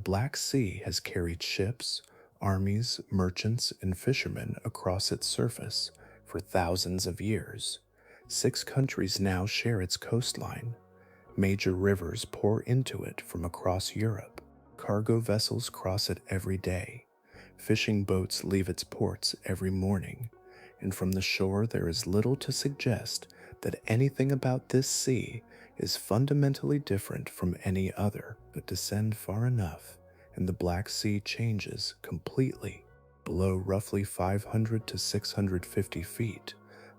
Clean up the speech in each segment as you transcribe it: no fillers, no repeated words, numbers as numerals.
Black Sea has carried ships, armies, merchants, and fishermen across its surface for thousands of years. 6 countries now share its coastline. Major rivers pour into it from across Europe. Cargo vessels cross it every day. Fishing boats leave its ports every morning. And from the shore, there is little to suggest that anything about this sea is fundamentally different from any other. But descend far enough, and the Black Sea changes completely. Below roughly 500 to 650 feet,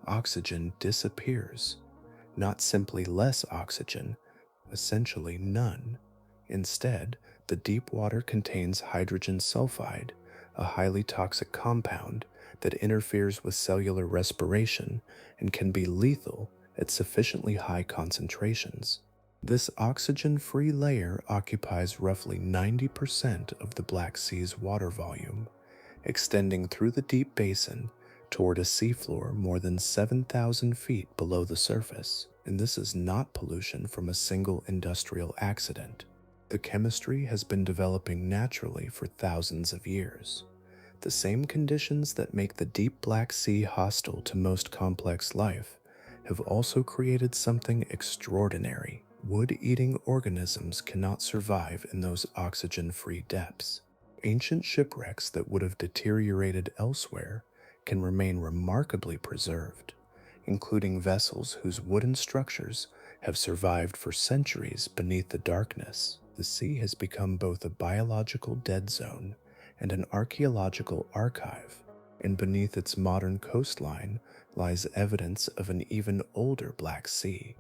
oxygen disappears. Not simply less oxygen, essentially none. Instead, the deep water contains hydrogen sulfide, a highly toxic compound that interferes with cellular respiration and can be lethal at sufficiently high concentrations. This oxygen-free layer occupies roughly 90% of the Black Sea's water volume, extending through the deep basin toward a seafloor more than 7,000 feet below the surface. And this is not pollution from a single industrial accident. The chemistry has been developing naturally for thousands of years. The same conditions that make the deep Black Sea hostile to most complex life have also created something extraordinary. Wood-eating organisms cannot survive in those oxygen-free depths. Ancient shipwrecks that would have deteriorated elsewhere can remain remarkably preserved, including vessels whose wooden structures have survived for centuries beneath the darkness. The sea has become both a biological dead zone and an archaeological archive, and beneath its modern coastline lies evidence of an even older Black Sea,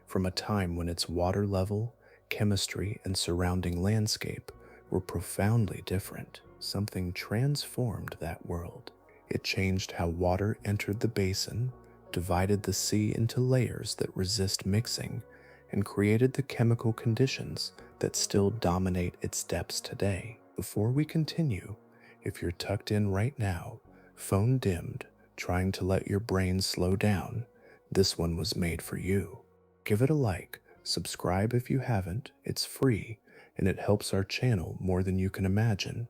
from a time when its water level, chemistry, and surrounding landscape were profoundly different. Something transformed that world. It changed how water entered the basin, divided the sea into layers that resist mixing, and created the chemical conditions that still dominate its depths today. Before we continue, if you're tucked in right now, phone dimmed, trying to let your brain slow down, this one was made for you. Give it a like, subscribe if you haven't, it's free, and it helps our channel more than you can imagine.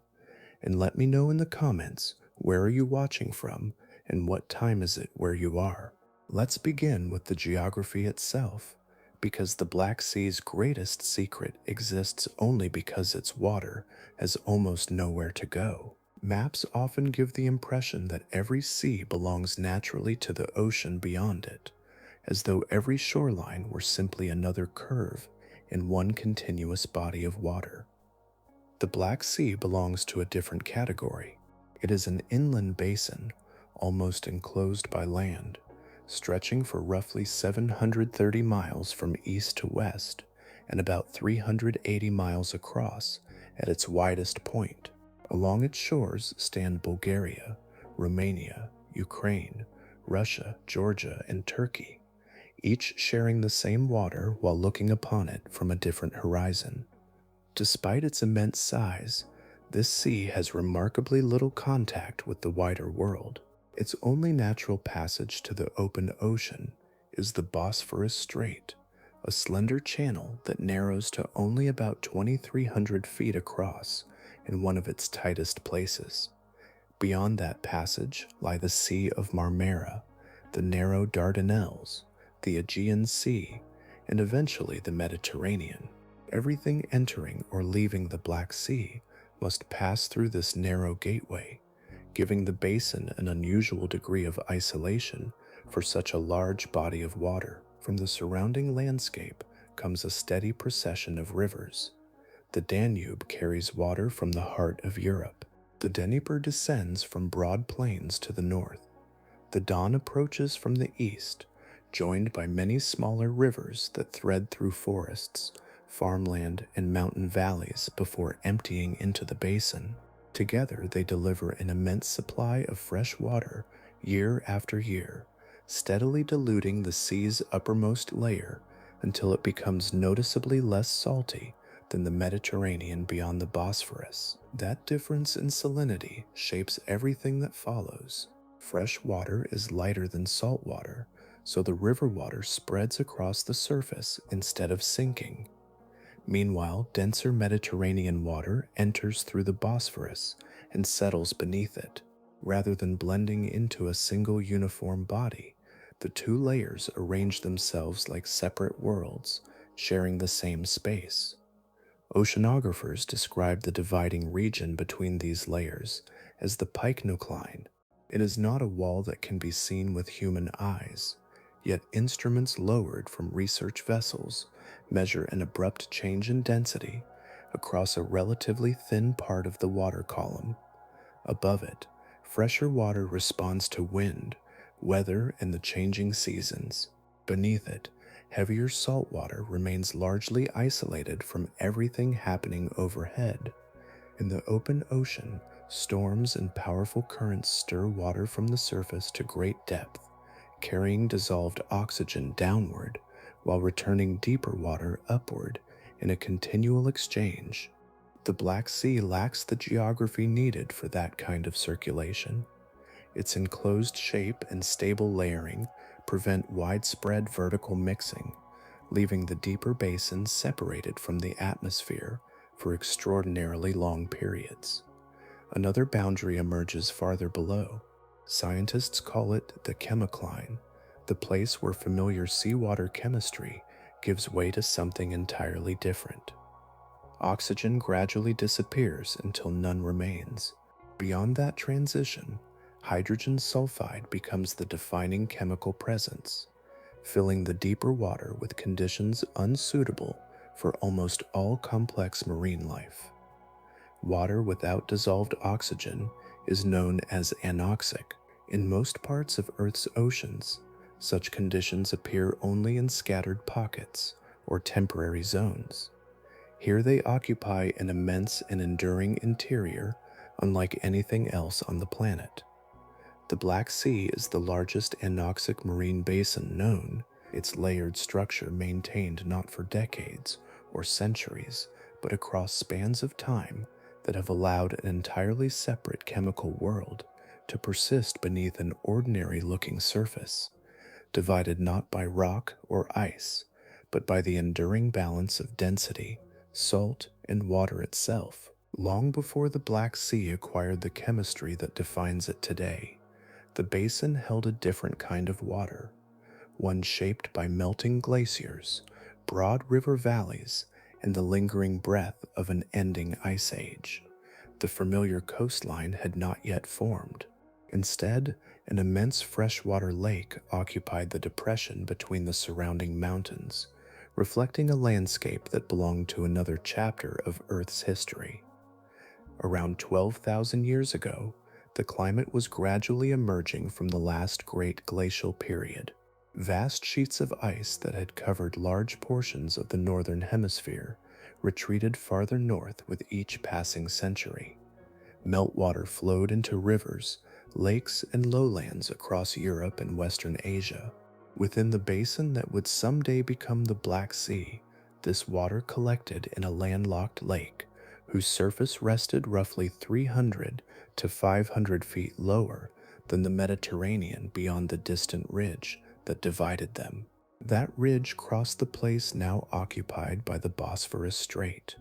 And let me know in the comments, where are you watching from, and what time is it where you are? Let's begin with the geography itself, because the Black Sea's greatest secret exists only because its water has almost nowhere to go. Maps often give the impression that every sea belongs naturally to the ocean beyond it, as though every shoreline were simply another curve in one continuous body of water. The Black Sea belongs to a different category. It is an inland basin, almost enclosed by land, stretching for roughly 730 miles from east to west and about 380 miles across at its widest point. Along its shores stand Bulgaria, Romania, Ukraine, Russia, Georgia, and Turkey, each sharing the same water while looking upon it from a different horizon. Despite its immense size, this sea has remarkably little contact with the wider world. Its only natural passage to the open ocean is the Bosphorus Strait, a slender channel that narrows to only about 2,300 feet across in one of its tightest places. Beyond that passage lie the Sea of Marmara, the narrow Dardanelles, the Aegean Sea, and eventually the Mediterranean. Everything entering or leaving the Black Sea must pass through this narrow gateway, giving the basin an unusual degree of isolation for such a large body of water. From the surrounding landscape comes a steady procession of rivers. The Danube carries water from the heart of Europe. The Dnieper descends from broad plains to the north. The Don approaches from the east, joined by many smaller rivers that thread through forests, farmland, and mountain valleys before emptying into the basin. Together, they deliver an immense supply of fresh water year after year, steadily diluting the sea's uppermost layer until it becomes noticeably less salty than the Mediterranean beyond the Bosphorus. That difference in salinity shapes everything that follows. Fresh water is lighter than salt water, so the river water spreads across the surface instead of sinking. Meanwhile, denser Mediterranean water enters through the Bosphorus and settles beneath it. Rather than blending into a single uniform body, the two layers arrange themselves like separate worlds, sharing the same space. Oceanographers describe the dividing region between these layers as the pycnocline. It is not a wall that can be seen with human eyes, yet instruments lowered from research vessels measure an abrupt change in density across a relatively thin part of the water column. Above it, fresher water responds to wind, weather, and the changing seasons. Beneath it, heavier salt water remains largely isolated from everything happening overhead. In the open ocean, storms and powerful currents stir water from the surface to great depth, carrying dissolved oxygen downward while returning deeper water upward in a continual exchange. The Black Sea lacks the geography needed for that kind of circulation. Its enclosed shape and stable layering prevent widespread vertical mixing, leaving the deeper basins separated from the atmosphere for extraordinarily long periods. Another boundary emerges farther below. Scientists call it the chemocline, the place where familiar seawater chemistry gives way to something entirely different. Oxygen gradually disappears until none remains. Beyond that transition, hydrogen sulfide becomes the defining chemical presence, filling the deeper water with conditions unsuitable for almost all complex marine life. Water without dissolved oxygen is known as anoxic. In most parts of Earth's oceans, such conditions appear only in scattered pockets or temporary zones. Here they occupy an immense and enduring interior unlike anything else on the planet. The Black Sea is the largest anoxic marine basin known, its layered structure maintained not for decades or centuries, but across spans of time that have allowed an entirely separate chemical world to persist beneath an ordinary-looking surface, divided not by rock or ice, but by the enduring balance of density, salt, and water itself. Long before the Black Sea acquired the chemistry that defines it today, the basin held a different kind of water, one shaped by melting glaciers, broad river valleys, and the lingering breath of an ending ice age. The familiar coastline had not yet formed. Instead, an immense freshwater lake occupied the depression between the surrounding mountains, reflecting a landscape that belonged to another chapter of Earth's history. Around 12,000 years ago, the climate was gradually emerging from the last great glacial period. Vast sheets of ice that had covered large portions of the northern hemisphere retreated farther north with each passing century. Meltwater flowed into rivers, lakes, and lowlands across Europe and Western Asia. Within the basin that would someday become the Black Sea, this water collected in a landlocked lake whose surface rested roughly 300 to 500 feet lower than the Mediterranean beyond the distant ridge that divided them. That ridge crossed the place now occupied by the Bosphorus Strait.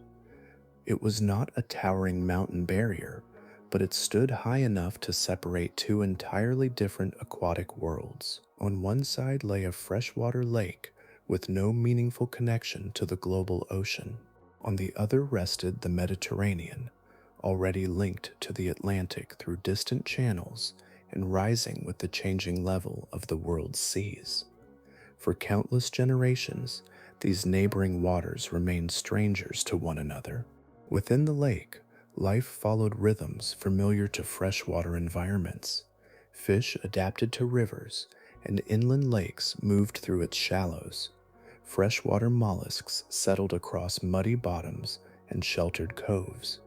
It was not a towering mountain barrier, but it stood high enough to separate two entirely different aquatic worlds. On one side lay a freshwater lake with no meaningful connection to the global ocean. On the other rested the Mediterranean, already linked to the Atlantic through distant channels and rising with the changing level of the world's seas. For countless generations, these neighboring waters remained strangers to one another. Within the lake, life followed rhythms familiar to freshwater environments. Fish adapted to rivers, and inland lakes moved through its shallows. Freshwater mollusks settled across muddy bottoms and sheltered coves.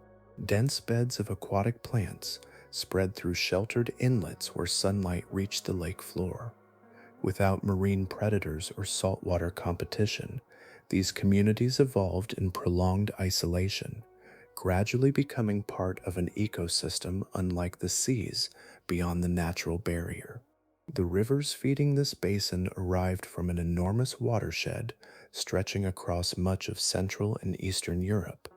Dense beds of aquatic plants spread through sheltered inlets where sunlight reached the lake floor. Without marine predators or saltwater competition, these communities evolved in prolonged isolation, gradually becoming part of an ecosystem unlike the seas beyond the natural barrier. The rivers feeding this basin arrived from an enormous watershed stretching across much of Central and Eastern Europe.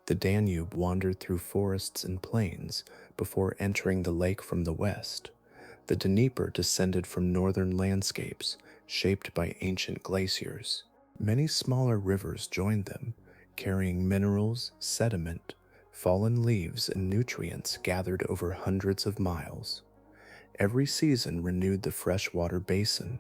The Danube wandered through forests and plains before entering the lake from the west. The Dnieper descended from northern landscapes shaped by ancient glaciers. Many smaller rivers joined them, carrying minerals, sediment, fallen leaves, and nutrients gathered over hundreds of miles. Every season renewed the freshwater basin,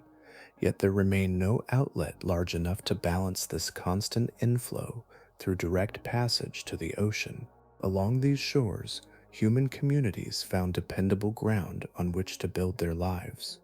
yet there remained no outlet large enough to balance this constant inflow through direct passage to the ocean. Along these shores, human communities found dependable ground on which to build their lives.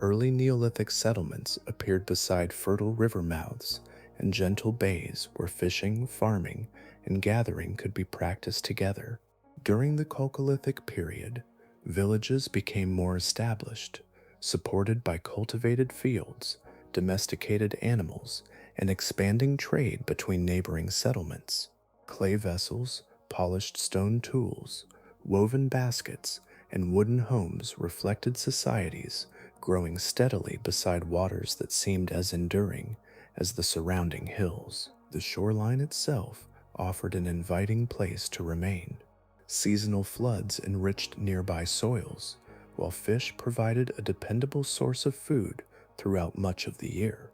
Early Neolithic settlements appeared beside fertile river mouths and gentle bays where fishing, farming, and gathering could be practiced together. During the Chalcolithic period, villages became more established, supported by cultivated fields, domesticated animals, and expanding trade between neighboring settlements. Clay vessels, polished stone tools, woven baskets, and wooden homes reflected societies growing steadily beside waters that seemed as enduring as the surrounding hills. The shoreline itself offered an inviting place to remain. Seasonal floods enriched nearby soils, while fish provided a dependable source of food throughout much of the year.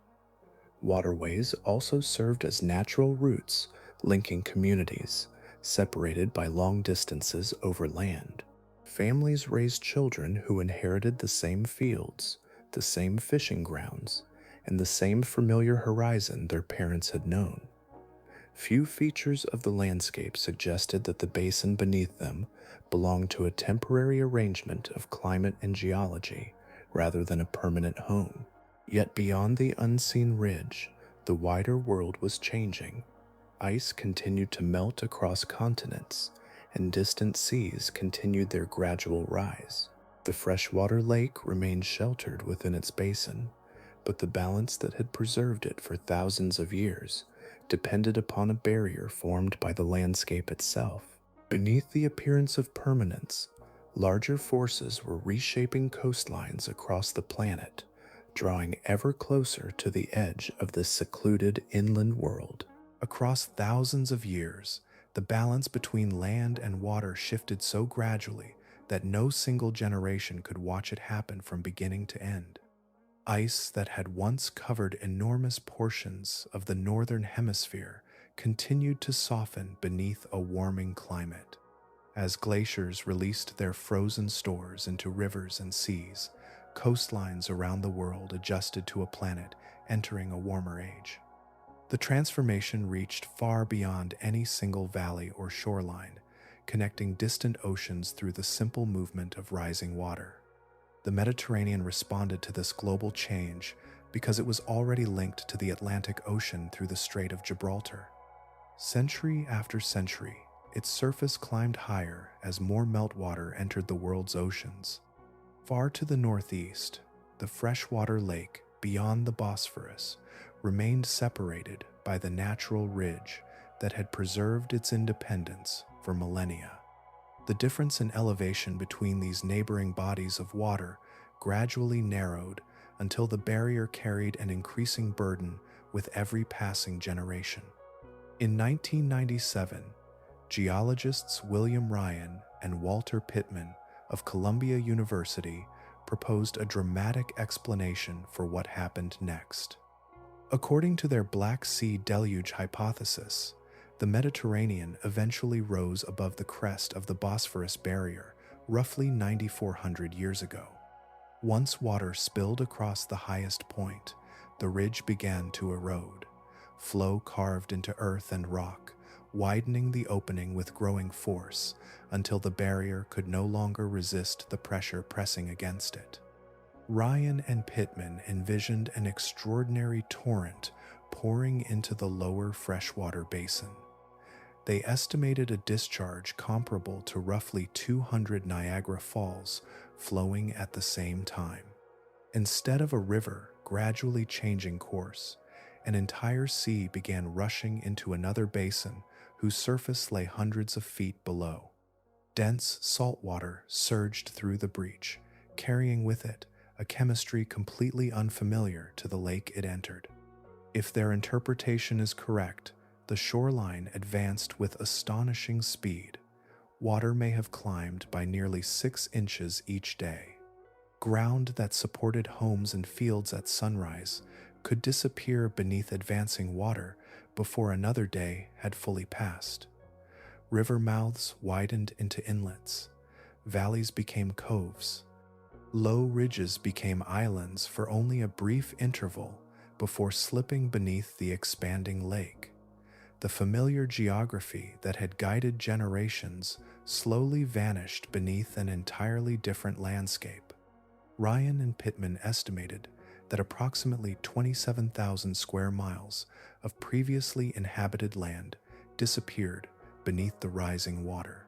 Waterways also served as natural routes linking communities, separated by long distances over land. Families raised children who inherited the same fields, the same fishing grounds, and the same familiar horizon their parents had known. Few features of the landscape suggested that the basin beneath them belonged to a temporary arrangement of climate and geology rather than a permanent home. Yet beyond the unseen ridge, the wider world was changing. Ice continued to melt across continents, and distant seas continued their gradual rise. The freshwater lake remained sheltered within its basin, but the balance that had preserved it for thousands of years depended upon a barrier formed by the landscape itself. Beneath the appearance of permanence, larger forces were reshaping coastlines across the planet, drawing ever closer to the edge of this secluded inland world. Across thousands of years, the balance between land and water shifted so gradually that no single generation could watch it happen from beginning to end. Ice that had once covered enormous portions of the northern hemisphere continued to soften beneath a warming climate. As glaciers released their frozen stores into rivers and seas, coastlines around the world adjusted to a planet entering a warmer age. The transformation reached far beyond any single valley or shoreline, connecting distant oceans through the simple movement of rising water. The Mediterranean responded to this global change because it was already linked to the Atlantic Ocean through the Strait of Gibraltar. Century after century, its surface climbed higher as more meltwater entered the world's oceans. Far to the northeast, the freshwater lake beyond the Bosphorus remained separated by the natural ridge that had preserved its independence for millennia. The difference in elevation between these neighboring bodies of water gradually narrowed until the barrier carried an increasing burden with every passing generation. In 1997, geologists William Ryan and Walter Pittman of Columbia University proposed a dramatic explanation for what happened next. According to their Black Sea deluge hypothesis, the Mediterranean eventually rose above the crest of the Bosphorus barrier roughly 9,400 years ago. Once water spilled across the highest point, the ridge began to erode. Flow carved into earth and rock, widening the opening with growing force until the barrier could no longer resist the pressure pressing against it. Ryan and Pittman envisioned an extraordinary torrent pouring into the lower freshwater basin. They estimated a discharge comparable to roughly 200 Niagara Falls flowing at the same time. Instead of a river gradually changing course, an entire sea began rushing into another basin whose surface lay hundreds of feet below. Dense salt water surged through the breach, carrying with it a chemistry completely unfamiliar to the lake it entered. If their interpretation is correct, the shoreline advanced with astonishing speed. Water may have climbed by nearly 6 inches each day. Ground that supported homes and fields at sunrise could disappear beneath advancing water before another day had fully passed. River mouths widened into inlets. Valleys became coves. Low ridges became islands for only a brief interval before slipping beneath the expanding lake. The familiar geography that had guided generations slowly vanished beneath an entirely different landscape. Ryan and Pittman estimated that approximately 27,000 square miles of previously inhabited land disappeared beneath the rising water.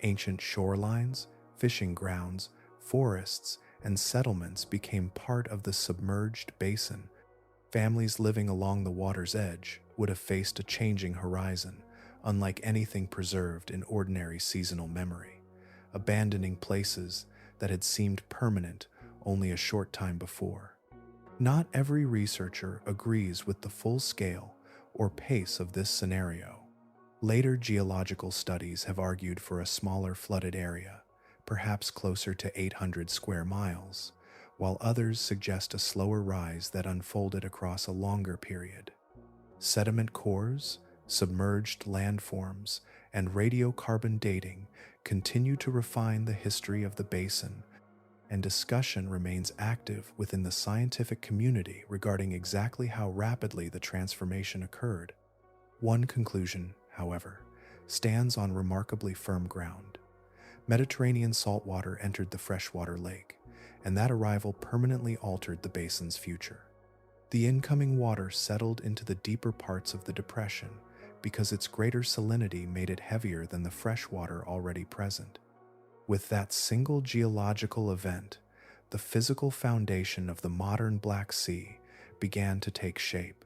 Ancient shorelines, fishing grounds, forests, and settlements became part of the submerged basin. Families living along the water's edge would have faced a changing horizon, unlike anything preserved in ordinary seasonal memory, abandoning places that had seemed permanent only a short time before. Not every researcher agrees with the full scale or pace of this scenario. Later geological studies have argued for a smaller flooded area, perhaps closer to 800 square miles, while others suggest a slower rise that unfolded across a longer period. Sediment cores, submerged landforms, and radiocarbon dating continue to refine the history of the basin, and discussion remains active within the scientific community regarding exactly how rapidly the transformation occurred. One conclusion, however, stands on remarkably firm ground. Mediterranean saltwater entered the freshwater lake, and that arrival permanently altered the basin's future. The incoming water settled into the deeper parts of the depression because its greater salinity made it heavier than the fresh water already present. With that single geological event, the physical foundation of the modern Black Sea began to take shape.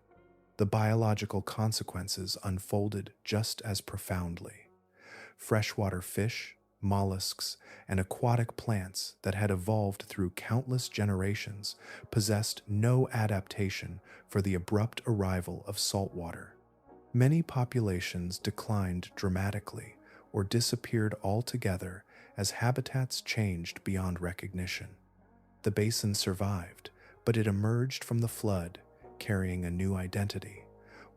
The biological consequences unfolded just as profoundly. Freshwater fish, mollusks, and aquatic plants that had evolved through countless generations possessed no adaptation for the abrupt arrival of saltwater. Many populations declined dramatically or disappeared altogether as habitats changed beyond recognition. The basin survived, but it emerged from the flood carrying a new identity,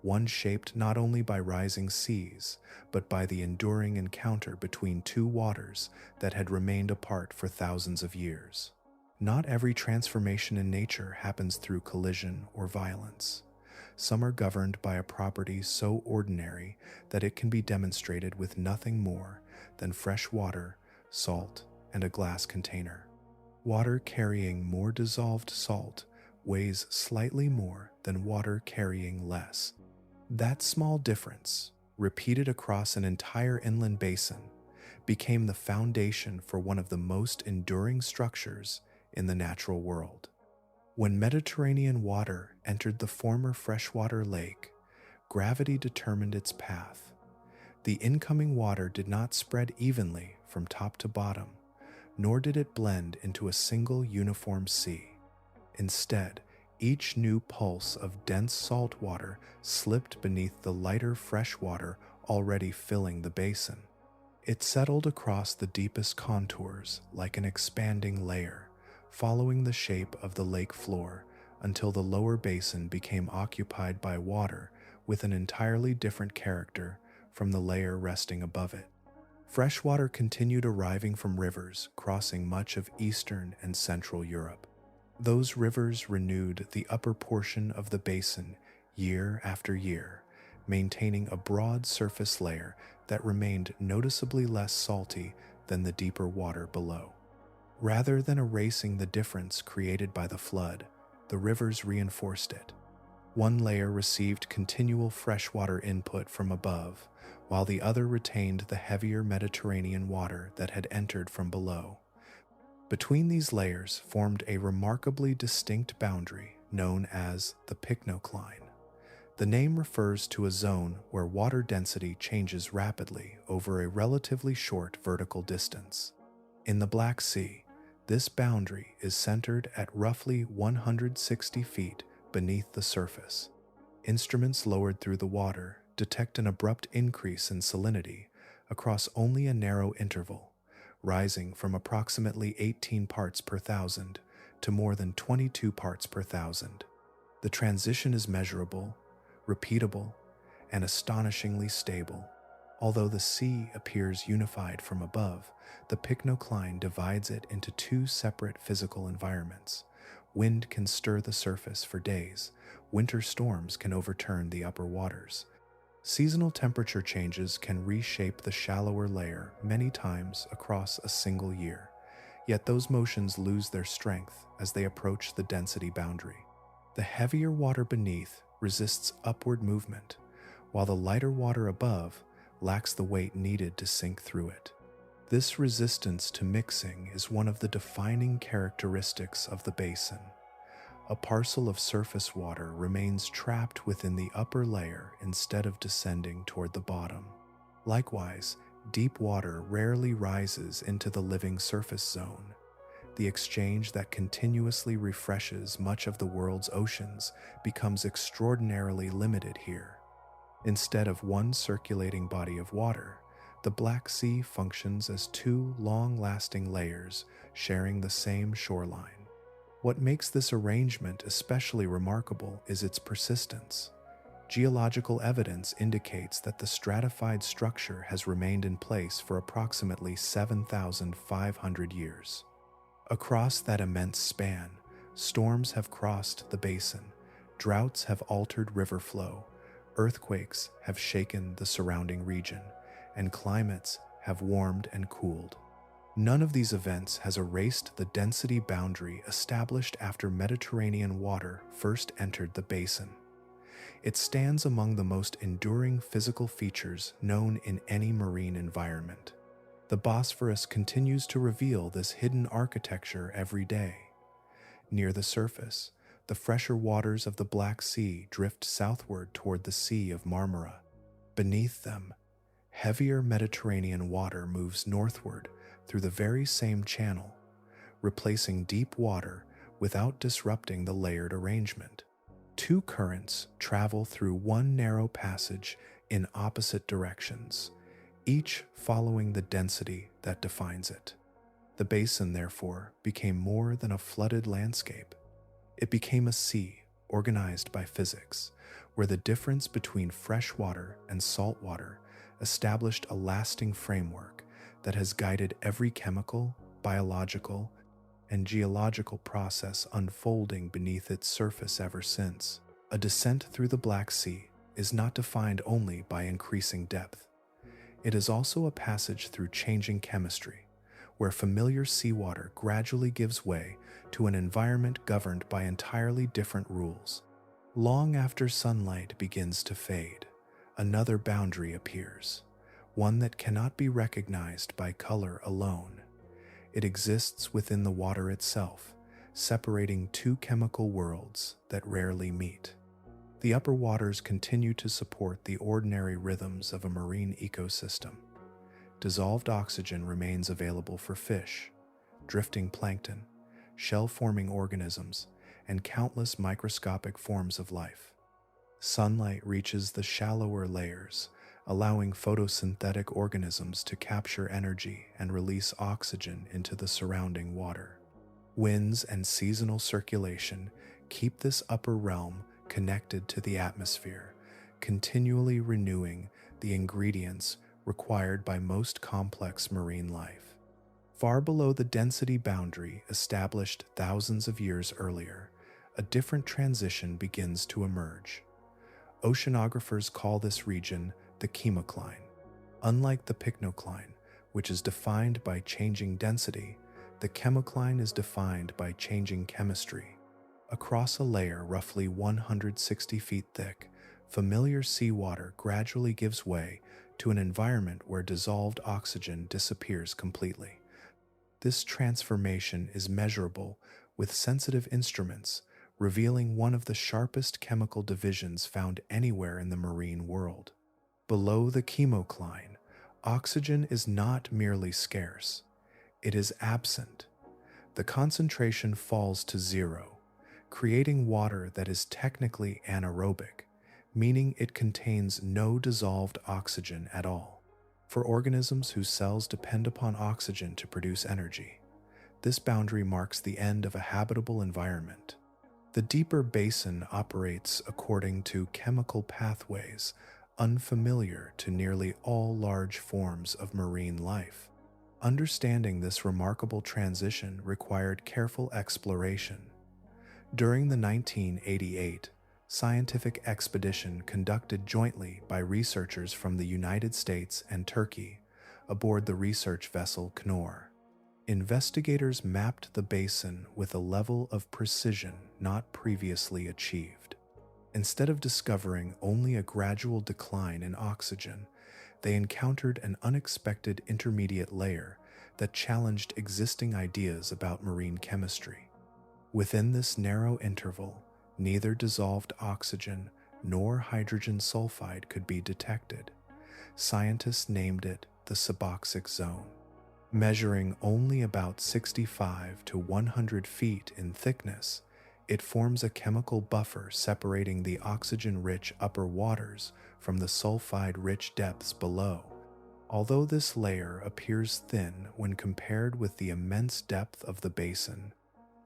one shaped not only by rising seas, but by the enduring encounter between two waters that had remained apart for thousands of years. Not every transformation in nature happens through collision or violence. Some are governed by a property so ordinary that it can be demonstrated with nothing more than fresh water, salt, and a glass container. Water carrying more dissolved salt weighs slightly more than water carrying less. That small difference, repeated across an entire inland basin, became the foundation for one of the most enduring structures in the natural world. When Mediterranean water entered the former freshwater lake, gravity determined its path. The incoming water did not spread evenly from top to bottom, nor did it blend into a single uniform sea. Instead, each new pulse of dense salt water slipped beneath the lighter fresh water already filling the basin. It settled across the deepest contours like an expanding layer, following the shape of the lake floor until the lower basin became occupied by water with an entirely different character from the layer resting above it. Fresh water continued arriving from rivers crossing much of Eastern and Central Europe. Those rivers renewed the upper portion of the basin year after year, maintaining a broad surface layer that remained noticeably less salty than the deeper water below. Rather than erasing the difference created by the flood, the rivers reinforced it. One layer received continual freshwater input from above, while the other retained the heavier Mediterranean water that had entered from below. Between these layers formed a remarkably distinct boundary known as the chemocline. The name refers to a zone where water density changes rapidly over a relatively short vertical distance. In the Black Sea, This boundary is centered at roughly 160 feet beneath the surface. Instruments lowered through the water detect an abrupt increase in salinity across only a narrow interval, rising from approximately 18 parts per thousand to more than 22 parts per thousand. The transition is measurable, repeatable, and astonishingly stable. Although the sea appears unified from above, the pycnocline divides it into two separate physical environments. Wind can stir the surface for days. Winter storms can overturn the upper waters. Seasonal temperature changes can reshape the shallower layer many times across a single year. Yet those motions lose their strength as they approach the density boundary. The heavier water beneath resists upward movement, while the lighter water above lacks the weight needed to sink through it. This resistance to mixing is one of the defining characteristics of the basin. A parcel of surface water remains trapped within the upper layer instead of descending toward the bottom. Likewise, deep water rarely rises into the living surface zone. The exchange that continuously refreshes much of the world's oceans becomes extraordinarily limited here. Instead of one circulating body of water, the Black Sea functions as two long-lasting layers sharing the same shoreline. What makes this arrangement especially remarkable is its persistence. Geological evidence indicates that the stratified structure has remained in place for approximately 7,500 years. Across that immense span, storms have crossed the basin, droughts have altered river flow, earthquakes have shaken the surrounding region, and climates have warmed and cooled. None of these events has erased the density boundary established after Mediterranean water first entered the basin. It stands among the most enduring physical features known in any marine environment. The Bosphorus continues to reveal this hidden architecture every day. Near the surface, the fresher waters of the Black Sea drift southward toward the Sea of Marmara. Beneath them, heavier Mediterranean water moves northward through the very same channel, replacing deep water without disrupting the layered arrangement. Two currents travel through one narrow passage in opposite directions, each following the density that defines it. The basin, therefore, became more than a flooded landscape. It became a sea organized by physics, where the difference between fresh water and salt water established a lasting framework that has guided every chemical, biological, and geological process unfolding beneath its surface ever since. A descent through the Black Sea is not defined only by increasing depth. It is also a passage through changing chemistry, where familiar seawater gradually gives way to an environment governed by entirely different rules. Long after sunlight begins to fade, another boundary appears, one that cannot be recognized by color alone. It exists within the water itself, separating two chemical worlds that rarely meet. The upper waters continue to support the ordinary rhythms of a marine ecosystem. Dissolved oxygen remains available for fish, drifting plankton, shell-forming organisms, and countless microscopic forms of life. Sunlight reaches the shallower layers, allowing photosynthetic organisms to capture energy and release oxygen into the surrounding water. Winds and seasonal circulation keep this upper realm connected to the atmosphere, continually renewing the ingredients required by most complex marine life. Far below the density boundary established thousands of years earlier, a different transition begins to emerge. Oceanographers call this region the chemocline. Unlike the pycnocline, which is defined by changing density, the chemocline is defined by changing chemistry. Across a layer roughly 160 feet thick, familiar seawater gradually gives way to an environment where dissolved oxygen disappears completely. This transformation is measurable with sensitive instruments, revealing one of the sharpest chemical divisions found anywhere in the marine world. Below the chemocline, oxygen is not merely scarce, it is absent. the concentration falls to zero, creating water that is technically anaerobic, meaning it contains no dissolved oxygen at all. For organisms whose cells depend upon oxygen to produce energy, this boundary marks the end of a habitable environment. The deeper basin operates according to chemical pathways unfamiliar to nearly all large forms of marine life. Understanding this remarkable transition required careful exploration. During the 1988 scientific expedition conducted jointly by researchers from the United States and Turkey aboard the research vessel Knorr, investigators mapped the basin with a level of precision not previously achieved. Instead of discovering only a gradual decline in oxygen, they encountered an unexpected intermediate layer that challenged existing ideas about marine chemistry. Within this narrow interval, neither dissolved oxygen nor hydrogen sulfide could be detected. Scientists named it the suboxic zone. Measuring only about 65 to 100 feet in thickness, it forms a chemical buffer separating the oxygen-rich upper waters from the sulfide-rich depths below. Although this layer appears thin when compared with the immense depth of the basin,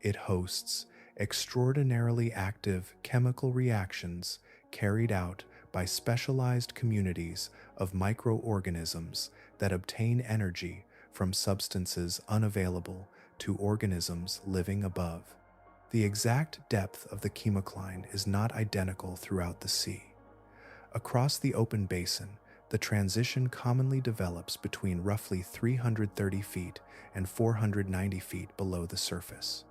it hosts extraordinarily active chemical reactions carried out by specialized communities of microorganisms that obtain energy from substances unavailable to organisms living above. The exact depth of the chemocline is not identical throughout the sea. Across the open basin, the transition commonly develops between roughly 330 feet and 490 feet below the surface.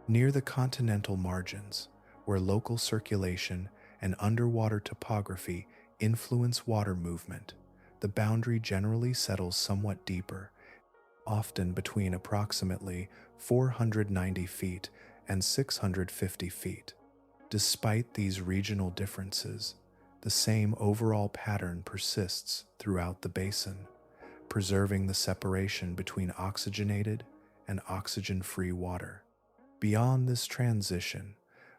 Near the continental margins, where local circulation and underwater topography influence water movement, the boundary generally settles somewhat deeper, often between approximately 490 feet and 650 feet. Despite these regional differences, the same overall pattern persists throughout the basin, preserving the separation between oxygenated and oxygen-free water. Beyond this transition,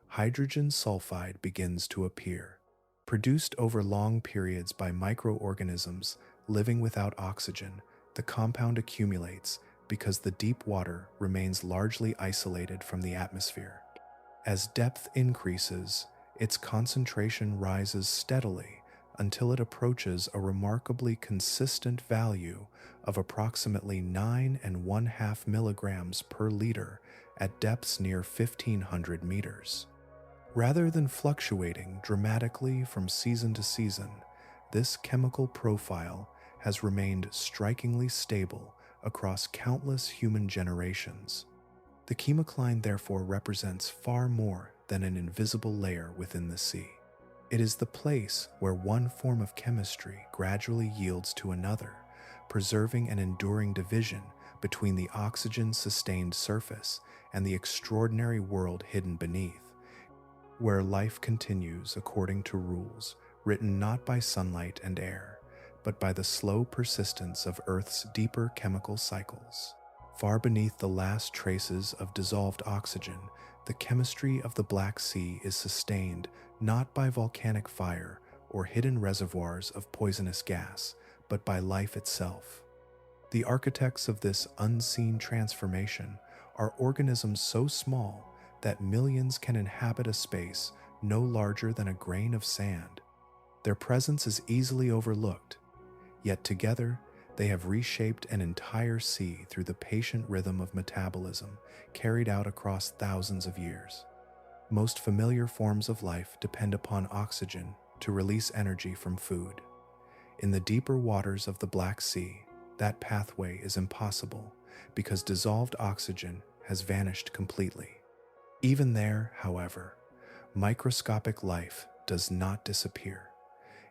hydrogen sulfide begins to appear. Produced over long periods by microorganisms living without oxygen, the compound accumulates because the deep water remains largely isolated from the atmosphere. As depth increases, its concentration rises steadily until it approaches a remarkably consistent value of approximately 9.5 milligrams per liter at depths near 1,500 meters. Rather than fluctuating dramatically from season to season, this chemical profile has remained strikingly stable across countless human generations. The chemocline therefore represents far more than an invisible layer within the sea. It is the place where one form of chemistry gradually yields to another, preserving an enduring division between the oxygen-sustained surface and the extraordinary world hidden beneath, where life continues according to rules written not by sunlight and air, but by the slow persistence of Earth's deeper chemical cycles. Far beneath the last traces of dissolved oxygen, the chemistry of the Black Sea is sustained not by volcanic fire or hidden reservoirs of poisonous gas, but by life itself. The architects of this unseen transformation are organisms so small that millions can inhabit a space no larger than a grain of sand. Their presence is easily overlooked, yet together they have reshaped an entire sea through the patient rhythm of metabolism carried out across thousands of years. Most familiar forms of life depend upon oxygen to release energy from food. In the deeper waters of the Black Sea, that pathway is impossible because dissolved oxygen has vanished completely. Even there, however, microscopic life does not disappear.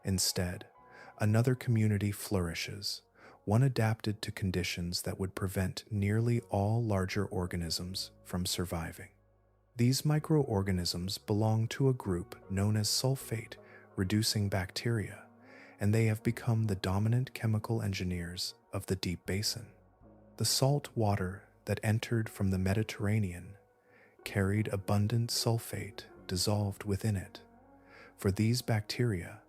Instead, another community flourishes, one adapted to conditions that would prevent nearly all larger organisms from surviving. These microorganisms belong to a group known as sulfate-reducing bacteria, and they have become the dominant chemical engineers of the deep basin. The salt water that entered from the Mediterranean carried abundant sulfate dissolved within it. For these bacteria,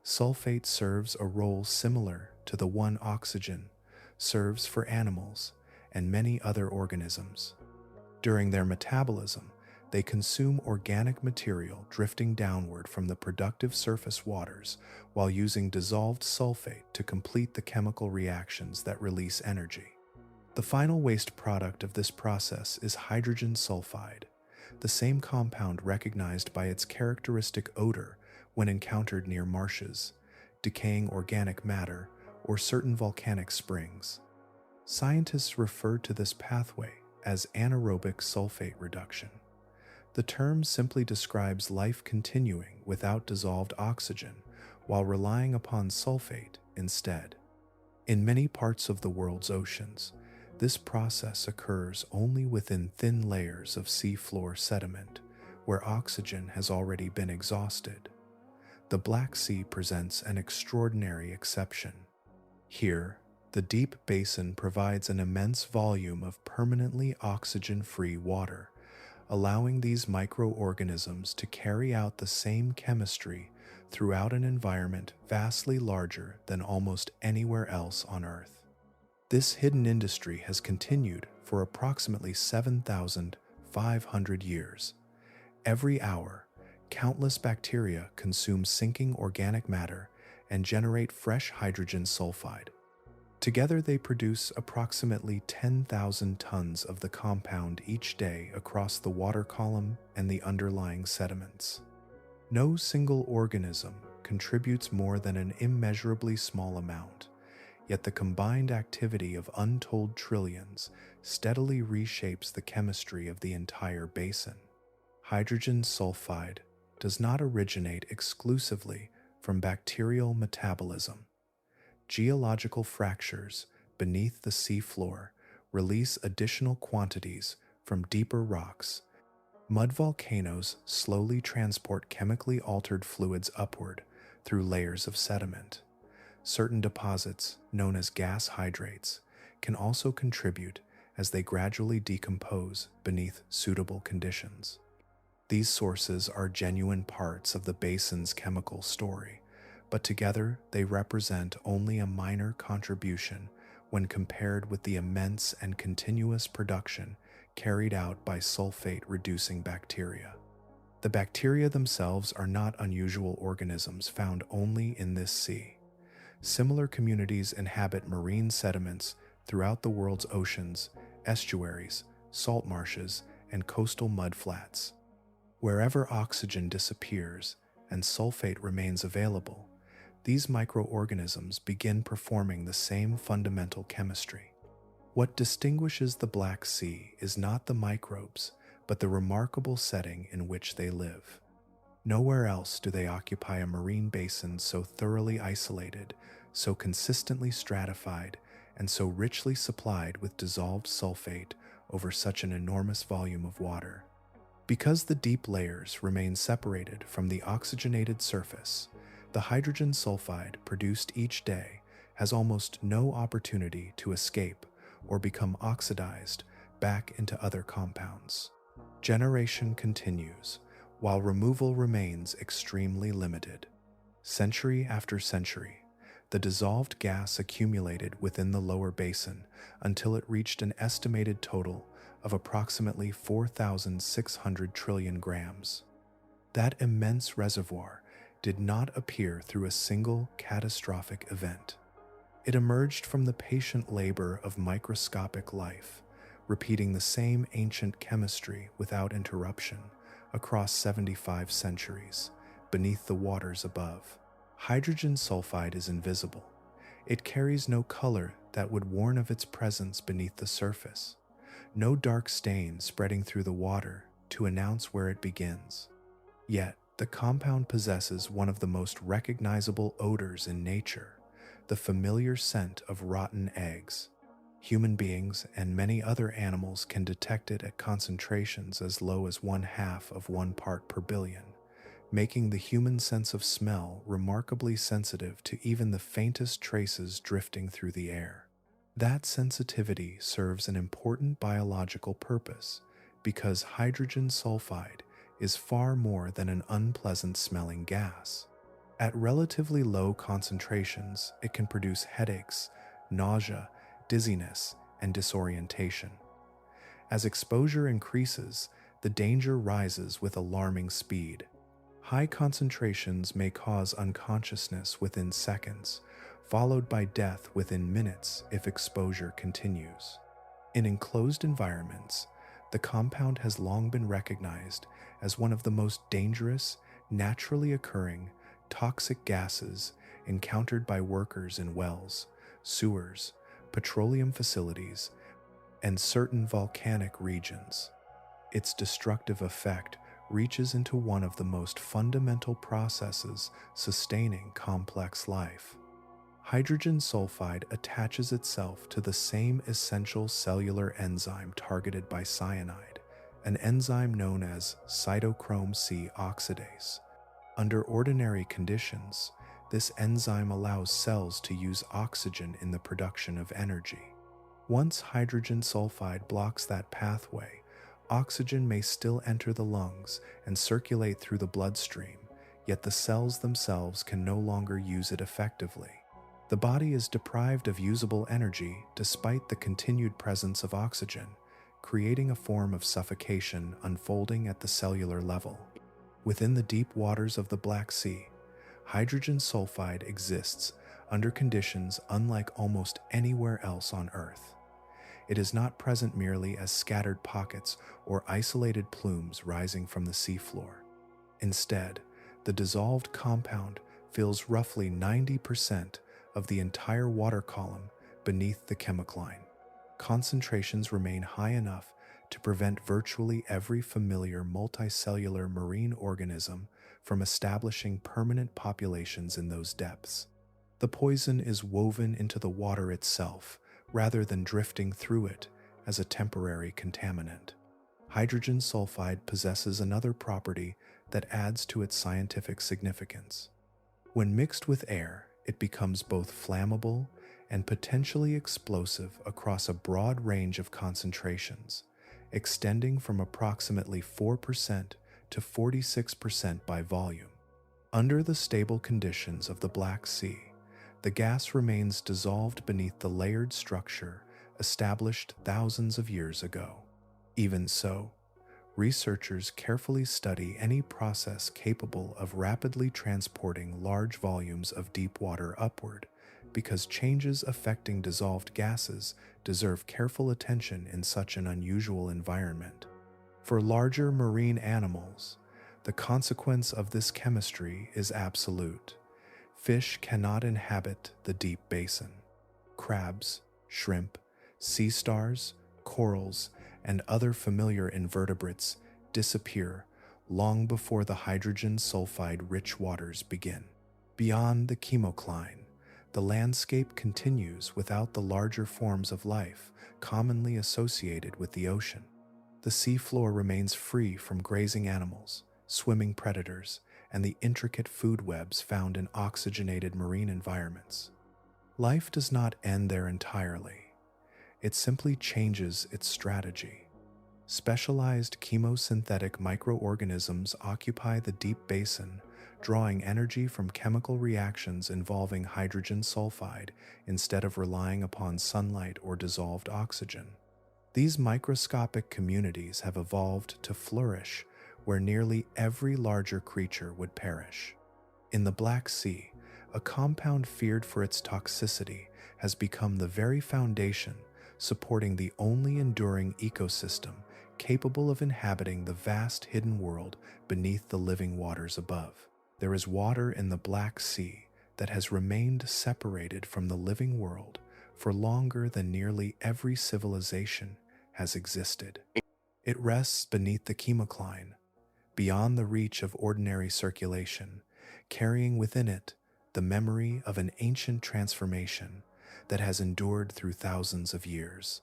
sulfate serves a role similar to the one oxygen serves for animals and many other organisms. During their metabolism, they consume organic material drifting downward from the productive surface waters while using dissolved sulfate to complete the chemical reactions that release energy. The final waste product of this process is hydrogen sulfide, the same compound recognized by its characteristic odor when encountered near marshes, decaying organic matter, or certain volcanic springs. Scientists refer to this pathway as anaerobic sulfate reduction. The term simply describes life continuing without dissolved oxygen while relying upon sulfate instead. In many parts of the world's oceans, this process occurs only within thin layers of seafloor sediment, where oxygen has already been exhausted. The Black Sea presents an extraordinary exception. Here, the deep basin provides an immense volume of permanently oxygen-free water, allowing these microorganisms to carry out the same chemistry throughout an environment vastly larger than almost anywhere else on Earth. This hidden industry has continued for approximately 7,500 years. Every hour, countless bacteria consume sinking organic matter and generate fresh hydrogen sulfide. Together, they produce approximately 10,000 tons of the compound each day across the water column and the underlying sediments. No single organism contributes more than an immeasurably small amount, yet the combined activity of untold trillions steadily reshapes the chemistry of the entire basin. Hydrogen sulfide does not originate exclusively from bacterial metabolism. Geological fractures beneath the seafloor release additional quantities from deeper rocks. Mud volcanoes slowly transport chemically altered fluids upward through layers of sediment. Certain deposits, known as gas hydrates, can also contribute as they gradually decompose beneath suitable conditions. These sources are genuine parts of the basin's chemical story, but together they represent only a minor contribution when compared with the immense and continuous production carried out by sulfate-reducing bacteria. The bacteria themselves are not unusual organisms found only in this sea. Similar communities inhabit marine sediments throughout the world's oceans, estuaries, salt marshes, and coastal mudflats. Wherever oxygen disappears and sulfate remains available, these microorganisms begin performing the same fundamental chemistry. What distinguishes the Black Sea is not the microbes, but the remarkable setting in which they live. Nowhere else do they occupy a marine basin so thoroughly isolated, so consistently stratified, and so richly supplied with dissolved sulfate over such an enormous volume of water. Because the deep layers remain separated from the oxygenated surface, the hydrogen sulfide produced each day has almost no opportunity to escape or become oxidized back into other compounds. Generation continues, while removal remains extremely limited. Century after century, the dissolved gas accumulated within the lower basin until it reached an estimated total of approximately 4,600 trillion grams. That immense reservoir did not appear through a single catastrophic event. It emerged from the patient labor of microscopic life, repeating the same ancient chemistry without interruption across 75 centuries, beneath the waters above. Hydrogen sulfide is invisible. It carries no color that would warn of its presence beneath the surface, no dark stain spreading through the water to announce where it begins. Yet, the compound possesses one of the most recognizable odors in nature, the familiar scent of rotten eggs. Human beings and many other animals can detect it at concentrations as low as 1/2 of 1 part per billion, making the human sense of smell remarkably sensitive to even the faintest traces drifting through the air. That sensitivity serves an important biological purpose because hydrogen sulfide is far more than an unpleasant smelling gas. At relatively low concentrations, it can produce headaches, nausea, dizziness, and disorientation. As exposure increases, the danger rises with alarming speed. High concentrations may cause unconsciousness within seconds, followed by death within minutes if exposure continues. In enclosed environments, the compound has long been recognized as one of the most dangerous, naturally occurring, toxic gases encountered by workers in wells, sewers, petroleum facilities, and certain volcanic regions. Its destructive effect reaches into one of the most fundamental processes sustaining complex life. Hydrogen sulfide attaches itself to the same essential cellular enzyme targeted by cyanide, an enzyme known as cytochrome C oxidase. Under ordinary conditions, this enzyme allows cells to use oxygen in the production of energy. Once hydrogen sulfide blocks that pathway, oxygen may still enter the lungs and circulate through the bloodstream, yet the cells themselves can no longer use it effectively. The body is deprived of usable energy despite the continued presence of oxygen, creating a form of suffocation unfolding at the cellular level. Within the deep waters of the Black Sea, hydrogen sulfide exists under conditions unlike almost anywhere else on Earth. It is not present merely as scattered pockets or isolated plumes rising from the seafloor. Instead, the dissolved compound fills roughly 90% of the entire water column beneath the chemocline. Concentrations remain high enough to prevent virtually every familiar multicellular marine organism from establishing permanent populations in those depths. The poison is woven into the water itself rather than drifting through it as a temporary contaminant. Hydrogen sulfide possesses another property that adds to its scientific significance. When mixed with air, it becomes both flammable and potentially explosive across a broad range of concentrations, extending from approximately 4% to 46% by volume. Under the stable conditions of the Black Sea, the gas remains dissolved beneath the layered structure established thousands of years ago. Even so, researchers carefully study any process capable of rapidly transporting large volumes of deep water upward, because changes affecting dissolved gases deserve careful attention in such an unusual environment. For larger marine animals, the consequence of this chemistry is absolute. Fish cannot inhabit the deep basin. Crabs, shrimp, sea stars, corals, and other familiar invertebrates disappear long before the hydrogen sulfide-rich waters begin. Beyond the chemocline, the landscape continues without the larger forms of life commonly associated with the ocean. The seafloor remains free from grazing animals, swimming predators, and the intricate food webs found in oxygenated marine environments. Life does not end there entirely. It simply changes its strategy. Specialized chemosynthetic microorganisms occupy the deep basin, drawing energy from chemical reactions involving hydrogen sulfide instead of relying upon sunlight or dissolved oxygen. These microscopic communities have evolved to flourish where nearly every larger creature would perish. In the Black Sea, a compound feared for its toxicity has become the very foundation supporting the only enduring ecosystem capable of inhabiting the vast hidden world beneath the living waters above. There is water in the Black Sea that has remained separated from the living world for longer than nearly every civilization has existed. It rests beneath the chemocline, beyond the reach of ordinary circulation, carrying within it the memory of an ancient transformation that has endured through thousands of years.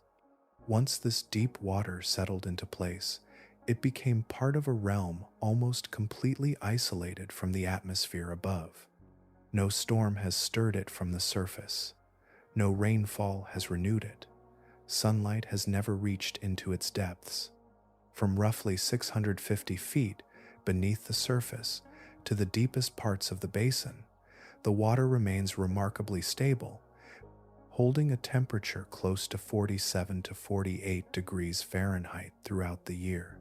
Once this deep water settled into place, it became part of a realm almost completely isolated from the atmosphere above. No storm has stirred it from the surface. No rainfall has renewed it. Sunlight has never reached into its depths. From roughly 650 feet beneath the surface to the deepest parts of the basin, the water remains remarkably stable, holding a temperature close to 47 to 48 degrees Fahrenheit throughout the year.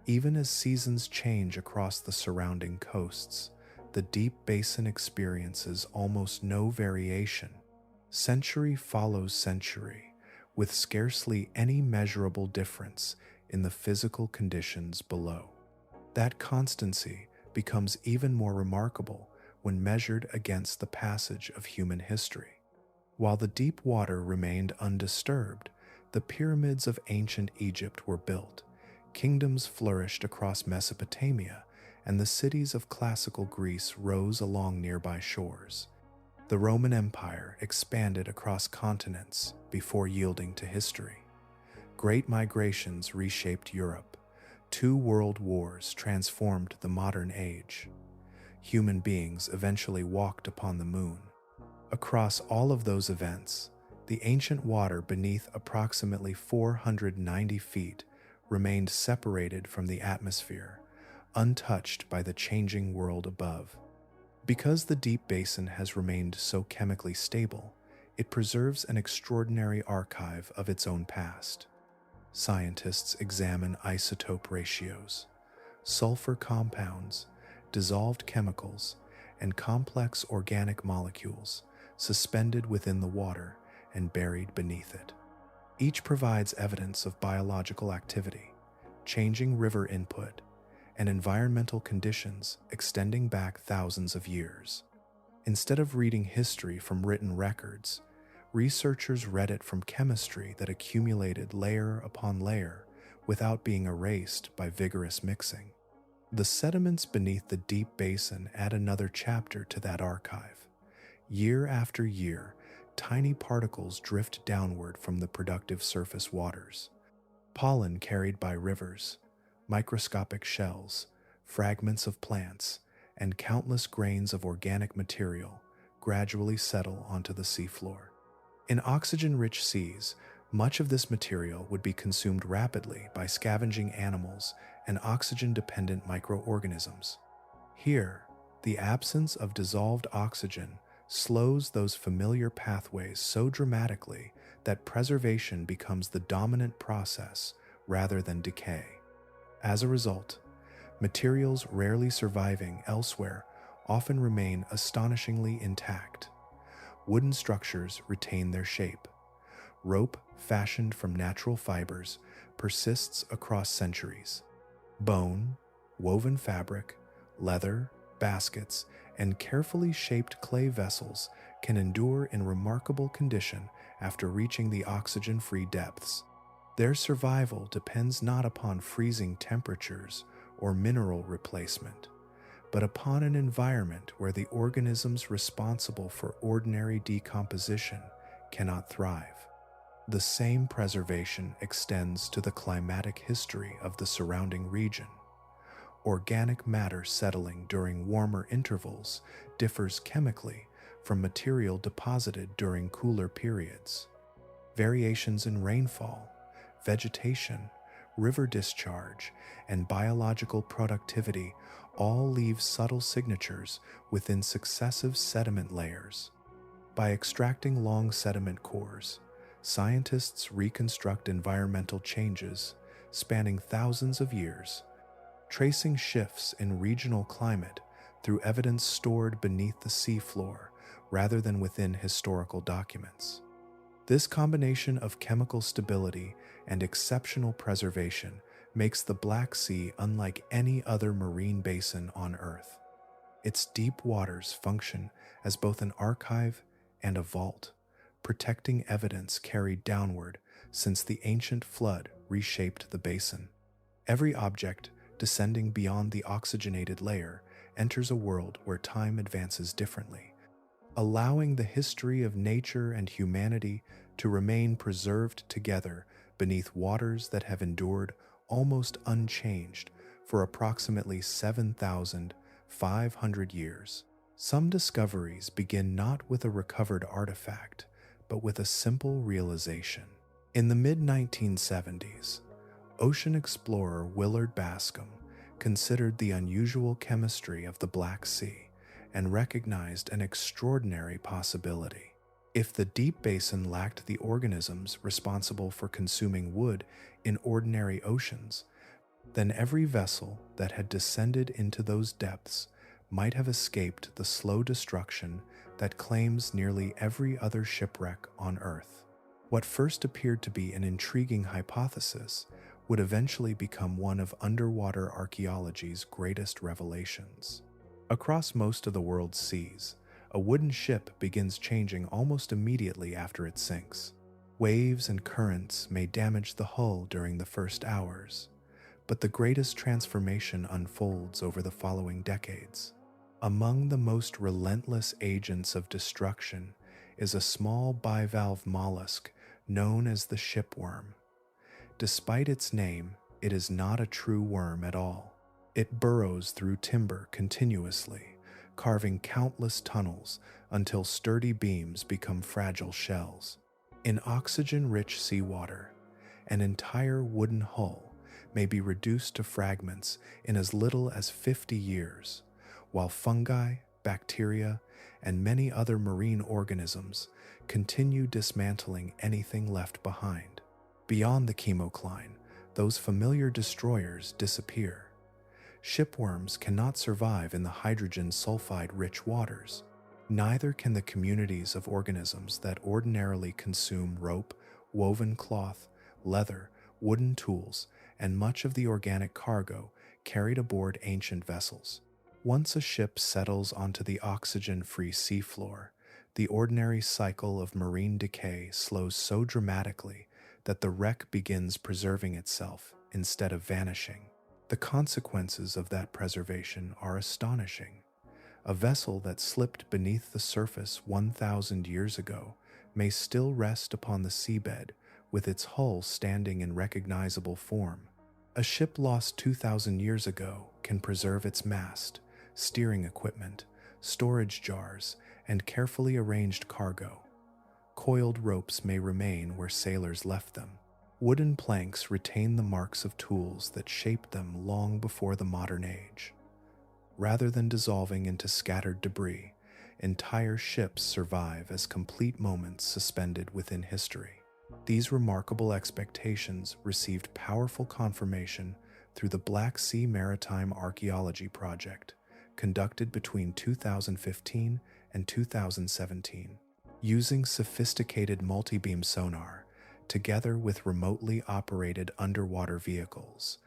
Even as seasons change across the surrounding coasts, the deep basin experiences almost no variation. Century follows century, with scarcely any measurable difference in the physical conditions below. That constancy becomes even more remarkable when measured against the passage of human history. While the deep water remained undisturbed, the pyramids of ancient Egypt were built, kingdoms flourished across Mesopotamia, and the cities of classical Greece rose along nearby shores. The Roman Empire expanded across continents before yielding to history. Great migrations reshaped Europe. 2 world wars transformed the modern age. Human beings eventually walked upon the moon. Across all of those events, the ancient water beneath approximately 490 feet remained separated from the atmosphere, untouched by the changing world above. Because the deep basin has remained so chemically stable, it preserves an extraordinary archive of its own past. Scientists examine isotope ratios, sulfur compounds, dissolved chemicals, and complex organic molecules suspended within the water and buried beneath it. Each provides evidence of biological activity, changing river input, and environmental conditions extending back thousands of years. Instead of reading history from written records, researchers read it from chemistry that accumulated layer upon layer without being erased by vigorous mixing. The sediments beneath the deep basin add another chapter to that archive. Year after year, tiny particles drift downward from the productive surface waters. Pollen carried by rivers, microscopic shells, fragments of plants, and countless grains of organic material gradually settle onto the seafloor. In oxygen-rich seas, much of this material would be consumed rapidly by scavenging animals and oxygen-dependent microorganisms. Here, the absence of dissolved oxygen slows those familiar pathways so dramatically that preservation becomes the dominant process rather than decay. As a result, materials rarely surviving elsewhere often remain astonishingly intact. Wooden structures retain their shape. Rope fashioned from natural fibers persists across centuries. Bone, woven fabric, leather, baskets, and carefully shaped clay vessels can endure in remarkable condition after reaching the oxygen-free depths. Their survival depends not upon freezing temperatures or mineral replacement, but upon an environment where the organisms responsible for ordinary decomposition cannot thrive. The same preservation extends to the climatic history of the surrounding region. Organic matter settling during warmer intervals differs chemically from material deposited during cooler periods. Variations in rainfall, vegetation, river discharge, and biological productivity all leave subtle signatures within successive sediment layers. By extracting long sediment cores, scientists reconstruct environmental changes spanning thousands of years, tracing shifts in regional climate through evidence stored beneath the seafloor rather than within historical documents. This combination of chemical stability and exceptional preservation makes the Black Sea unlike any other marine basin on Earth. Its deep waters function as both an archive and a vault, protecting evidence carried downward since the ancient flood reshaped the basin. Every object descending beyond the oxygenated layer enters a world where time advances differently, allowing the history of nature and humanity to remain preserved together beneath waters that have endured almost unchanged for approximately 7,500 years. Some discoveries begin not with a recovered artifact, but with a simple realization. In the mid-1970s, ocean explorer Willard Bascom considered the unusual chemistry of the Black Sea and recognized an extraordinary possibility. If the deep basin lacked the organisms responsible for consuming wood in ordinary oceans, then every vessel that had descended into those depths might have escaped the slow destruction that claims nearly every other shipwreck on Earth. What first appeared to be an intriguing hypothesis would eventually become one of underwater archaeology's greatest revelations. Across most of the world's seas, a wooden ship begins changing almost immediately after it sinks. Waves and currents may damage the hull during the first hours, but the greatest transformation unfolds over the following decades. Among the most relentless agents of destruction is a small bivalve mollusk known as the shipworm. Despite its name, it is not a true worm at all. It burrows through timber continuously, carving countless tunnels until sturdy beams become fragile shells. In oxygen-rich seawater, an entire wooden hull may be reduced to fragments in as little as 50 years, while fungi, bacteria, and many other marine organisms continue dismantling anything left behind. Beyond the chemocline, those familiar destroyers disappear. Shipworms cannot survive in the hydrogen sulfide-rich waters. Neither can the communities of organisms that ordinarily consume rope, woven cloth, leather, wooden tools, and much of the organic cargo carried aboard ancient vessels. Once a ship settles onto the oxygen-free seafloor, the ordinary cycle of marine decay slows so dramatically that the wreck begins preserving itself instead of vanishing. The consequences of that preservation are astonishing. A vessel that slipped beneath the surface 1,000 years ago may still rest upon the seabed with its hull standing in recognizable form. A ship lost 2,000 years ago can preserve its mast, steering equipment, storage jars, and carefully arranged cargo. Coiled ropes may remain where sailors left them. Wooden planks retain the marks of tools that shaped them long before the modern age. Rather than dissolving into scattered debris, entire ships survive as complete moments suspended within history. These remarkable expectations received powerful confirmation through the Black Sea Maritime Archaeology Project, conducted between 2015 and 2017. Using sophisticated multi-beam sonar, together with remotely operated underwater vehicles,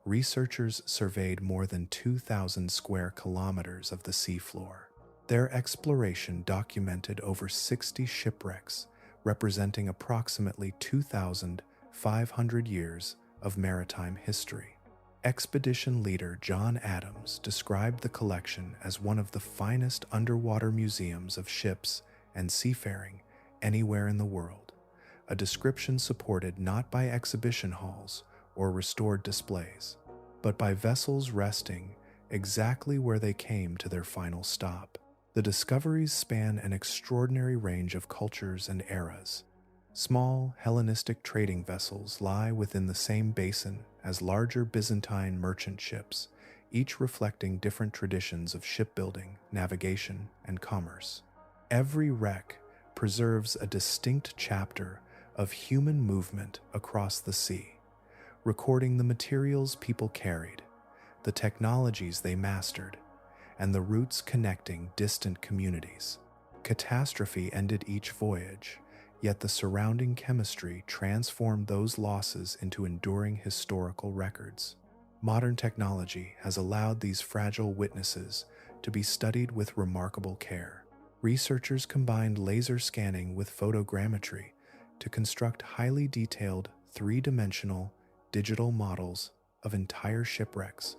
researchers surveyed more than 2,000 square kilometers of the seafloor. Their exploration documented over 60 shipwrecks, representing approximately 2,500 years of maritime history. Expedition leader John Adams described the collection as one of the finest underwater museums of ships and seafaring anywhere in the world, a description supported not by exhibition halls or restored displays, but by vessels resting exactly where they came to their final stop. The discoveries span an extraordinary range of cultures and eras. Small Hellenistic trading vessels lie within the same basin as larger Byzantine merchant ships, each reflecting different traditions of shipbuilding, navigation, and commerce. Every wreck preserves a distinct chapter of human movement across the sea, recording the materials people carried, the technologies they mastered, and the routes connecting distant communities. Catastrophe ended each voyage, yet the surrounding chemistry transformed those losses into enduring historical records. Modern technology has allowed these fragile witnesses to be studied with remarkable care. Researchers combined laser scanning with photogrammetry to construct highly detailed, three-dimensional digital models of entire shipwrecks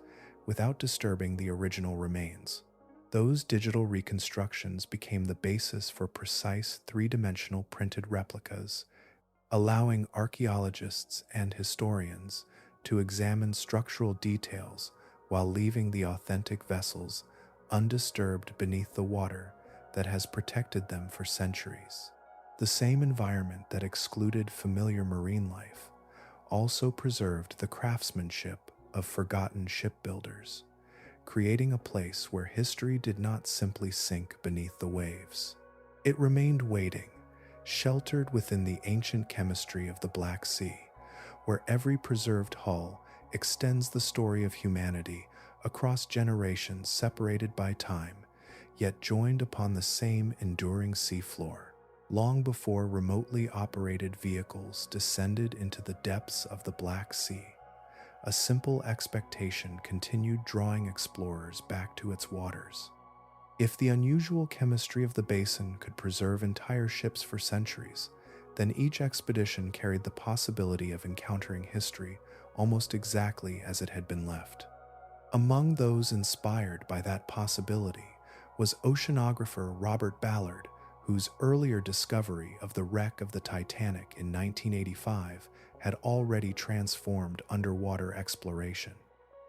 without disturbing the original remains. Those digital reconstructions became the basis for precise three-dimensional printed replicas, allowing archaeologists and historians to examine structural details while leaving the authentic vessels undisturbed beneath the water that has protected them for centuries. The same environment that excluded familiar marine life also preserved the craftsmanship of forgotten shipbuilders, creating a place where history did not simply sink beneath the waves. It remained waiting, sheltered within the ancient chemistry of the Black Sea, where every preserved hull extends the story of humanity across generations separated by time, yet joined upon the same enduring seafloor. Long before remotely operated vehicles descended into the depths of the Black Sea, a simple expectation continued drawing explorers back to its waters. If the unusual chemistry of the basin could preserve entire ships for centuries, then each expedition carried the possibility of encountering history almost exactly as it had been left. Among those inspired by that possibility was oceanographer Robert Ballard, whose earlier discovery of the wreck of the Titanic in 1985 had already transformed underwater exploration.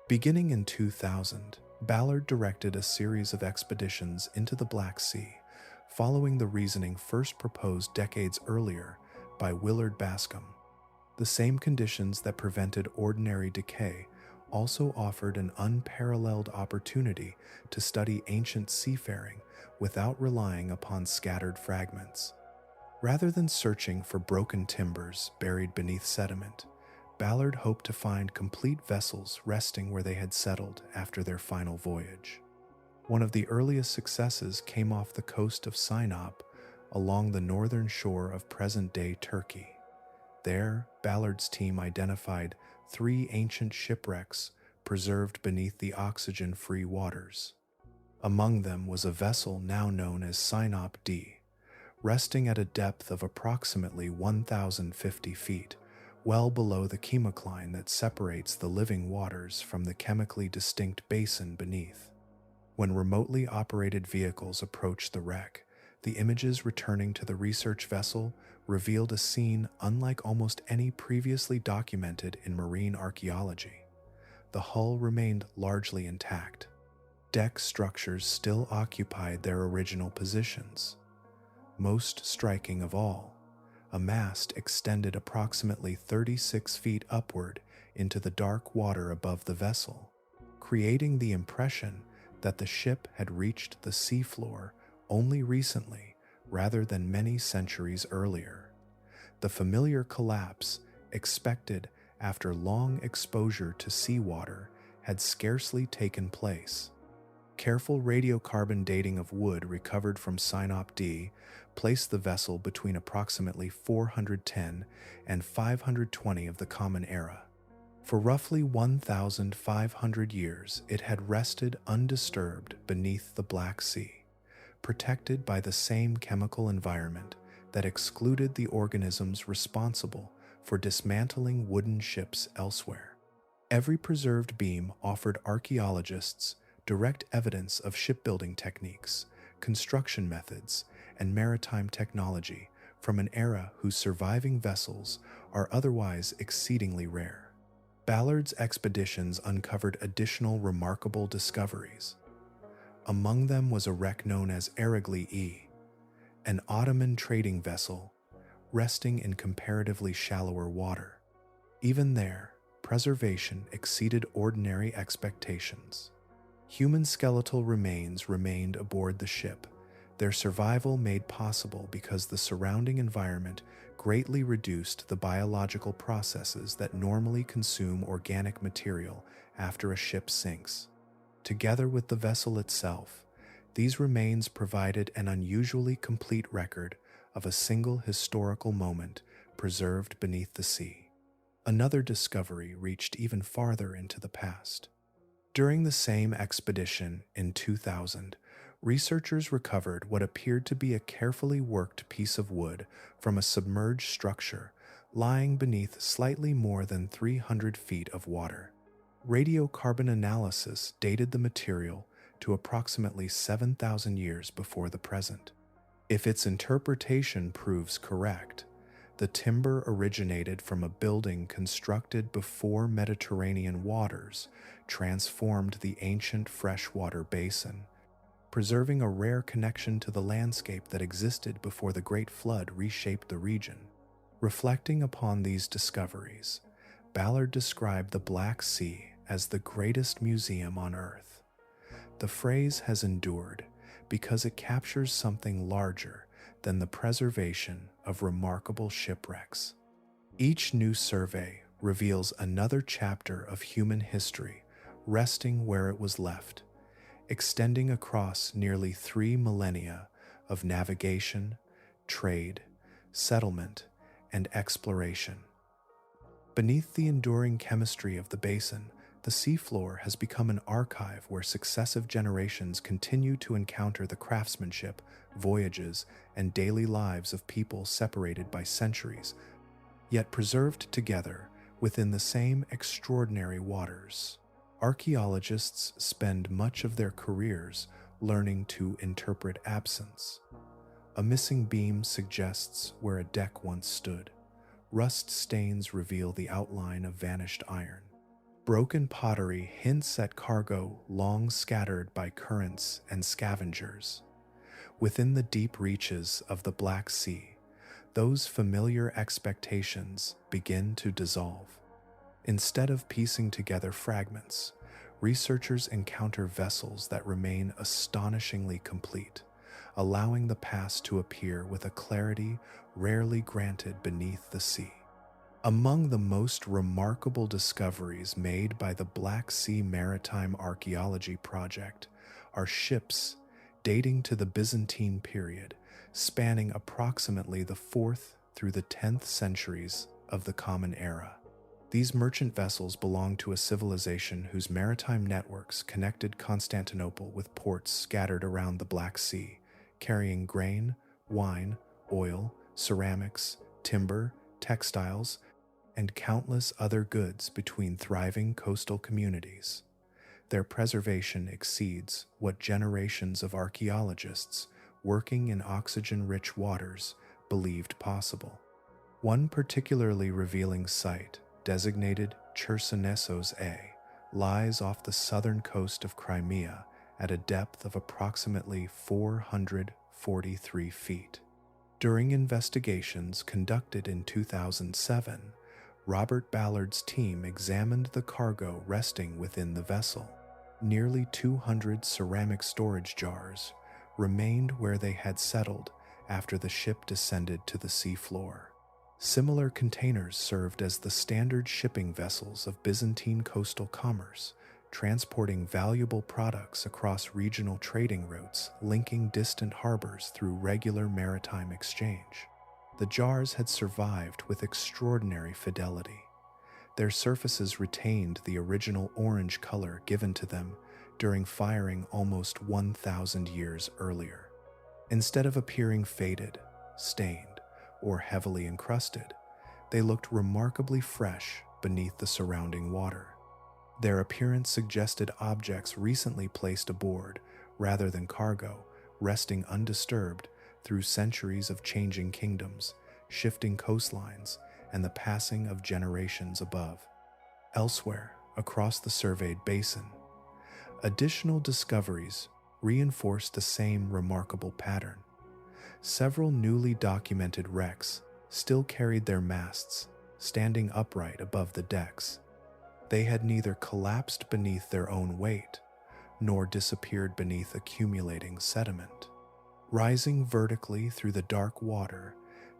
Beginning in 2000, Ballard directed a series of expeditions into the Black Sea, following the reasoning first proposed decades earlier by Willard Bascom. The same conditions that prevented ordinary decay also offered an unparalleled opportunity to study ancient seafaring without relying upon scattered fragments. Rather than searching for broken timbers buried beneath sediment, Ballard hoped to find complete vessels resting where they had settled after their final voyage. One of the earliest successes came off the coast of Sinop along the northern shore of present-day Turkey. There, Ballard's team identified 3 ancient shipwrecks preserved beneath the oxygen-free waters. Among them was a vessel now known as Sinop D, resting at a depth of approximately 1,050 feet, well below the chemocline that separates the living waters from the chemically distinct basin beneath. When remotely operated vehicles approached the wreck, the images returning to the research vessel revealed a scene unlike almost any previously documented in marine archaeology. The hull remained largely intact. Deck structures still occupied their original positions. Most striking of all, a mast extended approximately 36 feet upward into the dark water above the vessel, creating the impression that the ship had reached the seafloor only recently rather than many centuries earlier. The familiar collapse, expected after long exposure to seawater, had scarcely taken place. Careful radiocarbon dating of wood recovered from Sinop D placed the vessel between approximately 410 and 520 of the Common Era. For roughly 1,500 years, it had rested undisturbed beneath the Black Sea, protected by the same chemical environment that excluded the organisms responsible for dismantling wooden ships elsewhere. Every preserved beam offered archaeologists direct evidence of shipbuilding techniques, construction methods, and maritime technology from an era whose surviving vessels are otherwise exceedingly rare. Ballard's expeditions uncovered additional remarkable discoveries. Among them was a wreck known as Erigli E, an Ottoman trading vessel resting in comparatively shallower water. Even there, preservation exceeded ordinary expectations. Human skeletal remains remained aboard the ship, their survival made possible because the surrounding environment greatly reduced the biological processes that normally consume organic material after a ship sinks. Together with the vessel itself, these remains provided an unusually complete record of a single historical moment preserved beneath the sea. Another discovery reached even farther into the past. During the same expedition in 2000, researchers recovered what appeared to be a carefully worked piece of wood from a submerged structure lying beneath slightly more than 300 feet of water. Radiocarbon analysis dated the material to approximately 7,000 years before the present. If its interpretation proves correct, the timber originated from a building constructed before Mediterranean waters transformed the ancient freshwater basin. preserving a rare connection to the landscape that existed before the Great Flood reshaped the region. Reflecting upon these discoveries, Ballard described the Black Sea as the greatest museum on Earth. The phrase has endured because it captures something larger than the preservation of remarkable shipwrecks. Each new survey reveals another chapter of human history resting where it was left, extending across nearly 3 millennia of navigation, trade, settlement, and exploration. Beneath the enduring chemistry of the basin, the seafloor has become an archive where successive generations continue to encounter the craftsmanship, voyages, and daily lives of people separated by centuries, yet preserved together within the same extraordinary waters. Archaeologists spend much of their careers learning to interpret absence. A missing beam suggests where a deck once stood. Rust stains reveal the outline of vanished iron. Broken pottery hints at cargo long scattered by currents and scavengers. Within the deep reaches of the Black Sea, those familiar expectations begin to dissolve. Instead of piecing together fragments, researchers encounter vessels that remain astonishingly complete, allowing the past to appear with a clarity rarely granted beneath the sea. Among the most remarkable discoveries made by the Black Sea Maritime Archaeology Project are ships dating to the Byzantine period, spanning approximately the 4th through the 10th centuries of the Common Era. These merchant vessels belong to a civilization whose maritime networks connected Constantinople with ports scattered around the Black Sea, carrying grain, wine, oil, ceramics, timber, textiles, and countless other goods between thriving coastal communities. Their preservation exceeds what generations of archaeologists working in oxygen-rich waters believed possible. One particularly revealing site, designated Chersonesos A, lies off the southern coast of Crimea at a depth of approximately 443 feet. During investigations conducted in 2007, Robert Ballard's team examined the cargo resting within the vessel. Nearly 200 ceramic storage jars remained where they had settled after the ship descended to the seafloor. Similar containers served as the standard shipping vessels of Byzantine coastal commerce, transporting valuable products across regional trading routes linking distant harbors through regular maritime exchange. The jars had survived with extraordinary fidelity. Their surfaces retained the original orange color given to them during firing almost 1,000 years earlier. Instead of appearing faded, stained, or heavily encrusted, they looked remarkably fresh beneath the surrounding water. Their appearance suggested objects recently placed aboard rather than cargo, resting undisturbed through centuries of changing kingdoms, shifting coastlines, and the passing of generations above. Elsewhere, across the surveyed basin, additional discoveries reinforced the same remarkable pattern. Several newly documented wrecks still carried their masts, standing upright above the decks. They had neither collapsed beneath their own weight, nor disappeared beneath accumulating sediment. Rising vertically through the dark water,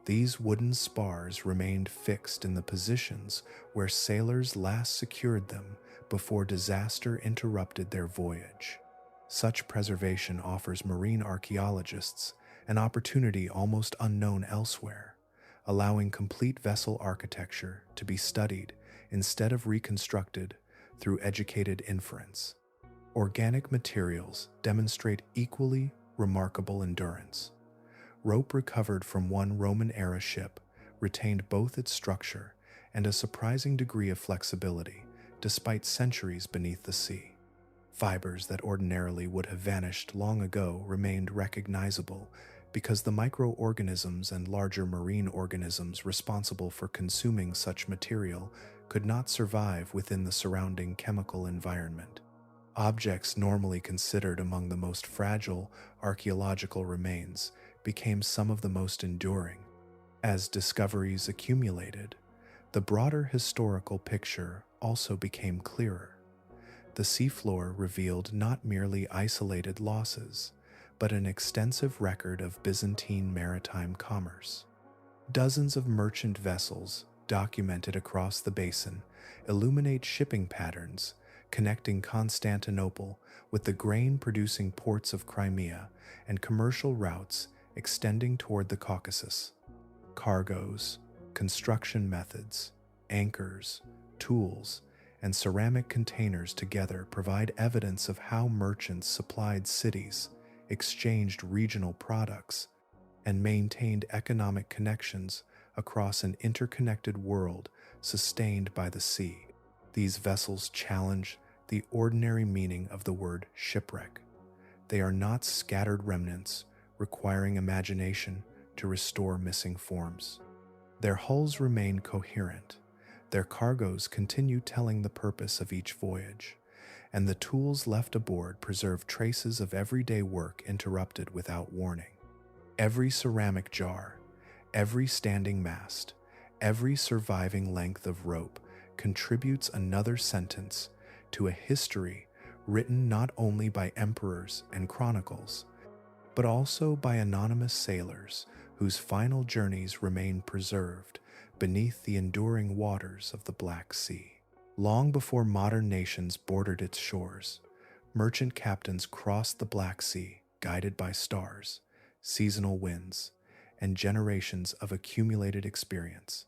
these wooden spars remained fixed in the positions where sailors last secured them before disaster interrupted their voyage. Such preservation offers marine archaeologists an opportunity almost unknown elsewhere, allowing complete vessel architecture to be studied instead of reconstructed through educated inference. Organic materials demonstrate equally remarkable endurance. Rope recovered from one Roman-era ship retained both its structure and a surprising degree of flexibility, despite centuries beneath the sea. Fibers that ordinarily would have vanished long ago remained recognizable because the microorganisms and larger marine organisms responsible for consuming such material could not survive within the surrounding chemical environment. Objects normally considered among the most fragile archaeological remains became some of the most enduring. As discoveries accumulated, the broader historical picture also became clearer. The seafloor revealed not merely isolated losses, but an extensive record of Byzantine maritime commerce. Dozens of merchant vessels documented across the basin illuminate shipping patterns connecting Constantinople with the grain-producing ports of Crimea and commercial routes extending toward the Caucasus. Cargoes, construction methods, anchors, tools, and ceramic containers together provide evidence of how merchants supplied cities, exchanged regional products, and maintained economic connections across an interconnected world sustained by the sea. These vessels challenge the ordinary meaning of the word shipwreck. They are not scattered remnants requiring imagination to restore missing forms. Their hulls remain coherent, their cargoes continue telling the purpose of each voyage, and the tools left aboard preserve traces of everyday work interrupted without warning. Every ceramic jar, every standing mast, every surviving length of rope contributes another sentence to a history written not only by emperors and chronicles, but also by anonymous sailors whose final journeys remain preserved beneath the enduring waters of the Black Sea. Long before modern nations bordered its shores, merchant captains crossed the Black Sea guided by stars, seasonal winds, and generations of accumulated experience.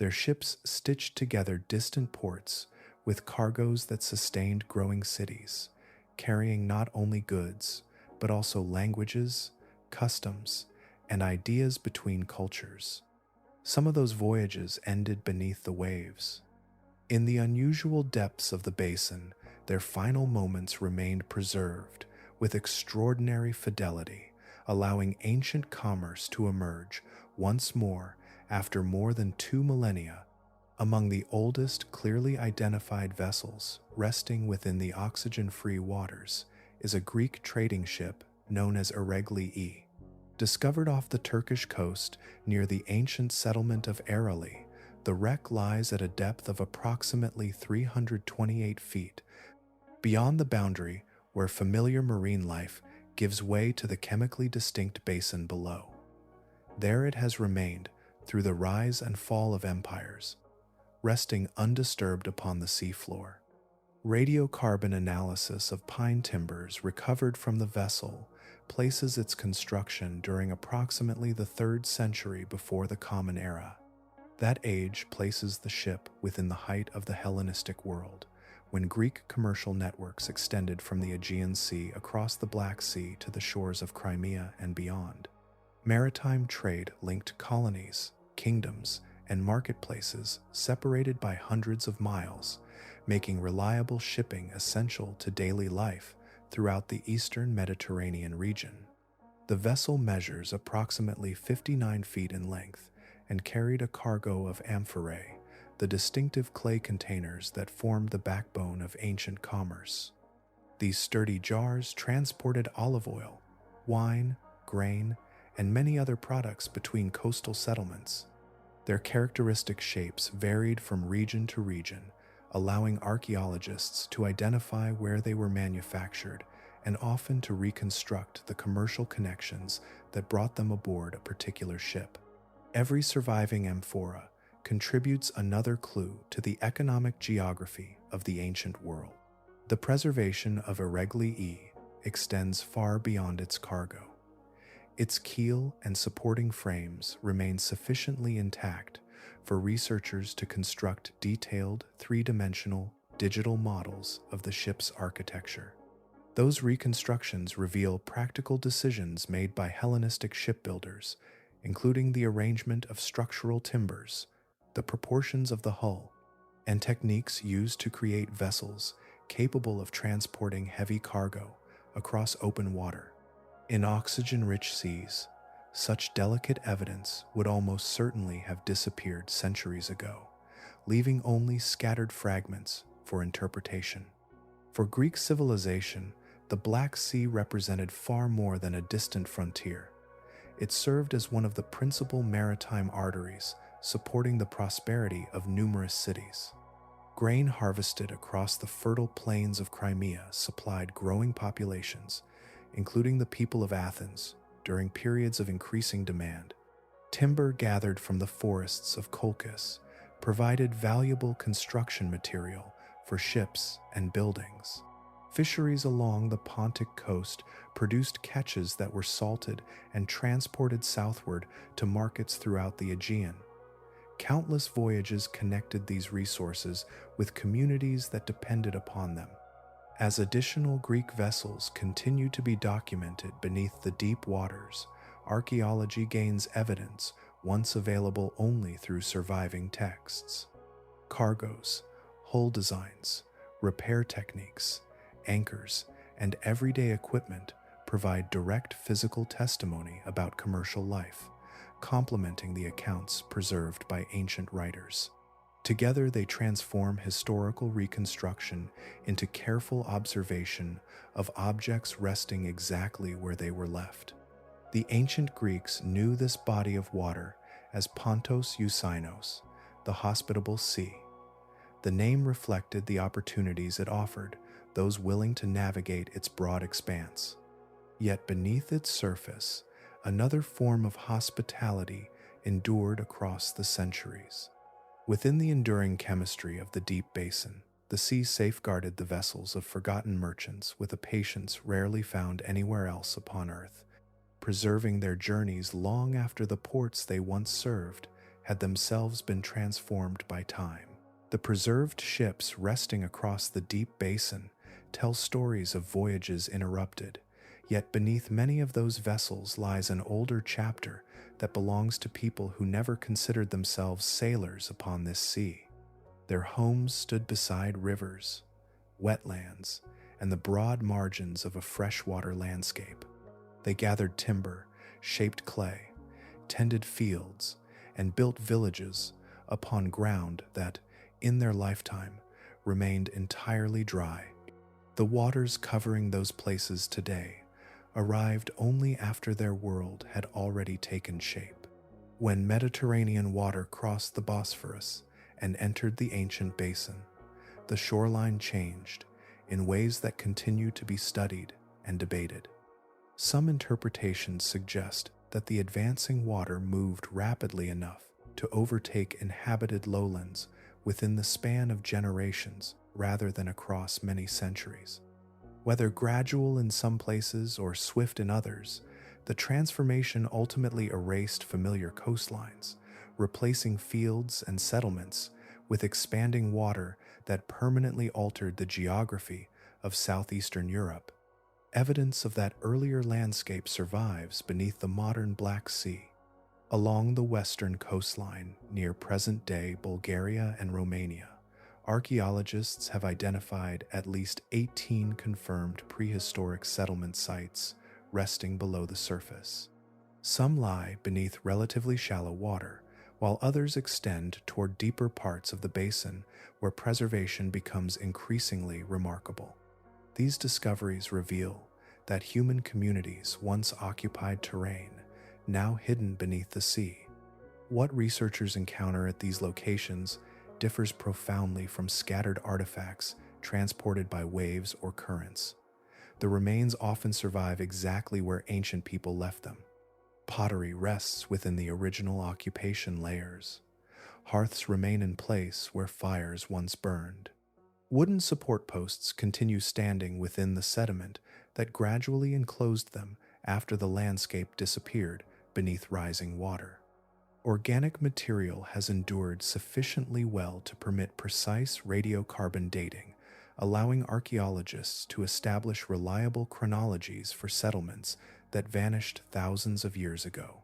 Their ships stitched together distant ports with cargoes that sustained growing cities, carrying not only goods, but also languages, customs, and ideas between cultures. Some of those voyages ended beneath the waves. In the unusual depths of the basin, their final moments remained preserved with extraordinary fidelity, allowing ancient commerce to emerge once more after more than 2 millennia. Among the oldest clearly identified vessels resting within the oxygen-free waters is a Greek trading ship known as Ereğli. Discovered off the Turkish coast near the ancient settlement of Ereğli, the wreck lies at a depth of approximately 328 feet, beyond the boundary where familiar marine life gives way to the chemically distinct basin below. There it has remained through the rise and fall of empires, resting undisturbed upon the seafloor. Radiocarbon analysis of pine timbers recovered from the vessel places its construction during approximately the 3rd century before the Common Era. That age places the ship within the height of the Hellenistic world, when Greek commercial networks extended from the Aegean Sea across the Black Sea to the shores of Crimea and beyond. Maritime trade linked colonies, kingdoms, and marketplaces separated by hundreds of miles, making reliable shipping essential to daily life throughout the eastern Mediterranean region. The vessel measures approximately 59 feet in length and carried a cargo of amphorae, the distinctive clay containers that formed the backbone of ancient commerce. These sturdy jars transported olive oil, wine, grain, and many other products between coastal settlements. Their characteristic shapes varied from region to region, allowing archaeologists to identify where they were manufactured and often to reconstruct the commercial connections that brought them aboard a particular ship. Every surviving amphora contributes another clue to the economic geography of the ancient world. The preservation of Ereğli extends far beyond its cargo. Its keel and supporting frames remain sufficiently intact for researchers to construct detailed, 3-dimensional digital models of the ship's architecture. Those reconstructions reveal practical decisions made by Hellenistic shipbuilders, including the arrangement of structural timbers, the proportions of the hull, and techniques used to create vessels capable of transporting heavy cargo across open water. In oxygen-rich seas, such delicate evidence would almost certainly have disappeared centuries ago, leaving only scattered fragments for interpretation. For Greek civilization, the Black Sea represented far more than a distant frontier. It served as one of the principal maritime arteries, supporting the prosperity of numerous cities. Grain harvested across the fertile plains of Crimea supplied growing populations, including the people of Athens, during periods of increasing demand. Timber gathered from the forests of Colchis provided valuable construction material for ships and buildings. Fisheries along the Pontic coast produced catches that were salted and transported southward to markets throughout the Aegean. Countless voyages connected these resources with communities that depended upon them. As additional Greek vessels continue to be documented beneath the deep waters, archaeology gains evidence once available only through surviving texts. Cargoes, hull designs, repair techniques, anchors, and everyday equipment provide direct physical testimony about commercial life, complementing the accounts preserved by ancient writers. Together, they transform historical reconstruction into careful observation of objects resting exactly where they were left. The ancient Greeks knew this body of water as Pontos Euxainos, the hospitable sea. The name reflected the opportunities it offered those willing to navigate its broad expanse. Yet beneath its surface, another form of hospitality endured across the centuries. Within the enduring chemistry of the deep basin, the sea safeguarded the vessels of forgotten merchants with a patience rarely found anywhere else upon earth, preserving their journeys long after the ports they once served had themselves been transformed by time. The preserved ships resting across the deep basin tell stories of voyages interrupted, yet beneath many of those vessels lies an older chapter that belongs to people who never considered themselves sailors upon this sea. Their homes stood beside rivers, wetlands, and the broad margins of a freshwater landscape. They gathered timber, shaped clay, tended fields, and built villages upon ground that, in their lifetime, remained entirely dry. The waters covering those places today arrived only after their world had already taken shape. When Mediterranean water crossed the Bosphorus and entered the ancient basin, the shoreline changed in ways that continue to be studied and debated. Some interpretations suggest that the advancing water moved rapidly enough to overtake inhabited lowlands within the span of generations rather than across many centuries. Whether gradual in some places or swift in others, the transformation ultimately erased familiar coastlines, replacing fields and settlements with expanding water that permanently altered the geography of southeastern Europe. Evidence of that earlier landscape survives beneath the modern Black Sea. Along the western coastline near present-day Bulgaria and Romania, archaeologists have identified at least 18 confirmed prehistoric settlement sites resting below the surface. Some lie beneath relatively shallow water, while others extend toward deeper parts of the basin where preservation becomes increasingly remarkable. These discoveries reveal that human communities once occupied terrain, now hidden beneath the sea. What researchers encounter at these locations differs profoundly from scattered artifacts transported by waves or currents. The remains often survive exactly where ancient people left them. Pottery rests within the original occupation layers. Hearths remain in place where fires once burned. Wooden support posts continue standing within the sediment that gradually enclosed them after the landscape disappeared beneath rising water. Organic material has endured sufficiently well to permit precise radiocarbon dating, allowing archaeologists to establish reliable chronologies for settlements that vanished thousands of years ago.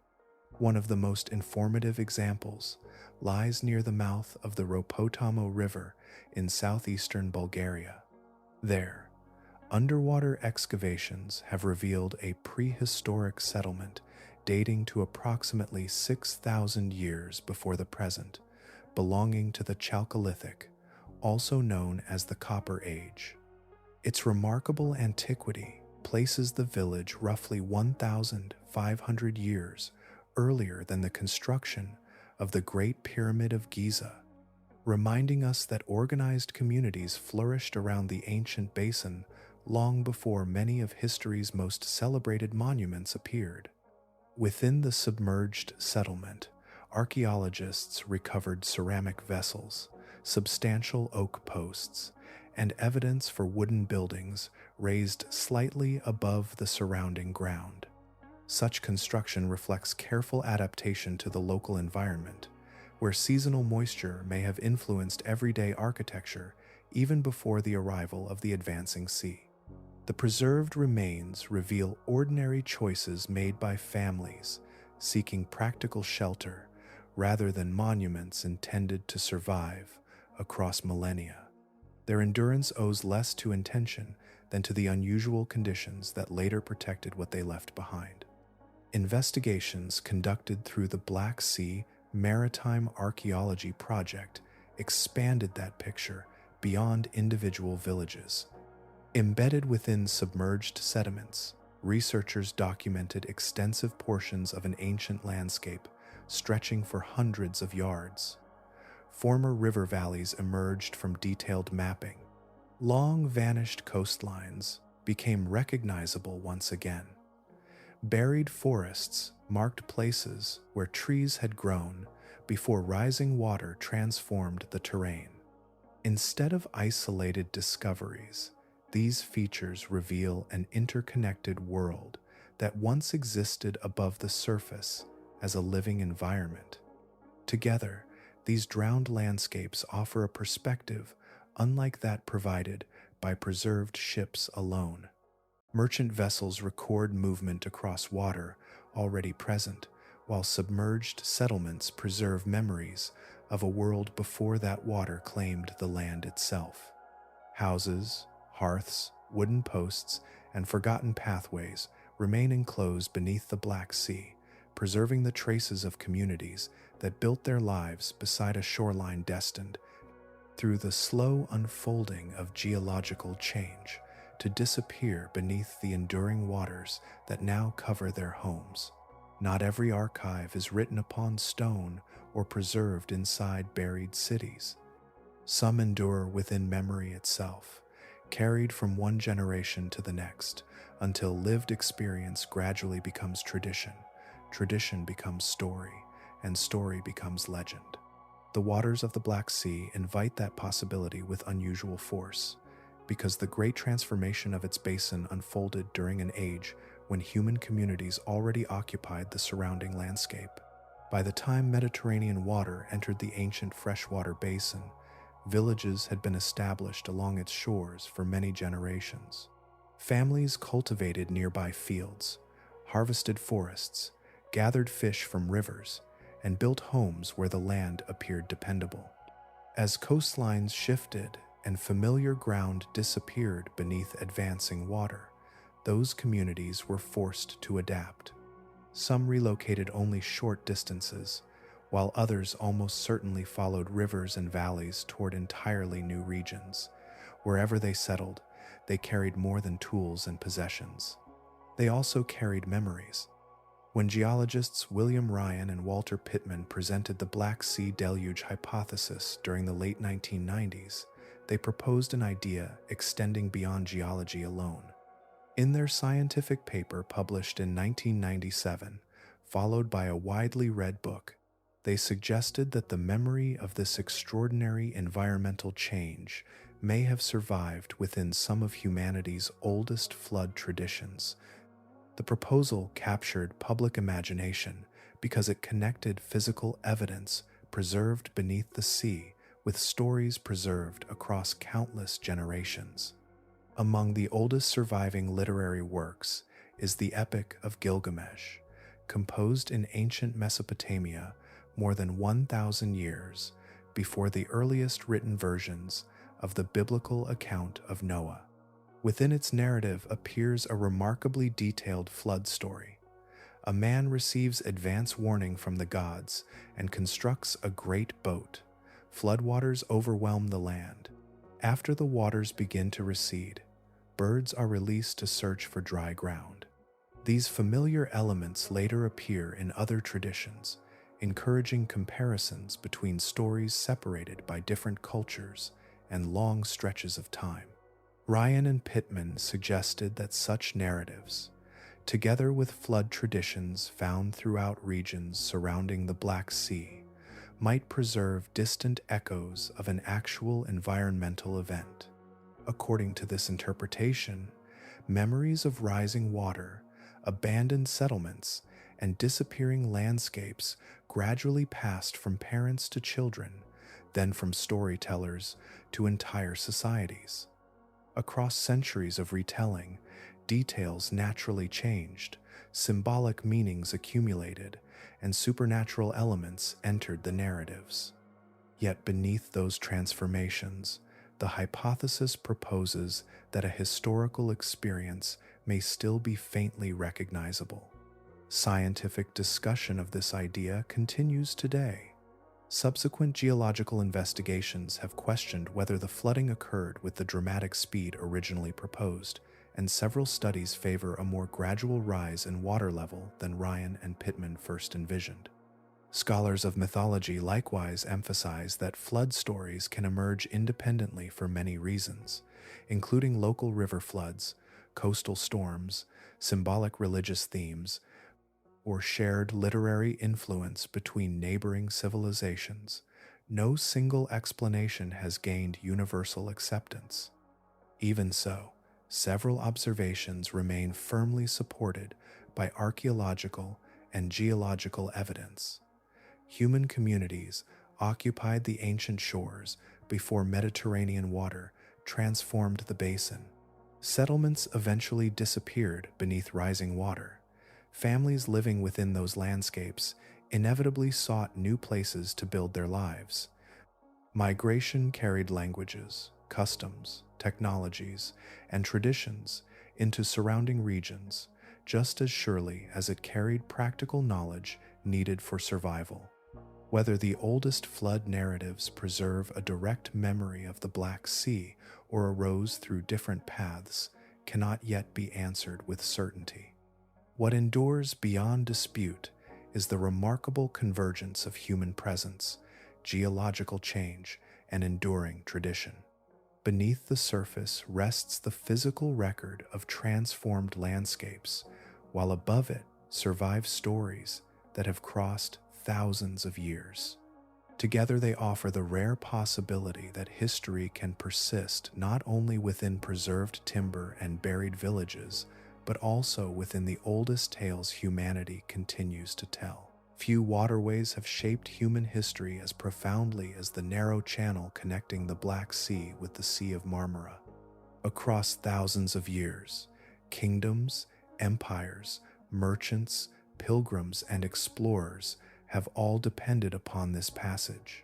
One of the most informative examples lies near the mouth of the Ropotamo River in southeastern Bulgaria. There, underwater excavations have revealed a prehistoric settlement dating to approximately 6,000 years before the present, belonging to the Chalcolithic, also known as the Copper Age. Its remarkable antiquity places the village roughly 1,500 years earlier than the construction of the Great Pyramid of Giza, reminding us that organized communities flourished around the ancient basin long before many of history's most celebrated monuments appeared. Within the submerged settlement, archaeologists recovered ceramic vessels, substantial oak posts, and evidence for wooden buildings raised slightly above the surrounding ground. Such construction reflects careful adaptation to the local environment, where seasonal moisture may have influenced everyday architecture even before the arrival of the advancing sea. The preserved remains reveal ordinary choices made by families seeking practical shelter rather than monuments intended to survive across millennia. Their endurance owes less to intention than to the unusual conditions that later protected what they left behind. Investigations conducted through the Black Sea Maritime Archaeology Project expanded that picture beyond individual villages. Embedded within submerged sediments, researchers documented extensive portions of an ancient landscape stretching for hundreds of yards. Former river valleys emerged from detailed mapping. Long vanished coastlines became recognizable once again. Buried forests marked places where trees had grown before rising water transformed the terrain. Instead of isolated discoveries, these features reveal an interconnected world that once existed above the surface as a living environment. Together, these drowned landscapes offer a perspective unlike that provided by preserved ships alone. Merchant vessels record movement across water already present, while submerged settlements preserve memories of a world before that water claimed the land itself. Houses, hearths, wooden posts, and forgotten pathways remain enclosed beneath the Black Sea, preserving the traces of communities that built their lives beside a shoreline destined, through the slow unfolding of geological change, to disappear beneath the enduring waters that now cover their homes. Not every archive is written upon stone or preserved inside buried cities. Some endure within memory itself, carried from one generation to the next, until lived experience gradually becomes tradition, tradition becomes story, and story becomes legend. The waters of the Black Sea invite that possibility with unusual force, because the great transformation of its basin unfolded during an age when human communities already occupied the surrounding landscape. By the time Mediterranean water entered the ancient freshwater basin, villages had been established along its shores for many generations. Families cultivated nearby fields, harvested forests, gathered fish from rivers, and built homes where the land appeared dependable. As coastlines shifted and familiar ground disappeared beneath advancing water, those communities were forced to adapt. Some relocated only short distances, while others almost certainly followed rivers and valleys toward entirely new regions. Wherever they settled, they carried more than tools and possessions. They also carried memories. When geologists William Ryan and Walter Pittman presented the Black Sea Deluge hypothesis during the late 1990s, they proposed an idea extending beyond geology alone. In their scientific paper published in 1997, followed by a widely read book, they suggested that the memory of this extraordinary environmental change may have survived within some of humanity's oldest flood traditions. The proposal captured public imagination because it connected physical evidence preserved beneath the sea with stories preserved across countless generations. Among the oldest surviving literary works is the Epic of Gilgamesh, composed in ancient Mesopotamia more than 1,000 years before the earliest written versions of the biblical account of Noah. Within its narrative appears a remarkably detailed flood story. A man receives advance warning from the gods and constructs a great boat. Floodwaters overwhelm the land. After the waters begin to recede, birds are released to search for dry ground. These familiar elements later appear in other traditions, encouraging comparisons between stories separated by different cultures and long stretches of time. Ryan and Pittman suggested that such narratives, together with flood traditions found throughout regions surrounding the Black Sea, might preserve distant echoes of an actual environmental event. According to this interpretation, memories of rising water, abandoned settlements, and disappearing landscapes gradually passed from parents to children, then from storytellers to entire societies. Across centuries of retelling, details naturally changed, symbolic meanings accumulated, and supernatural elements entered the narratives. Yet beneath those transformations, the hypothesis proposes that a historical experience may still be faintly recognizable. Scientific discussion of this idea continues today. Subsequent geological investigations have questioned whether the flooding occurred with the dramatic speed originally proposed, and several studies favor a more gradual rise in water level than Ryan and Pittman first envisioned. Scholars of mythology likewise emphasize that flood stories can emerge independently for many reasons, including local river floods, coastal storms, symbolic religious themes, or shared literary influence between neighboring civilizations. No single explanation has gained universal acceptance. Even so, several observations remain firmly supported by archaeological and geological evidence. Human communities occupied the ancient shores before Mediterranean water transformed the basin. Settlements eventually disappeared beneath rising water. Families living within those landscapes inevitably sought new places to build their lives. Migration carried languages, customs, technologies, and traditions into surrounding regions, just as surely as it carried practical knowledge needed for survival. Whether the oldest flood narratives preserve a direct memory of the Black Sea or arose through different paths cannot yet be answered with certainty. What endures beyond dispute is the remarkable convergence of human presence, geological change, and enduring tradition. Beneath the surface rests the physical record of transformed landscapes, while above it survive stories that have crossed thousands of years. Together they offer the rare possibility that history can persist not only within preserved timber and buried villages, but also within the oldest tales humanity continues to tell. Few waterways have shaped human history as profoundly as the narrow channel connecting the Black Sea with the Sea of Marmara. Across thousands of years, kingdoms, empires, merchants, pilgrims, and explorers have all depended upon this passage.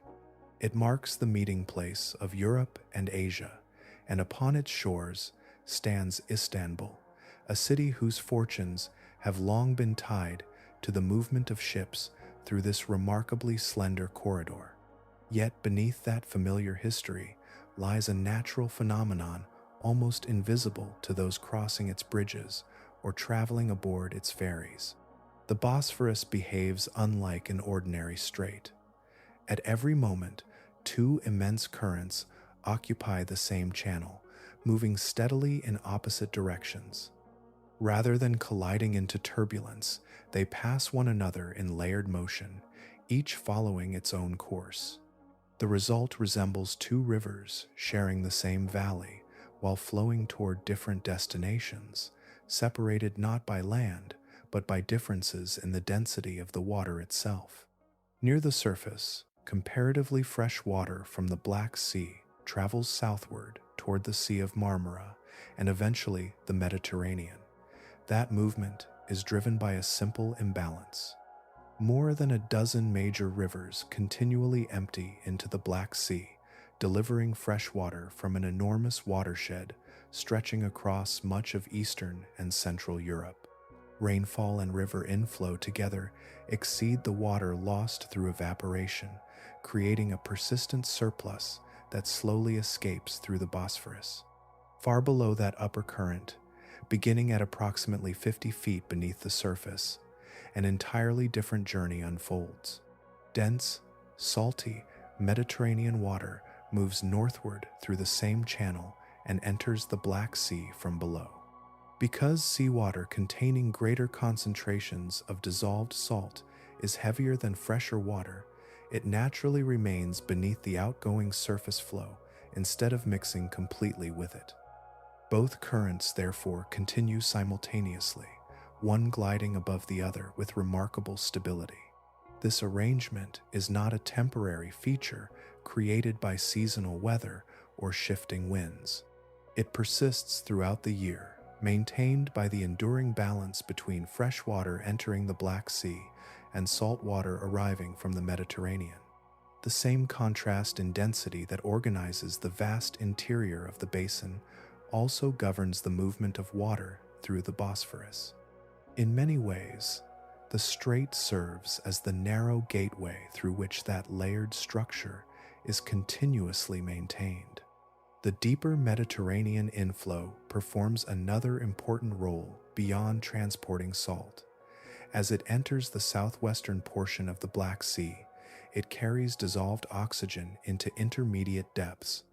It marks the meeting place of Europe and Asia, and upon its shores stands Istanbul, a city whose fortunes have long been tied to the movement of ships through this remarkably slender corridor. Yet beneath that familiar history lies a natural phenomenon almost invisible to those crossing its bridges or traveling aboard its ferries. The Bosphorus behaves unlike an ordinary strait. At every moment, two immense currents occupy the same channel, moving steadily in opposite directions. Rather than colliding into turbulence, they pass one another in layered motion, each following its own course. The result resembles two rivers sharing the same valley while flowing toward different destinations, separated not by land, but by differences in the density of the water itself. Near the surface, comparatively fresh water from the Black Sea travels southward toward the Sea of Marmara and eventually the Mediterranean. That movement is driven by a simple imbalance. More than a dozen major rivers continually empty into the Black Sea, delivering fresh water from an enormous watershed stretching across much of Eastern and Central Europe. Rainfall and river inflow together exceed the water lost through evaporation, creating a persistent surplus that slowly escapes through the Bosphorus. far below that upper current, beginning at approximately 50 feet beneath the surface. An entirely different journey unfolds. Dense, salty Mediterranean water moves northward through the same channel and enters the Black Sea from below. Because seawater containing greater concentrations of dissolved salt is heavier than fresher water, it naturally remains beneath the outgoing surface flow instead of mixing completely with it. Both currents, therefore, continue simultaneously, one gliding above the other with remarkable stability. This arrangement is not a temporary feature created by seasonal weather or shifting winds. It persists throughout the year, maintained by the enduring balance between fresh water entering the Black Sea and salt water arriving from the Mediterranean. The same contrast in density that organizes the vast interior of the basin also governs the movement of water through the Bosphorus. In many ways, the strait serves as the narrow gateway through which that layered structure is continuously maintained. The deeper Mediterranean inflow performs another important role beyond transporting salt. As it enters the southwestern portion of the Black Sea, it carries dissolved oxygen into intermediate depths.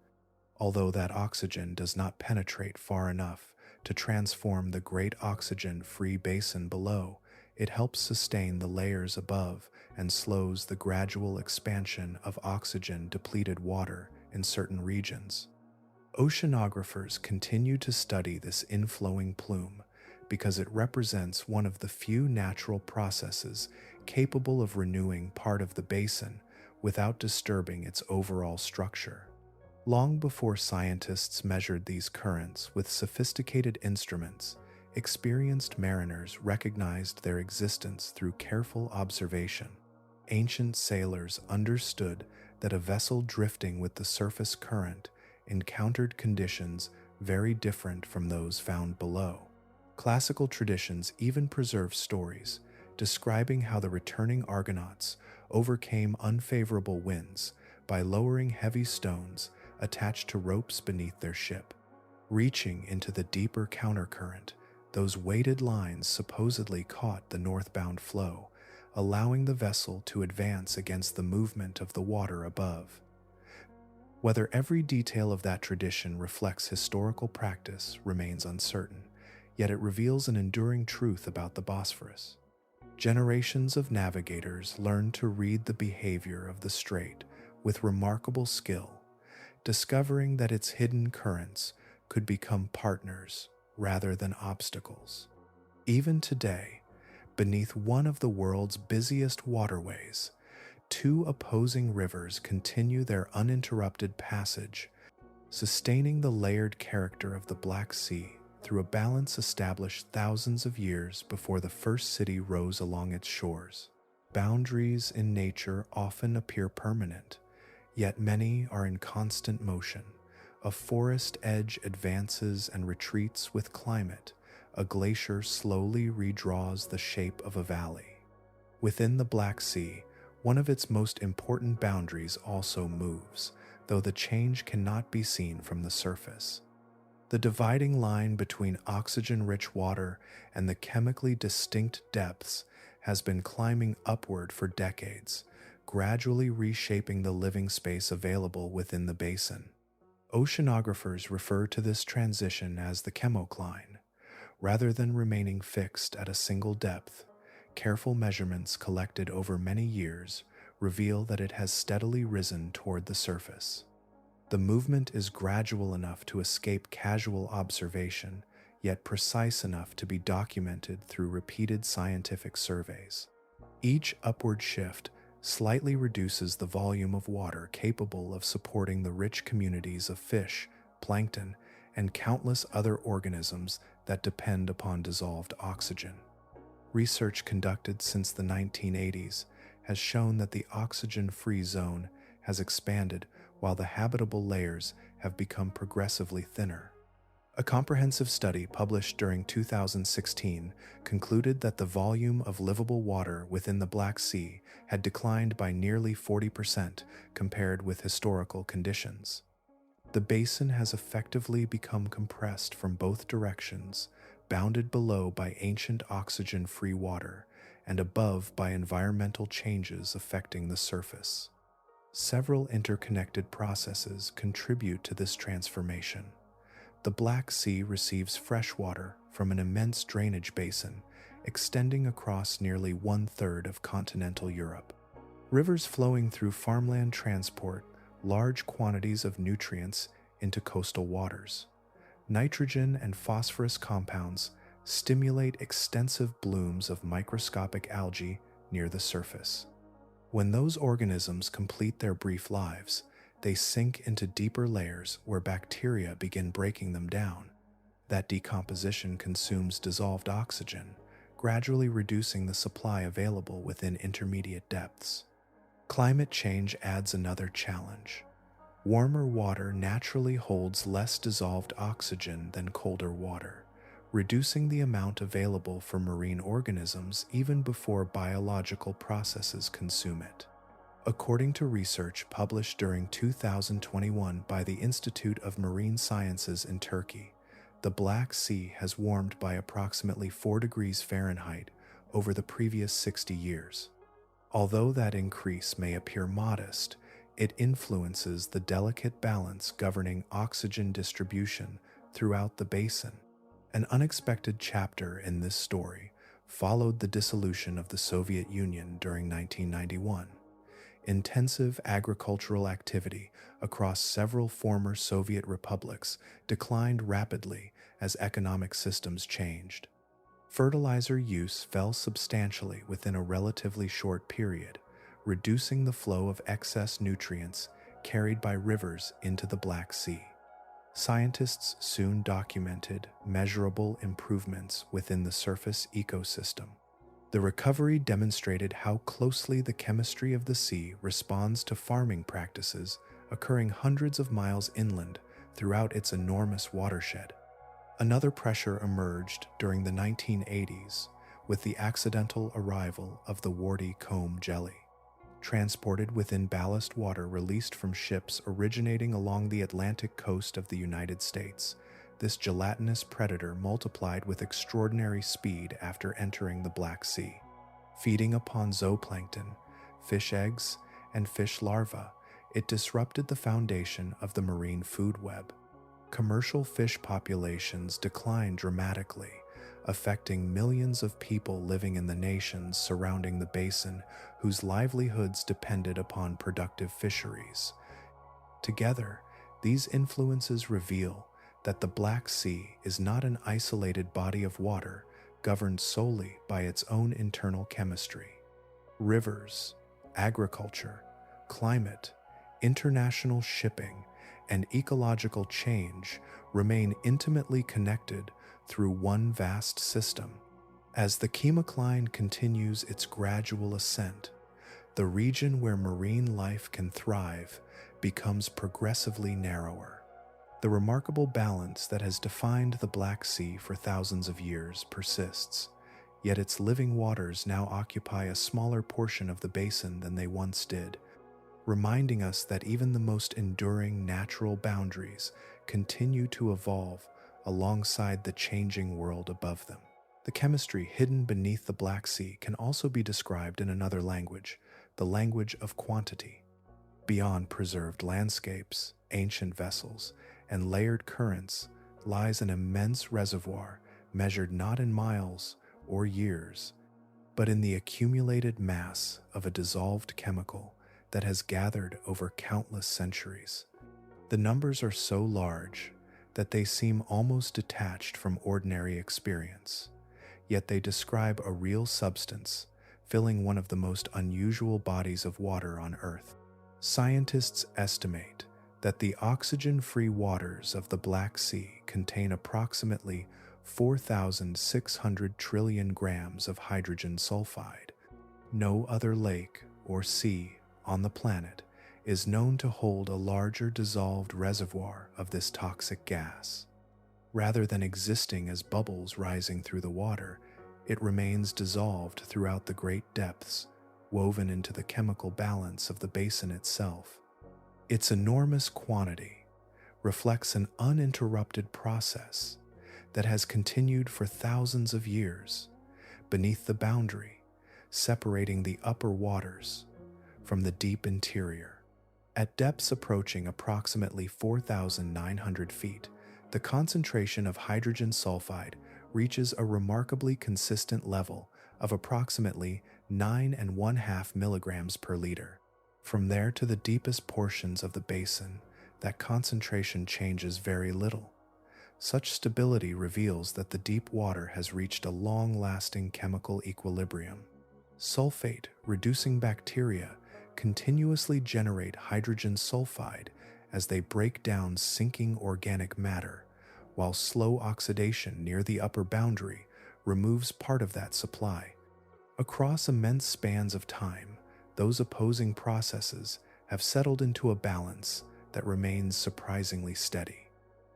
Although that oxygen does not penetrate far enough to transform the great oxygen-free basin below, it helps sustain the layers above and slows the gradual expansion of oxygen-depleted water in certain regions. Oceanographers continue to study this inflowing plume because it represents one of the few natural processes capable of renewing part of the basin without disturbing its overall structure. Long before scientists measured these currents with sophisticated instruments, experienced mariners recognized their existence through careful observation. Ancient sailors understood that a vessel drifting with the surface current encountered conditions very different from those found below. Classical traditions even preserve stories describing how the returning Argonauts overcame unfavorable winds by lowering heavy stones attached to ropes beneath their ship. Reaching into the deeper countercurrent, those weighted lines supposedly caught the northbound flow, allowing the vessel to advance against the movement of the water above. Whether every detail of that tradition reflects historical practice remains uncertain, yet it reveals an enduring truth about the Bosphorus. Generations of navigators learned to read the behavior of the strait with remarkable skill, discovering that its hidden currents could become partners rather than obstacles. Even today, beneath one of the world's busiest waterways, two opposing rivers continue their uninterrupted passage, sustaining the layered character of the Black Sea through a balance established thousands of years before the first city rose along its shores. Boundaries in nature often appear permanent, yet many are in constant motion. A forest edge advances and retreats with climate. A glacier slowly redraws the shape of a valley. Within the Black Sea, one of its most important boundaries also moves, though the change cannot be seen from the surface. The dividing line between oxygen-rich water and the chemically distinct depths has been climbing upward for decades, gradually reshaping the living space available within the basin. Oceanographers refer to this transition as the chemocline. Rather than remaining fixed at a single depth, careful measurements collected over many years reveal that it has steadily risen toward the surface. The movement is gradual enough to escape casual observation, yet precise enough to be documented through repeated scientific surveys. Each upward shift slightly reduces the volume of water capable of supporting the rich communities of fish, plankton, and countless other organisms that depend upon dissolved oxygen. Research conducted since the 1980s has shown that the oxygen-free zone has expanded while the habitable layers have become progressively thinner. A comprehensive study published during 2016 concluded that the volume of livable water within the Black Sea had declined by nearly 40% compared with historical conditions. The basin has effectively become compressed from both directions, bounded below by ancient oxygen-free water and above by environmental changes affecting the surface. Several interconnected processes contribute to this transformation. The Black Sea receives fresh water from an immense drainage basin extending across nearly one-third of continental Europe. Rivers flowing through farmland transport large quantities of nutrients into coastal waters. Nitrogen and phosphorus compounds stimulate extensive blooms of microscopic algae near the surface. When those organisms complete their brief lives, they sink into deeper layers where bacteria begin breaking them down. That decomposition consumes dissolved oxygen, gradually reducing the supply available within intermediate depths. Climate change adds another challenge. Warmer water naturally holds less dissolved oxygen than colder water, reducing the amount available for marine organisms even before biological processes consume it. According to research published during 2021 by the Institute of Marine Sciences in Turkey, the Black Sea has warmed by approximately 4 degrees Fahrenheit over the previous 60 years. Although that increase may appear modest, it influences the delicate balance governing oxygen distribution throughout the basin. An unexpected chapter in this story followed the dissolution of the Soviet Union during 1991. Intensive agricultural activity across several former Soviet republics declined rapidly as economic systems changed. Fertilizer use fell substantially within a relatively short period, reducing the flow of excess nutrients carried by rivers into the Black Sea. Scientists soon documented measurable improvements within the surface ecosystem. The recovery demonstrated how closely the chemistry of the sea responds to farming practices occurring hundreds of miles inland throughout its enormous watershed. Another pressure emerged during the 1980s with the accidental arrival of the warty comb jelly. Transported within ballast water released from ships originating along the Atlantic coast of the United States, this gelatinous predator multiplied with extraordinary speed after entering the Black Sea. Feeding upon zooplankton, fish eggs, and fish larvae, it disrupted the foundation of the marine food web. Commercial fish populations declined dramatically, affecting millions of people living in the nations surrounding the basin whose livelihoods depended upon productive fisheries. Together, these influences reveal that the Black Sea is not an isolated body of water governed solely by its own internal chemistry. Rivers, agriculture, climate, international shipping, and ecological change remain intimately connected through one vast system. As the chemocline continues its gradual ascent, the region where marine life can thrive becomes progressively narrower. The remarkable balance that has defined the Black Sea for thousands of years persists, yet its living waters now occupy a smaller portion of the basin than they once did, reminding us that even the most enduring natural boundaries continue to evolve alongside the changing world above them. The chemistry hidden beneath the Black Sea can also be described in another language, the language of quantity. Beyond preserved landscapes, ancient vessels, and layered currents lies an immense reservoir measured not in miles or years, but in the accumulated mass of a dissolved chemical that has gathered over countless centuries. The numbers are so large that they seem almost detached from ordinary experience, yet they describe a real substance filling one of the most unusual bodies of water on Earth. Scientists estimate that the oxygen-free waters of the Black Sea contain approximately 4,600 trillion grams of hydrogen sulfide. No other lake or sea on the planet is known to hold a larger dissolved reservoir of this toxic gas. Rather than existing as bubbles rising through the water, it remains dissolved throughout the great depths, woven into the chemical balance of the basin itself. Its enormous quantity, reflects an uninterrupted process that has continued for thousands of years beneath the boundary, separating the upper waters from the deep interior. At depths approaching approximately 4,900 feet, the concentration of hydrogen sulfide reaches a remarkably consistent level of approximately 9.5 milligrams per liter. From there to the deepest portions of the basin, that concentration changes very little. Such stability reveals that the deep water has reached a long-lasting chemical equilibrium. Sulfate reducing bacteria continuously generate hydrogen sulfide as they break down sinking organic matter, while slow oxidation near the upper boundary removes part of that supply. Across immense spans of time, those opposing processes have settled into a balance that remains surprisingly steady.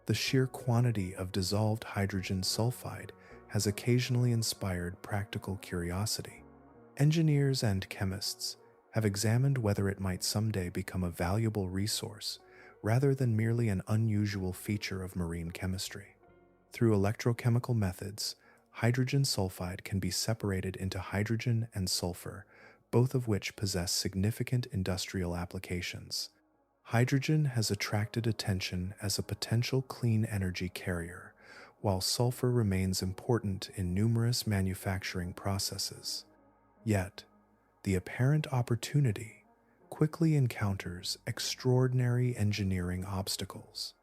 The sheer quantity of dissolved hydrogen sulfide has occasionally inspired practical curiosity. Engineers and chemists have examined whether it might someday become a valuable resource rather than merely an unusual feature of marine chemistry. Through electrochemical methods, hydrogen sulfide can be separated into hydrogen and sulfur, both of which possess significant industrial applications. Hydrogen has attracted attention as a potential clean energy carrier, while sulfur remains important in numerous manufacturing processes. Yet, the apparent opportunity quickly encounters extraordinary engineering obstacles.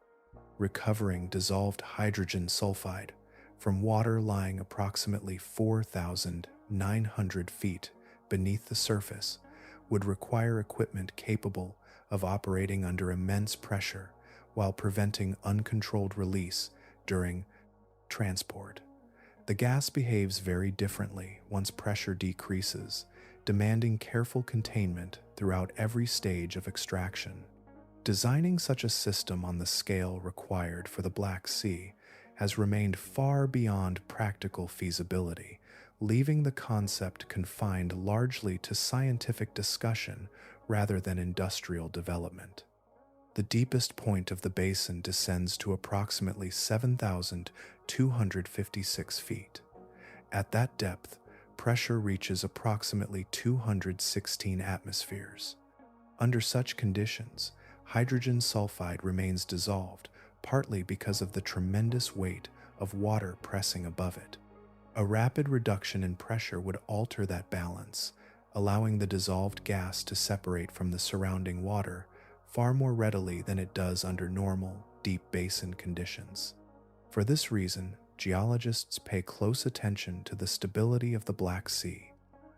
Recovering dissolved hydrogen sulfide from water lying approximately 4,900 feet beneath the surface would require equipment capable of operating under immense pressure while preventing uncontrolled release during transport. The gas behaves very differently once pressure decreases, demanding careful containment throughout every stage of extraction. Designing such a system on the scale required for the Black Sea has remained far beyond practical feasibility, leaving the concept confined largely to scientific discussion rather than industrial development. The deepest point of the basin descends to approximately 7,256 feet. At that depth, pressure reaches approximately 216 atmospheres. Under such conditions, hydrogen sulfide remains dissolved, partly because of the tremendous weight of water pressing above it. A rapid reduction in pressure would alter that balance, allowing the dissolved gas to separate from the surrounding water far more readily than it does under normal, deep basin conditions. For this reason, geologists pay close attention to the stability of the Black Sea.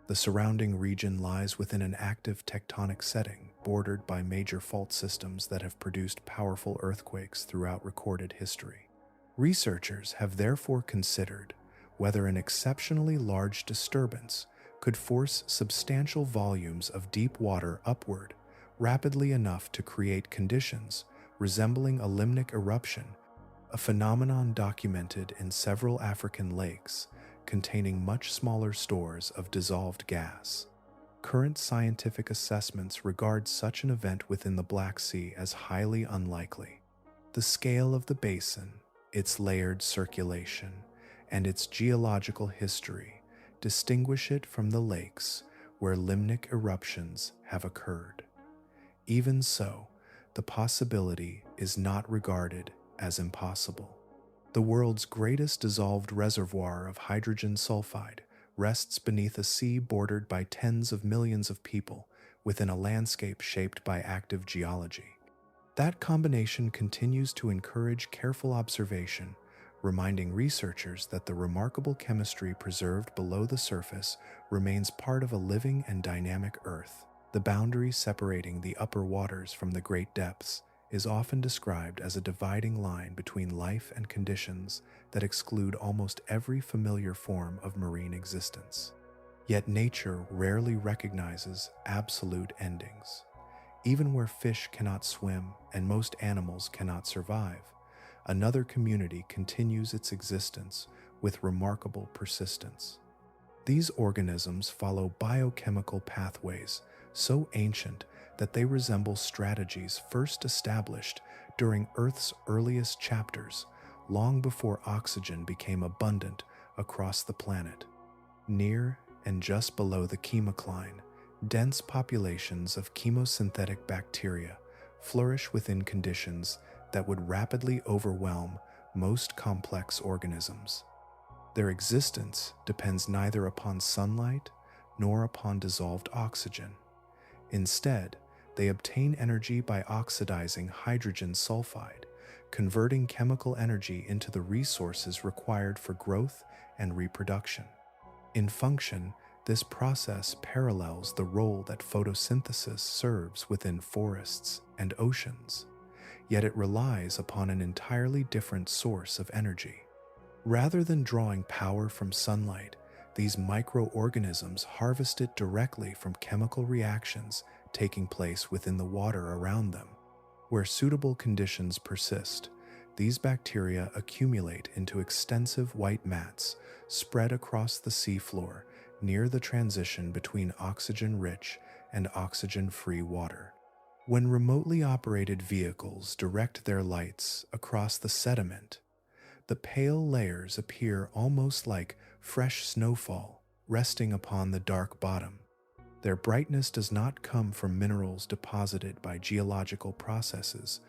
The surrounding region lies within an active tectonic setting, bordered by major fault systems that have produced powerful earthquakes throughout recorded history. Researchers have therefore considered whether an exceptionally large disturbance could force substantial volumes of deep water upward rapidly enough to create conditions resembling a limnic eruption, a phenomenon documented in several African lakes containing much smaller stores of dissolved gas. Current scientific assessments regard such an event within the Black Sea as highly unlikely. The scale of the basin, its layered circulation, and its geological history distinguish it from the lakes where limnic eruptions have occurred. Even so, the possibility is not regarded as impossible. The world's greatest dissolved reservoir of hydrogen sulfide rests beneath a sea bordered by tens of millions of people within a landscape shaped by active geology. That combination continues to encourage careful observation, reminding researchers that the remarkable chemistry preserved below the surface remains part of a living and dynamic Earth. The boundary separating the upper waters from the great depths is often described as a dividing line between life and conditions that exclude almost every familiar form of marine existence. Yet nature rarely recognizes absolute endings. Even where fish cannot swim and most animals cannot survive, another community continues its existence with remarkable persistence. These organisms follow biochemical pathways so ancient that they resemble strategies first established during Earth's earliest chapters, long before oxygen became abundant across the planet. Near and just below the chemocline, dense populations of chemosynthetic bacteria flourish within conditions that would rapidly overwhelm most complex organisms. Their existence depends neither upon sunlight nor upon dissolved oxygen. Instead, they obtain energy by oxidizing hydrogen sulfide, converting chemical energy into the resources required for growth and reproduction. In function, this process parallels the role that photosynthesis serves within forests and oceans, yet it relies upon an entirely different source of energy. Rather than drawing power from sunlight, these microorganisms harvest it directly from chemical reactions taking place within the water around them. Where suitable conditions persist, these bacteria accumulate into extensive white mats spread across the seafloor near the transition between oxygen-rich and oxygen-free water. When remotely operated vehicles direct their lights across the sediment, the pale layers appear almost like fresh snowfall resting upon the dark bottom. Their brightness does not come from minerals deposited by geological processes,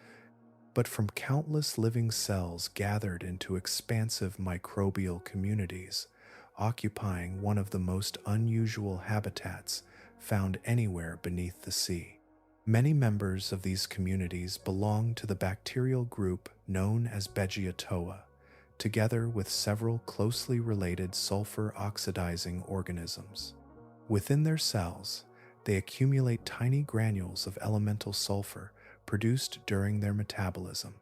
but from countless living cells gathered into expansive microbial communities, occupying one of the most unusual habitats found anywhere beneath the sea. Many members of these communities belong to the bacterial group known as Beggiatoa, together with several closely related sulfur-oxidizing organisms. Within their cells, they accumulate tiny granules of elemental sulfur produced during their metabolism.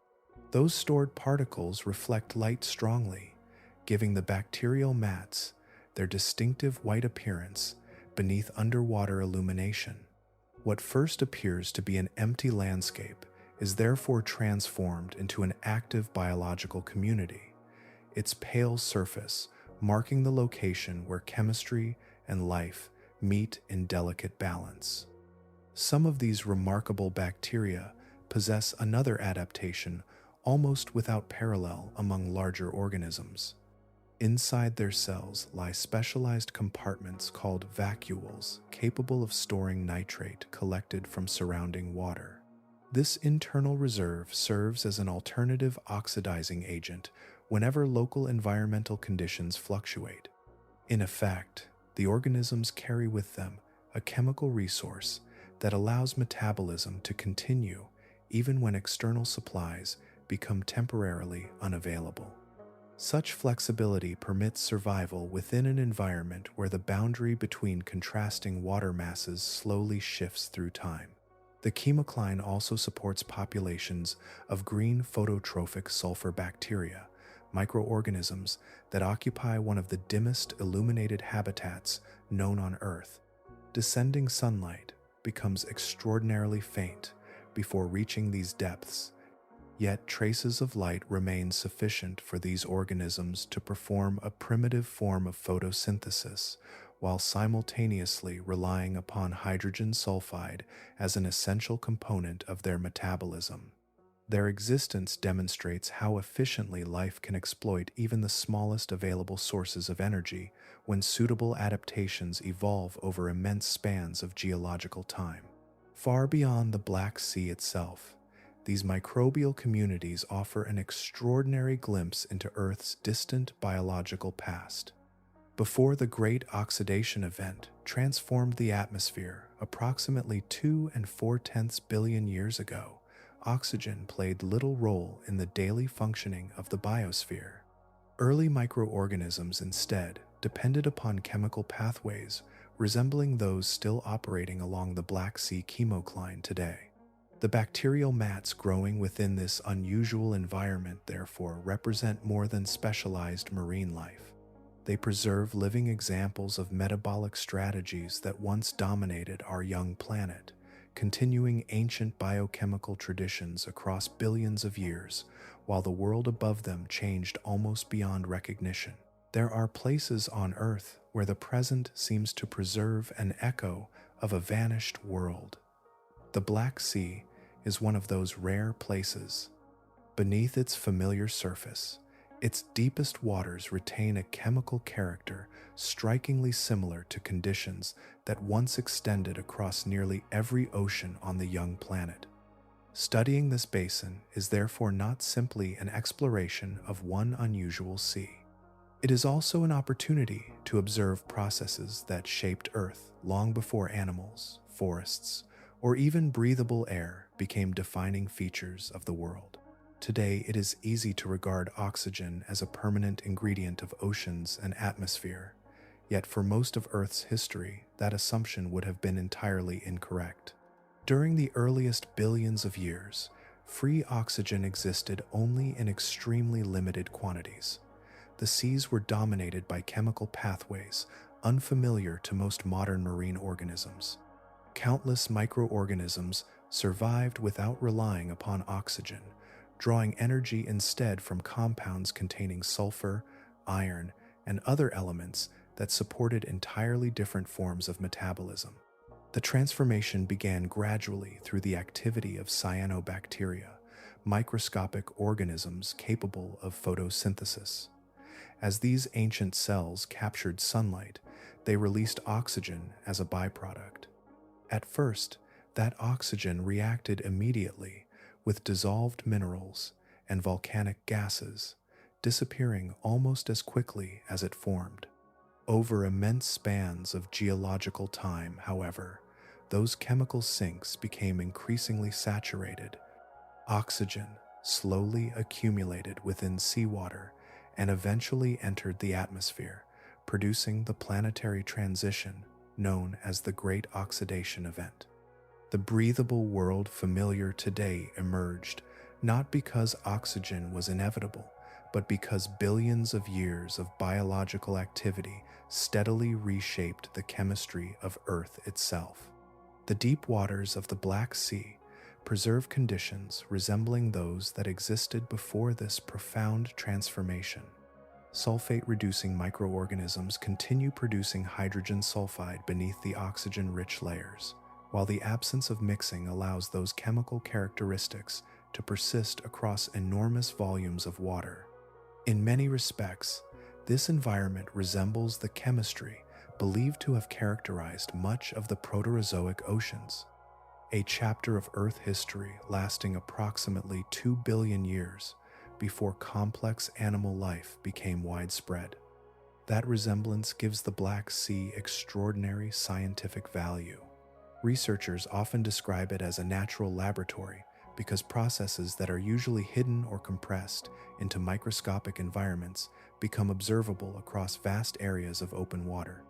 Those stored particles reflect light strongly, giving the bacterial mats their distinctive white appearance beneath underwater illumination. What first appears to be an empty landscape is therefore transformed into an active biological community, its pale surface marking the location where chemistry and life meet in delicate balance. Some of these remarkable bacteria possess another adaptation almost without parallel among larger organisms. Inside their cells lie specialized compartments called vacuoles, capable of storing nitrate collected from surrounding water. This internal reserve serves as an alternative oxidizing agent whenever local environmental conditions fluctuate. In effect, the organisms carry with them a chemical resource that allows metabolism to continue even when external supplies become temporarily unavailable. Such flexibility permits survival within an environment where the boundary between contrasting water masses slowly shifts through time. The chemocline also supports populations of green phototrophic sulfur bacteria, microorganisms that occupy one of the dimmest illuminated habitats known on Earth. Descending sunlight becomes extraordinarily faint before reaching these depths, yet traces of light remain sufficient for these organisms to perform a primitive form of photosynthesis, while simultaneously relying upon hydrogen sulfide as an essential component of their metabolism. Their existence demonstrates how efficiently life can exploit even the smallest available sources of energy when suitable adaptations evolve over immense spans of geological time. Far beyond the Black Sea itself, these microbial communities offer an extraordinary glimpse into Earth's distant biological past. Before the Great Oxidation Event transformed the atmosphere approximately 2.4 billion years ago, oxygen played little role in the daily functioning of the biosphere. Early microorganisms instead depended upon chemical pathways resembling those still operating along the Black Sea chemocline today. The bacterial mats growing within this unusual environment therefore represent more than specialized marine life. They preserve living examples of metabolic strategies that once dominated our young planet, continuing ancient biochemical traditions across billions of years, while the world above them changed almost beyond recognition. There are places on Earth where the present seems to preserve an echo of a vanished world. The Black Sea is one of those rare places. Beneath its familiar surface, its deepest waters retain a chemical character strikingly similar to conditions that once extended across nearly every ocean on the young planet. Studying this basin is therefore not simply an exploration of one unusual sea. It is also an opportunity to observe processes that shaped Earth long before animals, forests, or even breathable air became defining features of the world. Today, it is easy to regard oxygen as a permanent ingredient of oceans and atmosphere, yet for most of Earth's history, that assumption would have been entirely incorrect. During the earliest billions of years, free oxygen existed only in extremely limited quantities. The seas were dominated by chemical pathways unfamiliar to most modern marine organisms. Countless microorganisms survived without relying upon oxygen, drawing energy instead from compounds containing sulfur, iron, and other elements that supported entirely different forms of metabolism. The transformation began gradually through the activity of cyanobacteria, microscopic organisms capable of photosynthesis. As these ancient cells captured sunlight, they released oxygen as a byproduct. At first, that oxygen reacted immediately with dissolved minerals and volcanic gases, disappearing almost as quickly as it formed. Over immense spans of geological time, however, those chemical sinks became increasingly saturated. Oxygen slowly accumulated within seawater and eventually entered the atmosphere, producing the planetary transition known as the Great Oxidation Event. The breathable world familiar today emerged not because oxygen was inevitable, but because billions of years of biological activity steadily reshaped the chemistry of Earth itself. The deep waters of the Black Sea preserve conditions resembling those that existed before this profound transformation. Sulfate-reducing microorganisms continue producing hydrogen sulfide beneath the oxygen-rich layers, while the absence of mixing allows those chemical characteristics to persist across enormous volumes of water. In many respects, this environment resembles the chemistry believed to have characterized much of the Proterozoic oceans, a chapter of Earth history lasting approximately 2 billion years before complex animal life became widespread. That resemblance gives the Black Sea extraordinary scientific value. Researchers often describe it as a natural laboratory because processes that are usually hidden or compressed into microscopic environments become observable across vast areas of open water.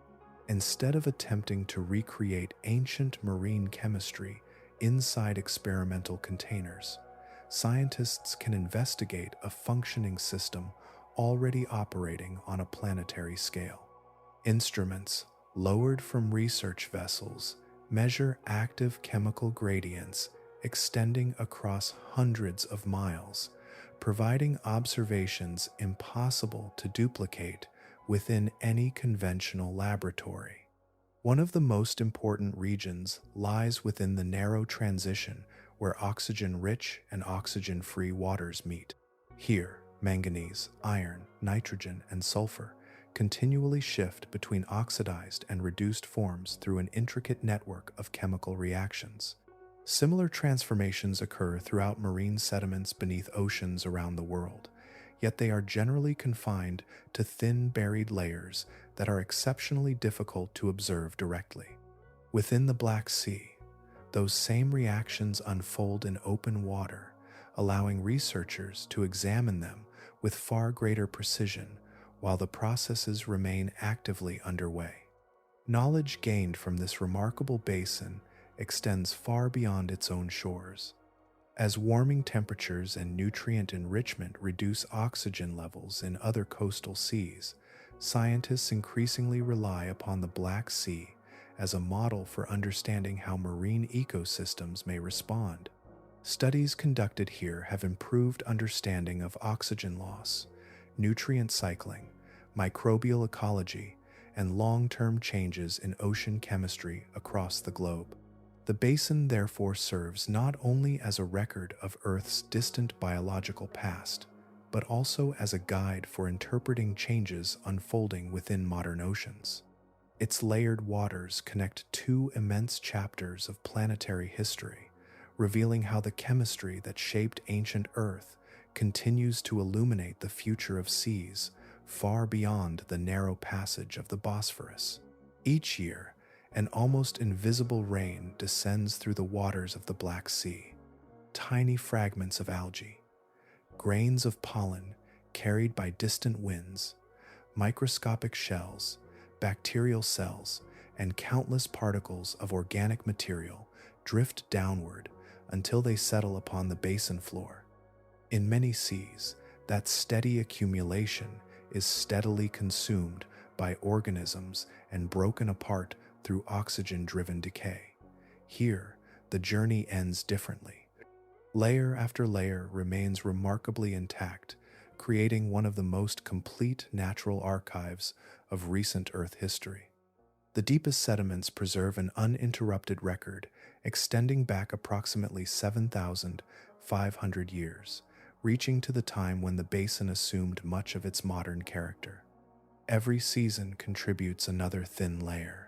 Instead of attempting to recreate ancient marine chemistry inside experimental containers, scientists can investigate a functioning system already operating on a planetary scale. Instruments, lowered from research vessels, measure active chemical gradients extending across hundreds of miles, providing observations impossible to duplicate within any conventional laboratory. One of the most important regions lies within the narrow transition where oxygen-rich and oxygen-free waters meet. Here, manganese, iron, nitrogen, and sulfur continually shift between oxidized and reduced forms through an intricate network of chemical reactions. Similar transformations occur throughout marine sediments beneath oceans around the world, yet they are generally confined to thin buried layers that are exceptionally difficult to observe directly. Within the Black Sea, those same reactions unfold in open water, allowing researchers to examine them with far greater precision while the processes remain actively underway. Knowledge gained from this remarkable basin extends far beyond its own shores. As warming temperatures and nutrient enrichment reduce oxygen levels in other coastal seas, scientists increasingly rely upon the Black Sea as a model for understanding how marine ecosystems may respond. Studies conducted here have improved understanding of oxygen loss, nutrient cycling, microbial ecology, and long-term changes in ocean chemistry across the globe. The basin therefore serves not only as a record of Earth's distant biological past, but also as a guide for interpreting changes unfolding within modern oceans. Its layered waters connect two immense chapters of planetary history, revealing how the chemistry that shaped ancient Earth continues to illuminate the future of seas far beyond the narrow passage of the Bosphorus. Each year, an almost invisible rain descends through the waters of the Black Sea. Tiny fragments of algae, grains of pollen carried by distant winds, microscopic shells, bacterial cells, and countless particles of organic material drift downward until they settle upon the basin floor. In many seas, that steady accumulation is steadily consumed by organisms and broken apart through oxygen-driven decay. Here, the journey ends differently. Layer after layer remains remarkably intact, creating one of the most complete natural archives of recent Earth history. The deepest sediments preserve an uninterrupted record extending back approximately 7,500 years, reaching to the time when the basin assumed much of its modern character. Every season contributes another thin layer.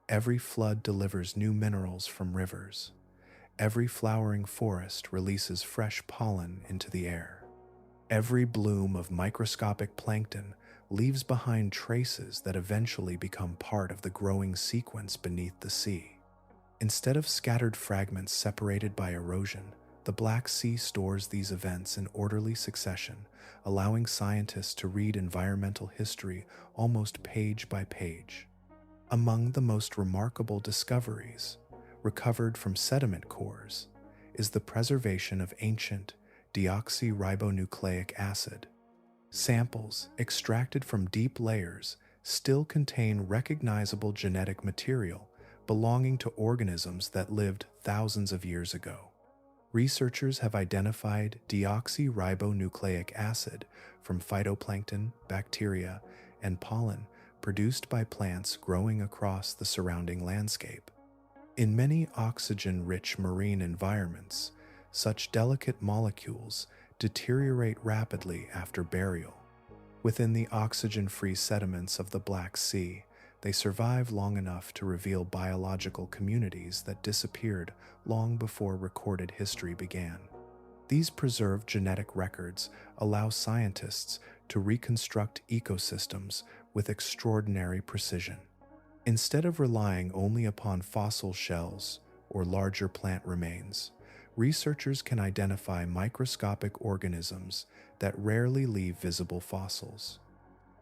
Every flood delivers new minerals from rivers. Every flowering forest releases fresh pollen into the air. Every bloom of microscopic plankton leaves behind traces that eventually become part of the growing sequence beneath the sea. Instead of scattered fragments separated by erosion, the Black Sea stores these events in orderly succession, allowing scientists to read environmental history almost page by page. Among the most remarkable discoveries, recovered from sediment cores, is the preservation of ancient deoxyribonucleic acid. Samples extracted from deep layers still contain recognizable genetic material belonging to organisms that lived thousands of years ago. Researchers have identified deoxyribonucleic acid from phytoplankton, bacteria, and pollen produced by plants growing across the surrounding landscape. In many oxygen-rich marine environments, such delicate molecules deteriorate rapidly after burial. Within the oxygen-free sediments of the Black Sea, they survive long enough to reveal biological communities that disappeared long before recorded history began. These preserved genetic records allow scientists to reconstruct ecosystems with extraordinary precision. Instead of relying only upon fossil shells or larger plant remains, researchers can identify microscopic organisms that rarely leave visible fossils.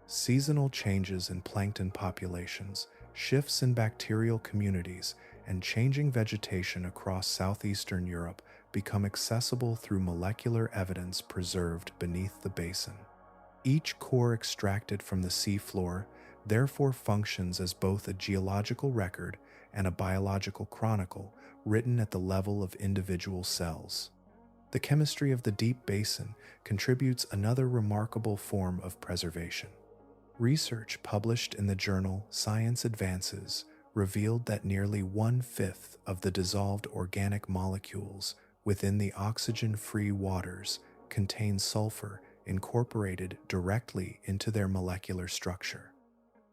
Seasonal changes in plankton populations, shifts in bacterial communities, and changing vegetation across southeastern Europe become accessible through molecular evidence preserved beneath the basin. Each core extracted from the seafloor therefore functions as both a geological record and a biological chronicle written at the level of individual cells. The chemistry of the deep basin contributes another remarkable form of preservation. Research published in the journal Science Advances revealed that nearly 1/5 of the dissolved organic molecules within the oxygen-free waters contain sulfur incorporated directly into their molecular structure.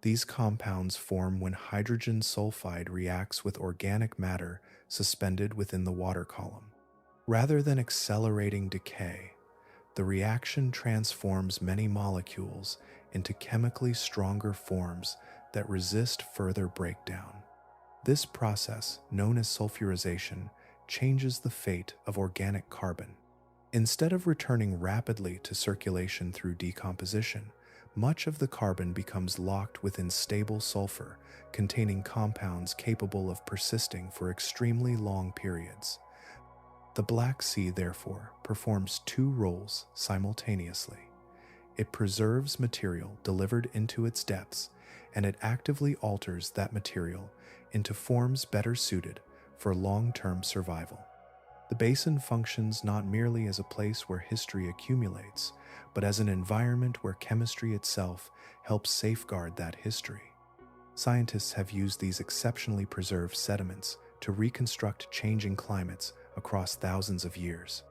These compounds form when hydrogen sulfide reacts with organic matter suspended within the water column. Rather than accelerating decay, the reaction transforms many molecules into chemically stronger forms that resist further breakdown. This process, known as sulfurization, changes the fate of organic carbon. Instead of returning rapidly to circulation through decomposition, much of the carbon becomes locked within stable sulfur, containing compounds capable of persisting for extremely long periods. The Black Sea, therefore, performs two roles simultaneously. It preserves material delivered into its depths, and it actively alters that material into forms better suited for long-term survival. The basin functions not merely as a place where history accumulates, but as an environment where chemistry itself helps safeguard that history. Scientists have used these exceptionally preserved sediments to reconstruct changing climates across thousands of years.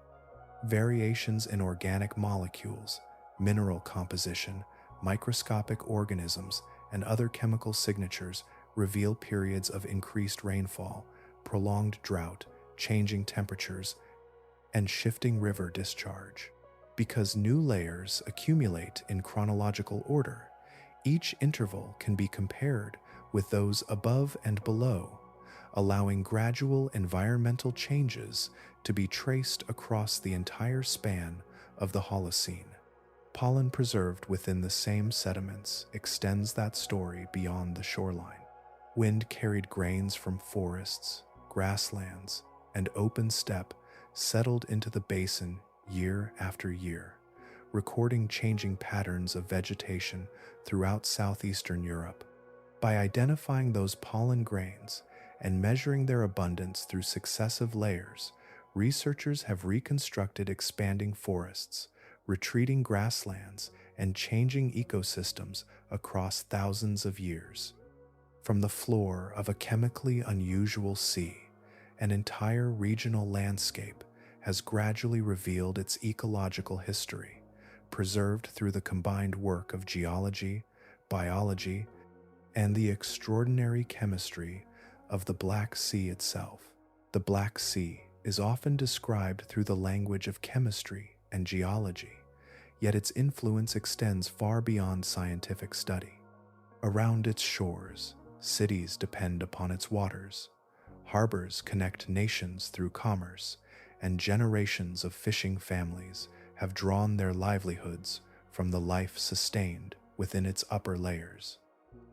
Variations in organic molecules, mineral composition, microscopic organisms, and other chemical signatures reveal periods of increased rainfall, prolonged drought, changing temperatures, and shifting river discharge. Because new layers accumulate in chronological order, each interval can be compared with those above and below, allowing gradual environmental changes to be traced across the entire span of the Holocene. Pollen preserved within the same sediments extends that story beyond the shoreline. Wind carried grains from forests, grasslands, and open steppe settled into the basin year after year, recording changing patterns of vegetation throughout southeastern Europe. By identifying those pollen grains and measuring their abundance through successive layers, researchers have reconstructed expanding forests, retreating grasslands, and changing ecosystems across thousands of years. From the floor of a chemically unusual sea, an entire regional landscape has gradually revealed its ecological history, preserved through the combined work of geology, biology, and the extraordinary chemistry of the Black Sea itself. The Black Sea is often described through the language of chemistry and geology, yet its influence extends far beyond scientific study. Around its shores, cities depend upon its waters, harbors connect nations through commerce, and generations of fishing families have drawn their livelihoods from the life sustained within its upper layers.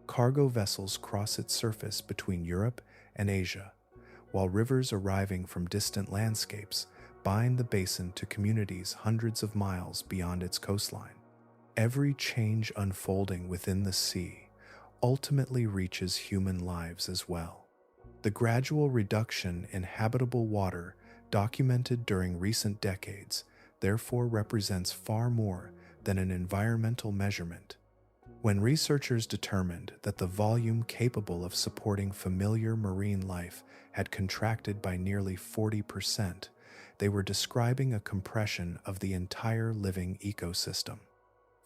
Cargo vessels cross its surface between Europe and Asia, while rivers arriving from distant landscapes bind the basin to communities hundreds of miles beyond its coastline. Every change unfolding within the sea ultimately reaches human lives as well. The gradual reduction in habitable water documented during recent decades therefore represents far more than an environmental measurement. When researchers determined that the volume capable of supporting familiar marine life had contracted by nearly 40%, they were describing a compression of the entire living ecosystem.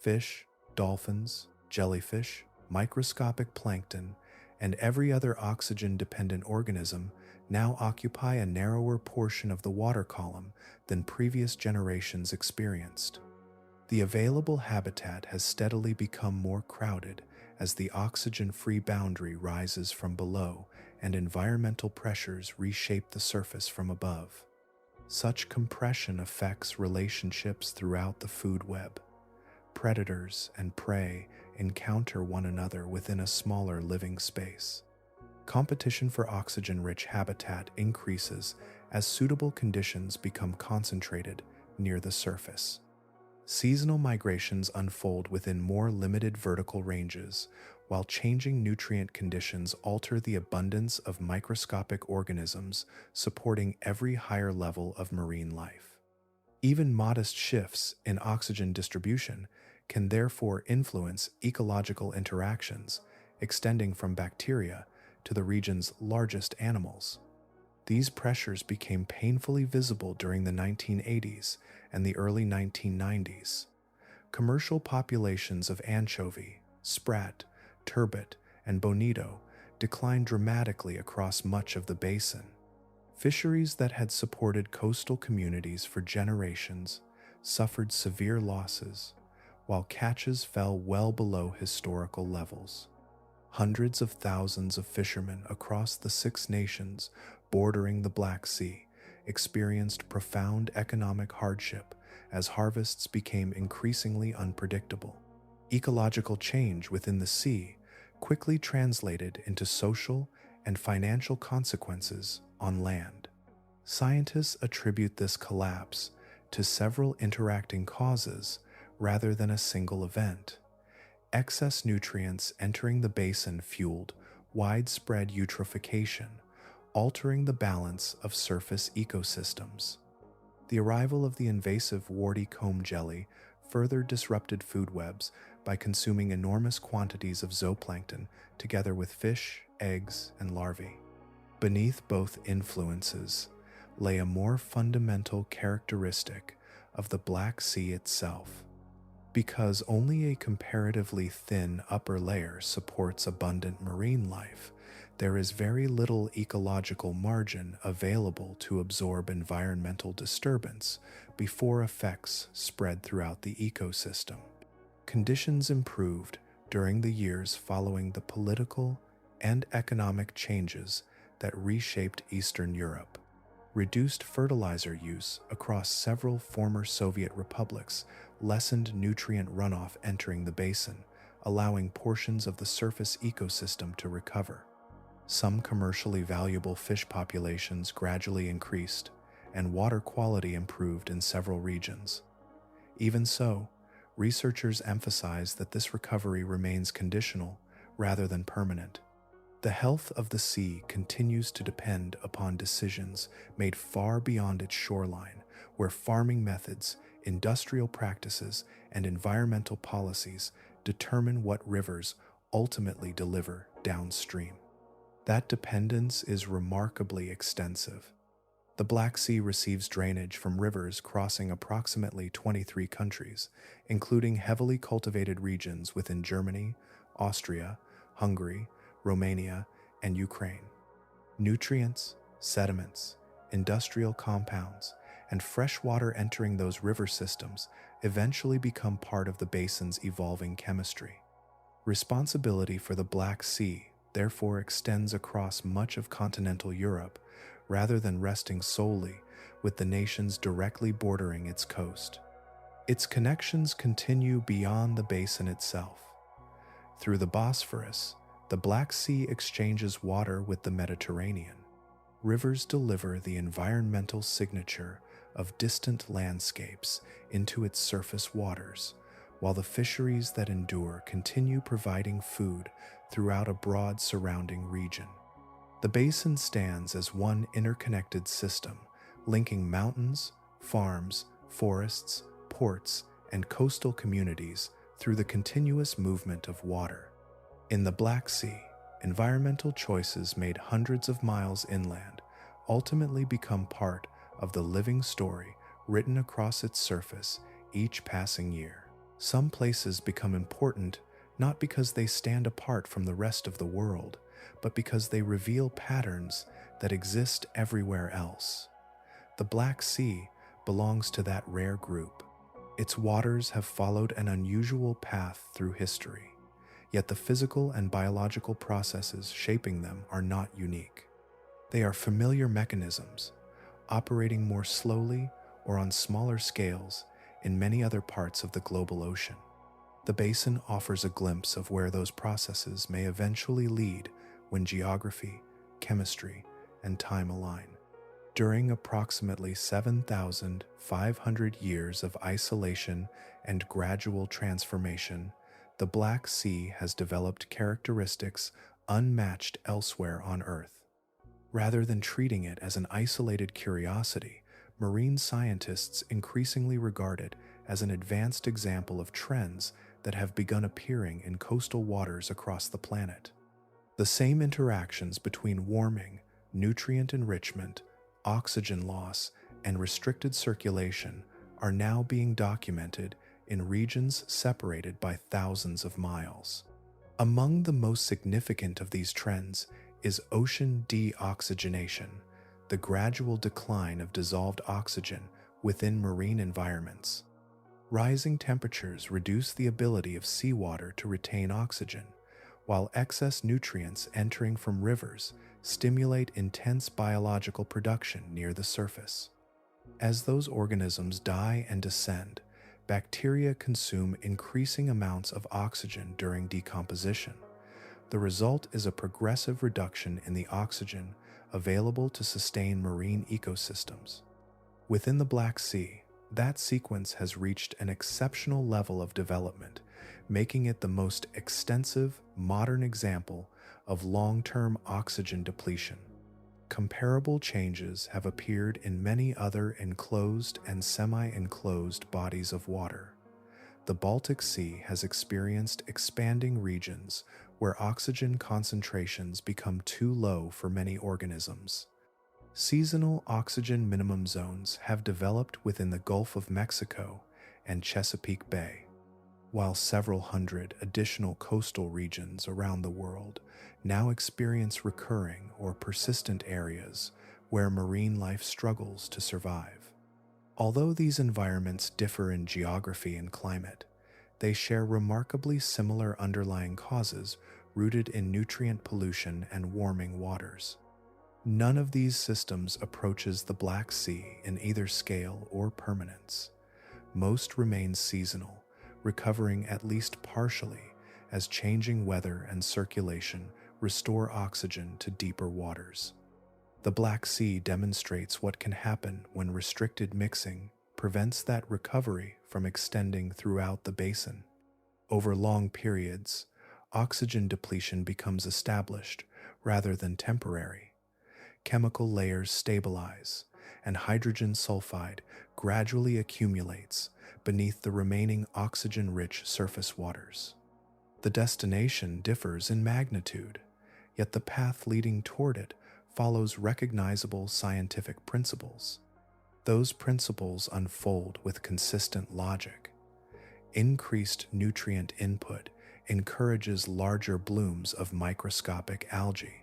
Fish, dolphins, jellyfish, microscopic plankton, and every other oxygen-dependent organism now occupy a narrower portion of the water column than previous generations experienced. The available habitat has steadily become more crowded as the oxygen-free boundary rises from below and environmental pressures reshape the surface from above. Such compression affects relationships throughout the food web. Predators and prey encounter one another within a smaller living space. Competition for oxygen-rich habitat increases as suitable conditions become concentrated near the surface. Seasonal migrations unfold within more limited vertical ranges, while changing nutrient conditions alter the abundance of microscopic organisms supporting every higher level of marine life. Even modest shifts in oxygen distribution can therefore influence ecological interactions, extending from bacteria to the region's largest animals. These pressures became painfully visible during the 1980s and the early 1990s. Commercial populations of anchovy, sprat, turbot, and bonito declined dramatically across much of the basin. Fisheries that had supported coastal communities for generations suffered severe losses, while catches fell well below historical levels. Hundreds of thousands of fishermen across the 6 nations bordering the Black Sea experienced profound economic hardship as harvests became increasingly unpredictable. Ecological change within the sea quickly translated into social and financial consequences on land. Scientists attribute this collapse to several interacting causes rather than a single event. Excess nutrients entering the basin fueled widespread eutrophication, altering the balance of surface ecosystems. The arrival of the invasive warty comb jelly further disrupted food webs by consuming enormous quantities of zooplankton together with fish, eggs, and larvae. Beneath both influences lay a more fundamental characteristic of the Black Sea itself. Because only a comparatively thin upper layer supports abundant marine life, there is very little ecological margin available to absorb environmental disturbance before effects spread throughout the ecosystem. Conditions improved during the years following the political and economic changes that reshaped Eastern Europe. Reduced fertilizer use across several former Soviet republics lessened nutrient runoff entering the basin, allowing portions of the surface ecosystem to recover. Some commercially valuable fish populations gradually increased, and water quality improved in several regions. Even so, researchers emphasize that this recovery remains conditional rather than permanent. The health of the sea continues to depend upon decisions made far beyond its shoreline, where farming methods, industrial practices, and environmental policies determine what rivers ultimately deliver downstream. That dependence is remarkably extensive. The Black Sea receives drainage from rivers crossing approximately 23 countries, including heavily cultivated regions within Germany, Austria, Hungary, Romania, and Ukraine. Nutrients, sediments, industrial compounds, and fresh water entering those river systems eventually become part of the basin's evolving chemistry. Responsibility for the Black Sea therefore extends across much of continental Europe, rather than resting solely with the nations directly bordering its coast. Its connections continue beyond the basin itself. Through the Bosphorus, the Black Sea exchanges water with the Mediterranean. Rivers deliver the environmental signature of distant landscapes into its surface waters, while the fisheries that endure continue providing food throughout a broad surrounding region. The basin stands as one interconnected system, linking mountains, farms, forests, ports, and coastal communities through the continuous movement of water. In the Black Sea, environmental choices made hundreds of miles inland ultimately become part of the living story written across its surface each passing year. Some places become important not because they stand apart from the rest of the world, but because they reveal patterns that exist everywhere else. The Black Sea belongs to that rare group. Its waters have followed an unusual path through history, yet the physical and biological processes shaping them are not unique. They are familiar mechanisms, operating more slowly or on smaller scales in many other parts of the global ocean. The basin offers a glimpse of where those processes may eventually lead when geography, chemistry, and time align. During approximately 7,500 years of isolation and gradual transformation, the Black Sea has developed characteristics unmatched elsewhere on Earth. Rather than treating it as an isolated curiosity, marine scientists increasingly regard it as an advanced example of trends that have begun appearing in coastal waters across the planet. The same interactions between warming, nutrient enrichment, oxygen loss, and restricted circulation are now being documented in regions separated by thousands of miles. Among the most significant of these trends is ocean deoxygenation, the gradual decline of dissolved oxygen within marine environments. Rising temperatures reduce the ability of seawater to retain oxygen, while excess nutrients entering from rivers stimulate intense biological production near the surface. As those organisms die and descend, bacteria consume increasing amounts of oxygen during decomposition. The result is a progressive reduction in the oxygen available to sustain marine ecosystems. Within the Black Sea, that sequence has reached an exceptional level of development, making it the most extensive modern example of long-term oxygen depletion. Comparable changes have appeared in many other enclosed and semi-enclosed bodies of water. The Baltic Sea has experienced expanding regions where oxygen concentrations become too low for many organisms. Seasonal oxygen minimum zones have developed within the Gulf of Mexico and Chesapeake Bay, while several hundred additional coastal regions around the world now experience recurring or persistent areas where marine life struggles to survive. Although these environments differ in geography and climate, they share remarkably similar underlying causes rooted in nutrient pollution and warming waters. None of these systems approaches the Black Sea in either scale or permanence. Most remain seasonal, recovering at least partially as changing weather and circulation restore oxygen to deeper waters. The Black Sea demonstrates what can happen when restricted mixing prevents that recovery from extending throughout the basin. Over long periods, oxygen depletion becomes established rather than temporary. Chemical layers stabilize, and hydrogen sulfide gradually accumulates beneath the remaining oxygen-rich surface waters. The destination differs in magnitude, yet the path leading toward it follows recognizable scientific principles. Those principles unfold with consistent logic. Increased nutrient input encourages larger blooms of microscopic algae.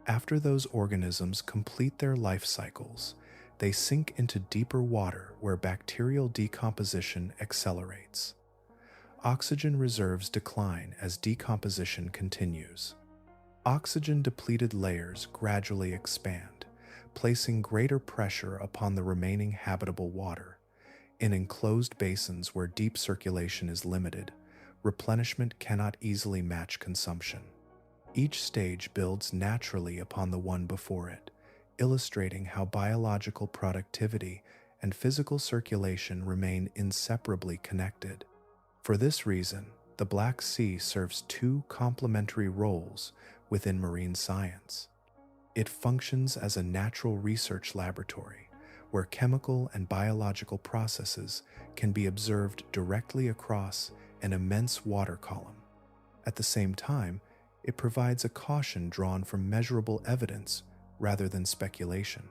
After those organisms complete their life cycles, they sink into deeper water where bacterial decomposition accelerates. Oxygen reserves decline as decomposition continues. Oxygen-depleted layers gradually expand, placing greater pressure upon the remaining habitable water. In enclosed basins where deep circulation is limited, replenishment cannot easily match consumption. Each stage builds naturally upon the one before it, illustrating how biological productivity and physical circulation remain inseparably connected. For this reason, the Black Sea serves two complementary roles within marine science. It functions as a natural research laboratory, where chemical and biological processes can be observed directly across an immense water column. At the same time, it provides a caution drawn from measurable evidence rather than speculation.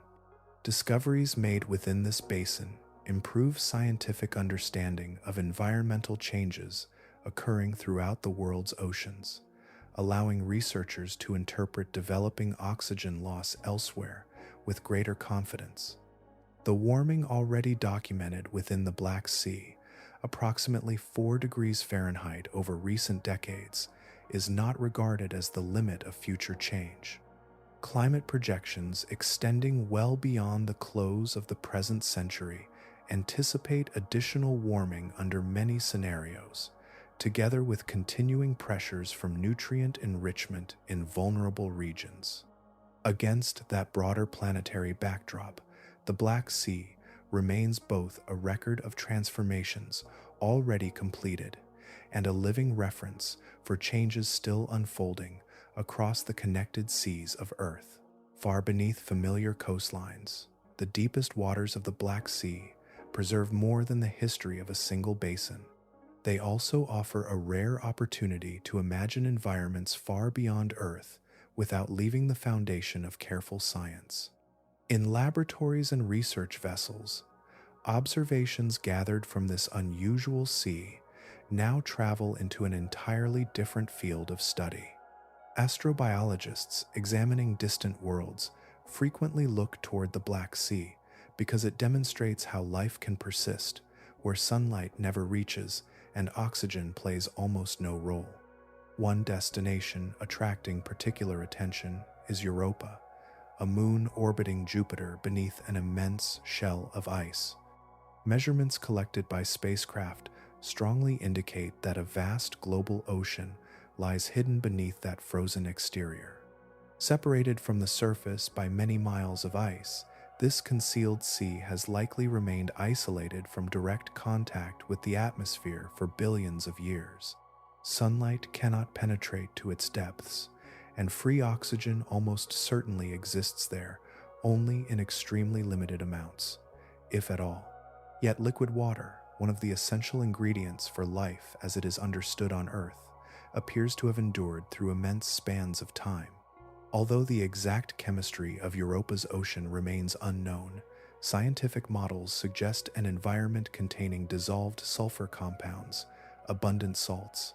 Discoveries made within this basin improve scientific understanding of environmental changes occurring throughout the world's oceans, allowing researchers to interpret developing oxygen loss elsewhere with greater confidence. The warming already documented within the Black Sea, approximately 4 degrees Fahrenheit over recent decades, is not regarded as the limit of future change. Climate projections extending well beyond the close of the present century anticipate additional warming under many scenarios, together with continuing pressures from nutrient enrichment in vulnerable regions. Against that broader planetary backdrop, the Black Sea remains both a record of transformations already completed and a living reference for changes still unfolding across the connected seas of Earth. Far beneath familiar coastlines, the deepest waters of the Black Sea preserve more than the history of a single basin. They also offer a rare opportunity to imagine environments far beyond Earth without leaving the foundation of careful science. In laboratories and research vessels, observations gathered from this unusual sea now travel into an entirely different field of study. Astrobiologists examining distant worlds frequently look toward the Black Sea because it demonstrates how life can persist where sunlight never reaches and oxygen plays almost no role. One destination attracting particular attention is Europa, a moon orbiting Jupiter beneath an immense shell of ice. Measurements collected by spacecraft strongly indicate that a vast global ocean lies hidden beneath that frozen exterior. Separated from the surface by many miles of ice, this concealed sea has likely remained isolated from direct contact with the atmosphere for billions of years. Sunlight cannot penetrate to its depths, and free oxygen almost certainly exists there only in extremely limited amounts, if at all. Yet liquid water, one of the essential ingredients for life as it is understood on Earth, appears to have endured through immense spans of time. Although the exact chemistry of Europa's ocean remains unknown, scientific models suggest an environment containing dissolved sulfur compounds, abundant salts,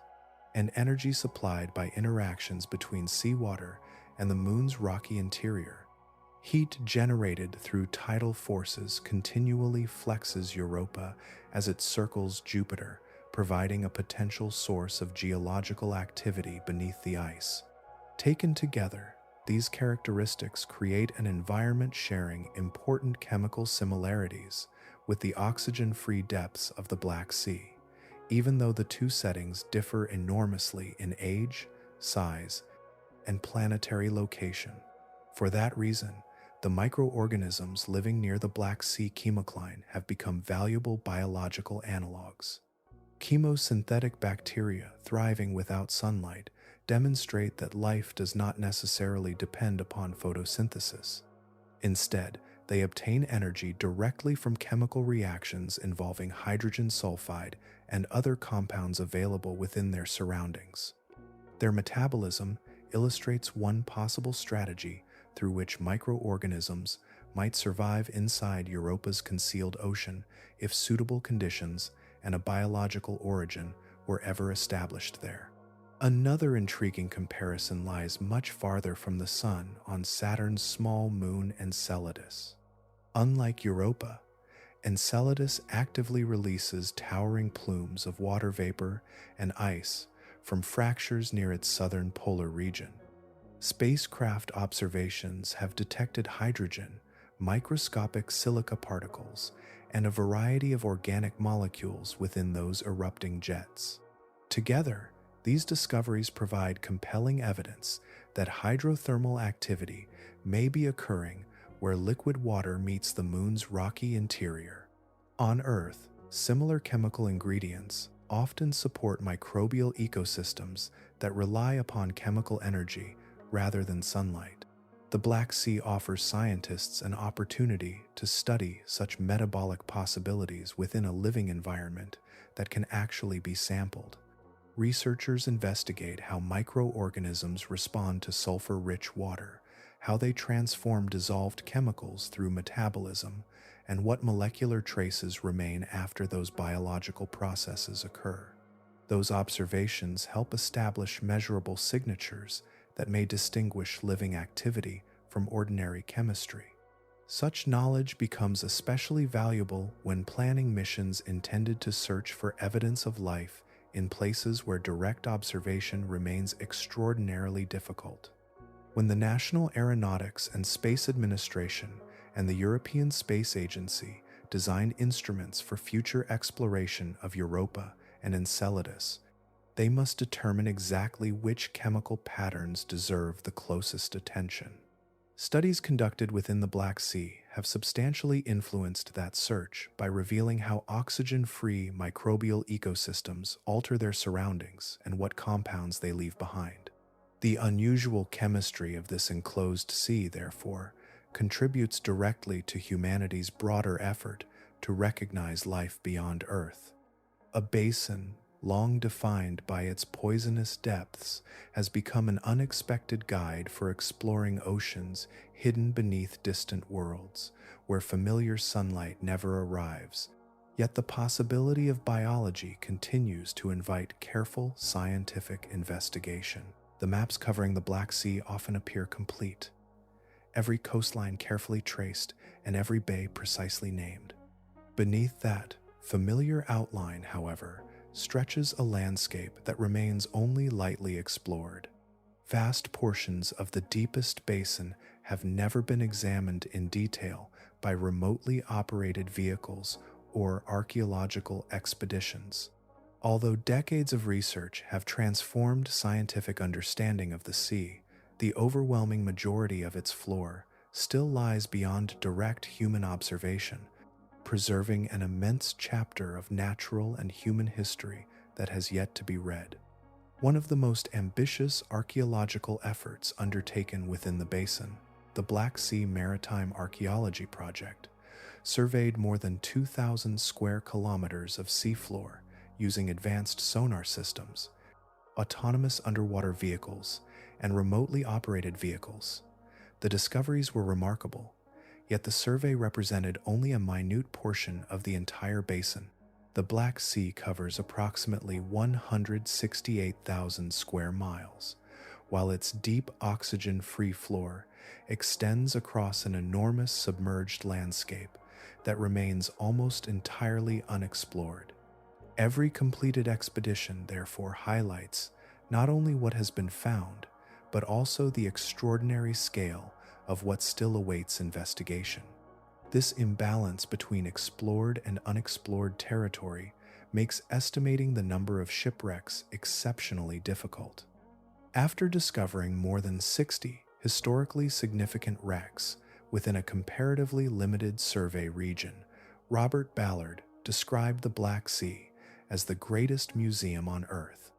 and energy supplied by interactions between seawater and the Moon's rocky interior. Heat generated through tidal forces continually flexes Europa as it circles Jupiter, providing a potential source of geological activity beneath the ice. Taken together, these characteristics create an environment sharing important chemical similarities with the oxygen-free depths of the Black Sea, even though the two settings differ enormously in age, size, and planetary location. For that reason, the microorganisms living near the Black Sea chemocline have become valuable biological analogs. Chemosynthetic bacteria thriving without sunlight demonstrate that life does not necessarily depend upon photosynthesis. Instead, they obtain energy directly from chemical reactions involving hydrogen sulfide and other compounds available within their surroundings. Their metabolism illustrates one possible strategy through which microorganisms might survive inside Europa's concealed ocean if suitable conditions and a biological origin were ever established there. Another intriguing comparison lies much farther from the Sun on Saturn's small moon Enceladus. Unlike Europa, Enceladus actively releases towering plumes of water vapor and ice from fractures near its southern polar region. Spacecraft observations have detected hydrogen, microscopic silica particles, and a variety of organic molecules within those erupting jets. Together, these discoveries provide compelling evidence that hydrothermal activity may be occurring where liquid water meets the Moon's rocky interior. On Earth, similar chemical ingredients often support microbial ecosystems that rely upon chemical energy rather than sunlight. The Black Sea offers scientists an opportunity to study such metabolic possibilities within a living environment that can actually be sampled. Researchers investigate how microorganisms respond to sulfur-rich water, how they transform dissolved chemicals through metabolism, and what molecular traces remain after those biological processes occur. Those observations help establish measurable signatures that may distinguish living activity from ordinary chemistry. Such knowledge becomes especially valuable when planning missions intended to search for evidence of life in places where direct observation remains extraordinarily difficult. When the National Aeronautics and Space Administration and the European Space Agency designed instruments for future exploration of Europa and Enceladus, they must determine exactly which chemical patterns deserve the closest attention. Studies conducted within the Black Sea have substantially influenced that search by revealing how oxygen-free microbial ecosystems alter their surroundings and what compounds they leave behind. The unusual chemistry of this enclosed sea, therefore, contributes directly to humanity's broader effort to recognize life beyond Earth. A basin, long defined by its poisonous depths, has become an unexpected guide for exploring oceans hidden beneath distant worlds, where familiar sunlight never arrives. Yet the possibility of biology continues to invite careful scientific investigation. The maps covering the Black Sea often appear complete, every coastline carefully traced and every bay precisely named. Beneath that familiar outline, however, stretches a landscape that remains only lightly explored. Vast portions of the deepest basin have never been examined in detail by remotely operated vehicles or archaeological expeditions. Although decades of research have transformed scientific understanding of the sea, the overwhelming majority of its floor still lies beyond direct human observation, preserving an immense chapter of natural and human history that has yet to be read. One of the most ambitious archaeological efforts undertaken within the basin, the Black Sea Maritime Archaeology Project, surveyed more than 2,000 square kilometers of seafloor using advanced sonar systems, autonomous underwater vehicles, and remotely operated vehicles. The discoveries were remarkable, yet the survey represented only a minute portion of the entire basin. The Black Sea covers approximately 168,000 square miles, while its deep oxygen-free floor extends across an enormous submerged landscape that remains almost entirely unexplored. Every completed expedition, therefore, highlights not only what has been found, but also the extraordinary scale of what still awaits investigation. This imbalance between explored and unexplored territory makes estimating the number of shipwrecks exceptionally difficult. After discovering more than 60 historically significant wrecks within a comparatively limited survey region, Robert Ballard described the Black Sea as the greatest museum on Earth.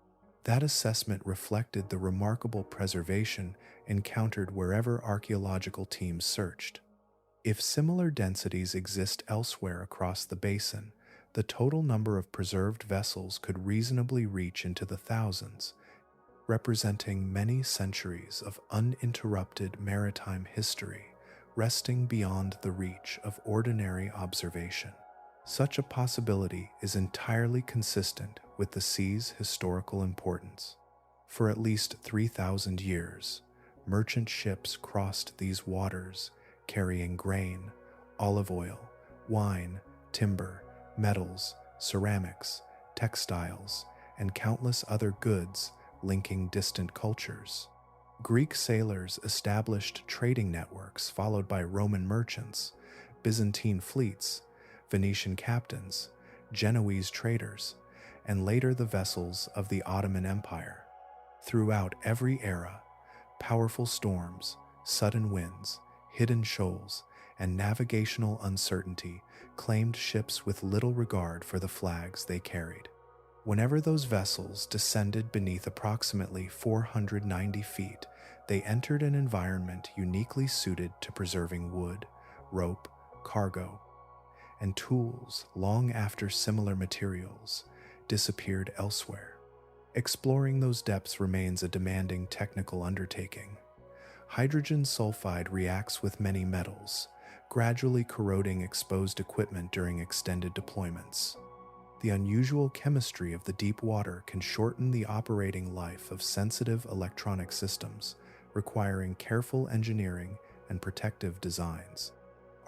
That assessment reflected the remarkable preservation encountered wherever archaeological teams searched. If similar densities exist elsewhere across the basin, the total number of preserved vessels could reasonably reach into the thousands, representing many centuries of uninterrupted maritime history resting beyond the reach of ordinary observation. Such a possibility is entirely consistent with the sea's historical importance. For at least 3,000 years, merchant ships crossed these waters carrying grain, olive oil, wine, timber, metals, ceramics, textiles, and countless other goods linking distant cultures. Greek sailors established trading networks followed by Roman merchants, Byzantine fleets, Venetian captains, Genoese traders, and later the vessels of the Ottoman Empire. Throughout every era, powerful storms, sudden winds, hidden shoals, and navigational uncertainty claimed ships with little regard for the flags they carried. Whenever those vessels descended beneath approximately 490 feet, they entered an environment uniquely suited to preserving wood, rope, cargo, and tools long after similar materials disappeared elsewhere. Exploring those depths remains a demanding technical undertaking. Hydrogen sulfide reacts with many metals, gradually corroding exposed equipment during extended deployments. The unusual chemistry of the deep water can shorten the operating life of sensitive electronic systems, requiring careful engineering and protective designs.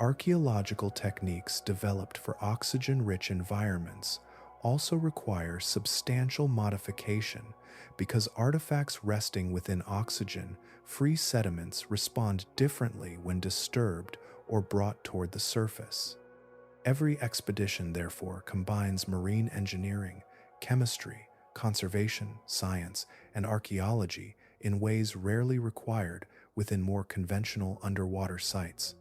Archaeological techniques developed for oxygen-rich environments also require substantial modification because artifacts resting within oxygen-free sediments respond differently when disturbed or brought toward the surface. Every expedition, therefore, combines marine engineering, chemistry, conservation, science, and archaeology in ways rarely required within more conventional underwater sites.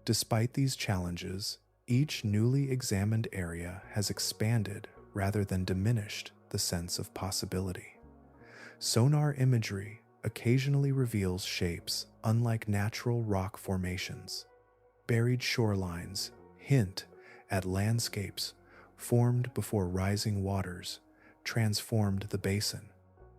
Despite these challenges, each newly examined area has expanded rather than diminished the sense of possibility. Sonar imagery occasionally reveals shapes unlike natural rock formations. Buried shorelines hint at landscapes formed before rising waters transformed the basin.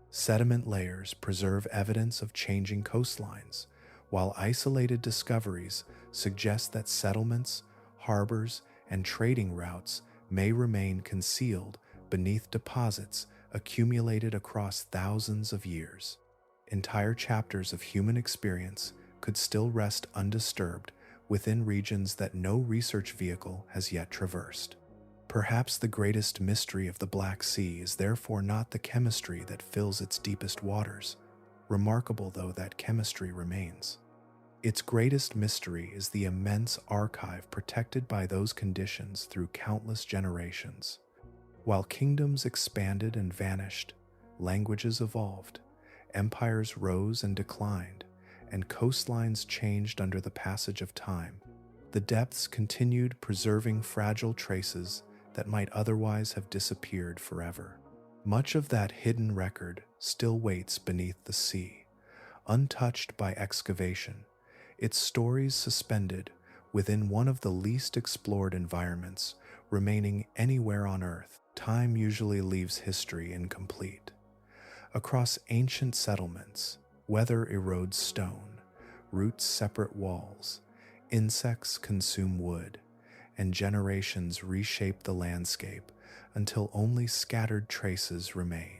Sediment layers preserve evidence of changing coastlines, while isolated discoveries suggest that settlements, harbors, and trading routes may remain concealed beneath deposits accumulated across thousands of years. Entire chapters of human experience could still rest undisturbed within regions that no research vehicle has yet traversed. Perhaps the greatest mystery of the Black Sea is therefore not the chemistry that fills its deepest waters, remarkable though that chemistry remains. Its greatest mystery is the immense archive protected by those conditions through countless generations. While kingdoms expanded and vanished, languages evolved, empires rose and declined, and coastlines changed under the passage of time, the depths continued preserving fragile traces that might otherwise have disappeared forever. Much of that hidden record still waits beneath the sea, untouched by excavation, its stories suspended Within one of the least explored environments remaining anywhere on Earth, time usually leaves history incomplete. Across ancient settlements, weather erodes stone, roots separate walls, insects consume wood, and generations reshape the landscape until only scattered traces remain.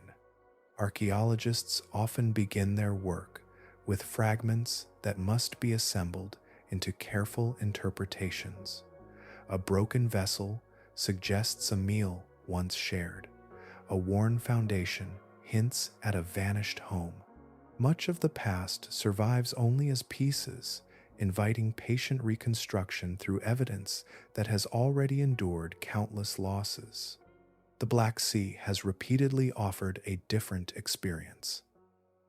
Archaeologists often begin their work with fragments that must be assembled into careful interpretations. A broken vessel suggests a meal once shared. A worn foundation hints at a vanished home. Much of the past survives only as pieces, inviting patient reconstruction through evidence that has already endured countless losses. The Black Sea has repeatedly offered a different experience.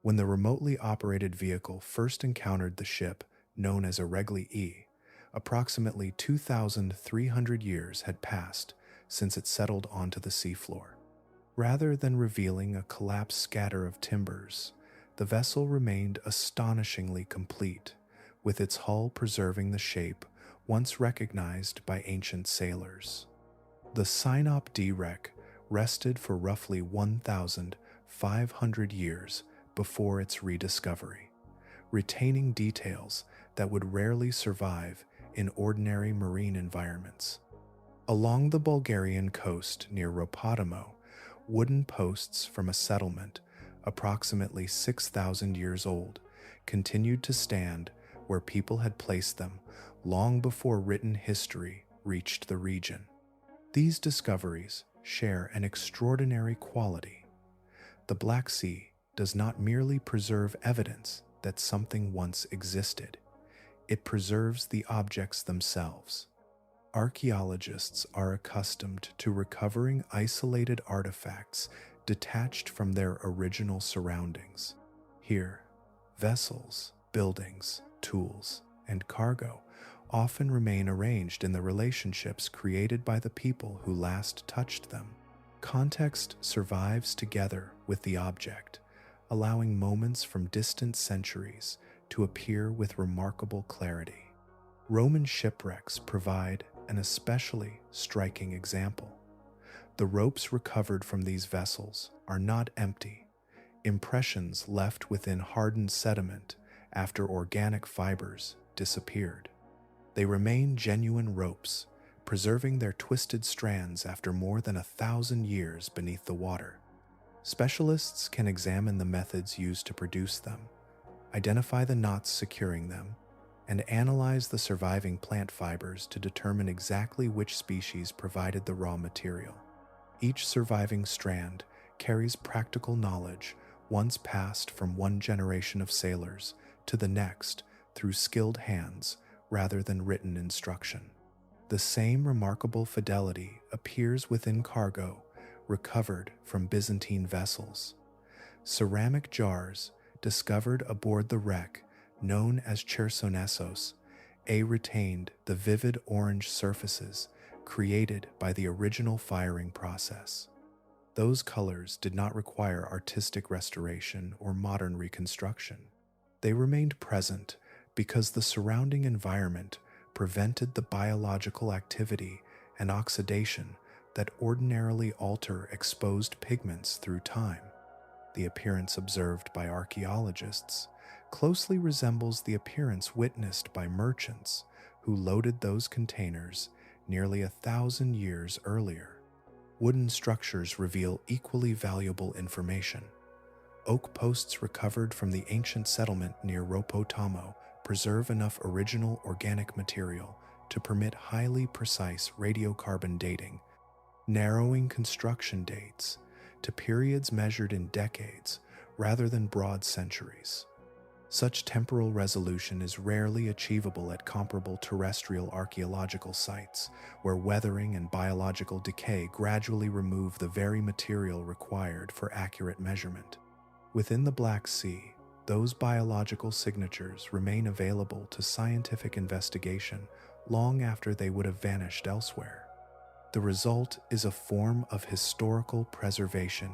When the remotely operated vehicle first encountered the ship, known as Eregli E, approximately 2,300 years had passed since it settled onto the seafloor. Rather than revealing a collapsed scatter of timbers, the vessel remained astonishingly complete, with its hull preserving the shape once recognized by ancient sailors. The Sinop D wreck rested for roughly 1,500 years before its rediscovery, retaining details that would rarely survive in ordinary marine environments. Along the Bulgarian coast near Ropotamo, wooden posts from a settlement approximately 6,000 years old continued to stand where people had placed them long before written history reached the region. These discoveries share an extraordinary quality. The Black Sea does not merely preserve evidence that something once existed, it preserves the objects themselves. Archaeologists are accustomed to recovering isolated artifacts detached from their original surroundings. Here, vessels, buildings, tools, and cargo often remain arranged in the relationships created by the people who last touched them. Context survives together with the object, allowing moments from distant centuries to appear with remarkable clarity. Roman shipwrecks provide an especially striking example. The ropes recovered from these vessels are not empty, impressions left within hardened sediment after organic fibers disappeared. They remain genuine ropes, preserving their twisted strands after more than 1,000 years beneath the water. Specialists can examine the methods used to produce them, identify the knots securing them, and analyze the surviving plant fibers to determine exactly which species provided the raw material. Each surviving strand carries practical knowledge once passed from one generation of sailors to the next through skilled hands rather than written instruction. The same remarkable fidelity appears within cargo recovered from Byzantine vessels. Ceramic jars discovered aboard the wreck, known as chersonesos, retained the vivid orange surfaces created by the original firing process. Those colors did not require artistic restoration or modern reconstruction. They remained present because the surrounding environment prevented the biological activity and oxidation that ordinarily alter exposed pigments through time. The appearance observed by archaeologists closely resembles the appearance witnessed by merchants who loaded those containers nearly 1,000 years earlier. Wooden structures reveal equally valuable information. Oak posts recovered from the ancient settlement near Ropotamo preserve enough original organic material to permit highly precise radiocarbon dating, narrowing construction dates to periods measured in decades rather than broad centuries. Such temporal resolution is rarely achievable at comparable terrestrial archaeological sites, where weathering and biological decay gradually remove the very material required for accurate measurement. Within the Black Sea, those biological signatures remain available to scientific investigation long after they would have vanished elsewhere. The result is a form of historical preservation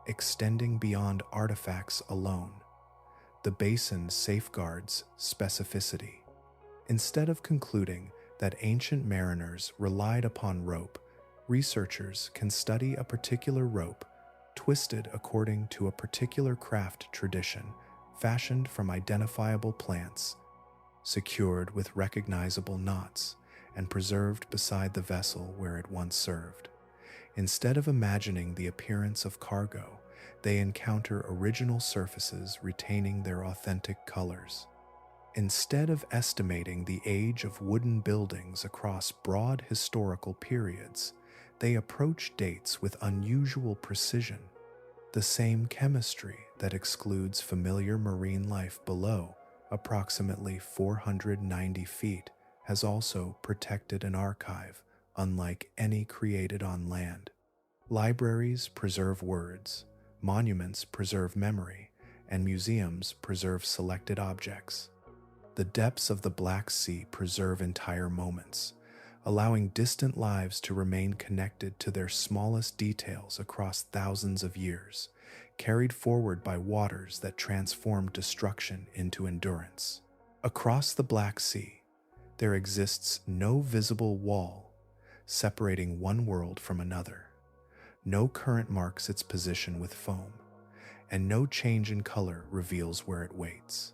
extending beyond artifacts alone. The basin safeguards specificity. Instead of concluding that ancient mariners relied upon rope, researchers can study a particular rope twisted according to a particular craft tradition, fashioned from identifiable plants, secured with recognizable knots, and preserved beside the vessel where it once served. Instead of imagining the appearance of cargo, they encounter original surfaces retaining their authentic colors. Instead of estimating the age of wooden buildings across broad historical periods, they approach dates with unusual precision. The same chemistry that excludes familiar marine life below approximately 490 feet has also protected an archive unlike any created on land. Libraries preserve words, monuments preserve memory, and museums preserve selected objects. The depths of the Black Sea preserve entire moments, allowing distant lives to remain connected to their smallest details across thousands of years, carried forward by waters that transform destruction into endurance. Across the Black Sea, there exists no visible wall separating one world from another. No current marks its position with foam, and no change in color reveals where it waits.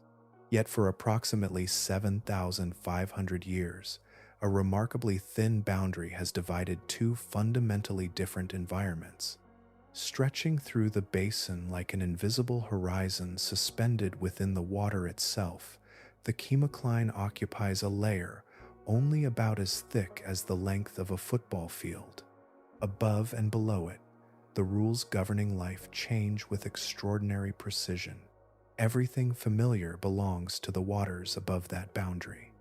Yet for approximately 7,500 years, a remarkably thin boundary has divided two fundamentally different environments. Stretching through the basin like an invisible horizon suspended within the water itself, the chemocline occupies a layer only about as thick as the length of a football field. Above and below it, the rules governing life change with extraordinary precision. Everything familiar belongs to the waters above that boundary.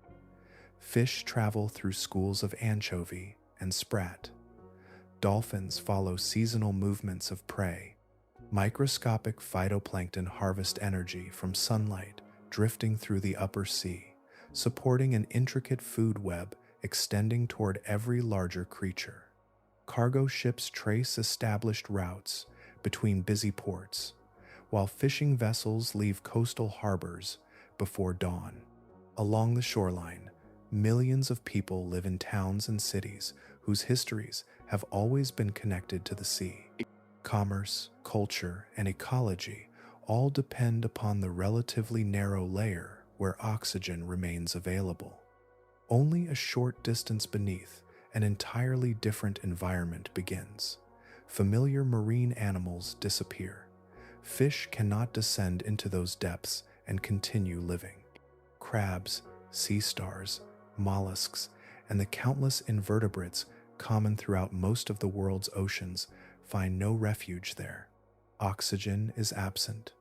Fish travel through schools of anchovy and sprat. Dolphins follow seasonal movements of prey. Microscopic phytoplankton harvest energy from sunlight drifting through the upper sea, supporting an intricate food web extending toward every larger creature. Cargo ships trace established routes between busy ports, while fishing vessels leave coastal harbors before dawn. Along the shoreline, millions of people live in towns and cities whose histories have always been connected to the sea. Commerce, culture, and ecology all depend upon the relatively narrow layer where oxygen remains available. Only a short distance beneath, an entirely different environment begins. Familiar marine animals disappear. Fish cannot descend into those depths and continue living. Crabs, sea stars, mollusks, and the countless invertebrates common throughout most of the world's oceans find no refuge there. Oxygen is absent.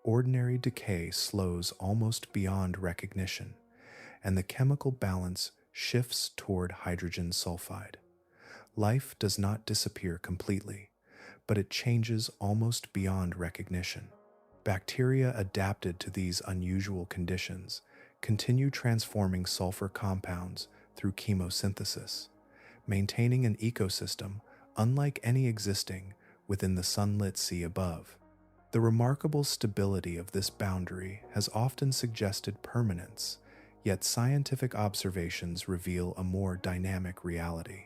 Ordinary decay slows almost beyond recognition, and the chemical balance shifts toward hydrogen sulfide. Life does not disappear completely, but it changes almost beyond recognition. Bacteria adapted to these unusual conditions continue transforming sulfur compounds through chemosynthesis, maintaining an ecosystem unlike any existing within the sunlit sea above. The remarkable stability of this boundary has often suggested permanence, yet scientific observations reveal a more dynamic reality.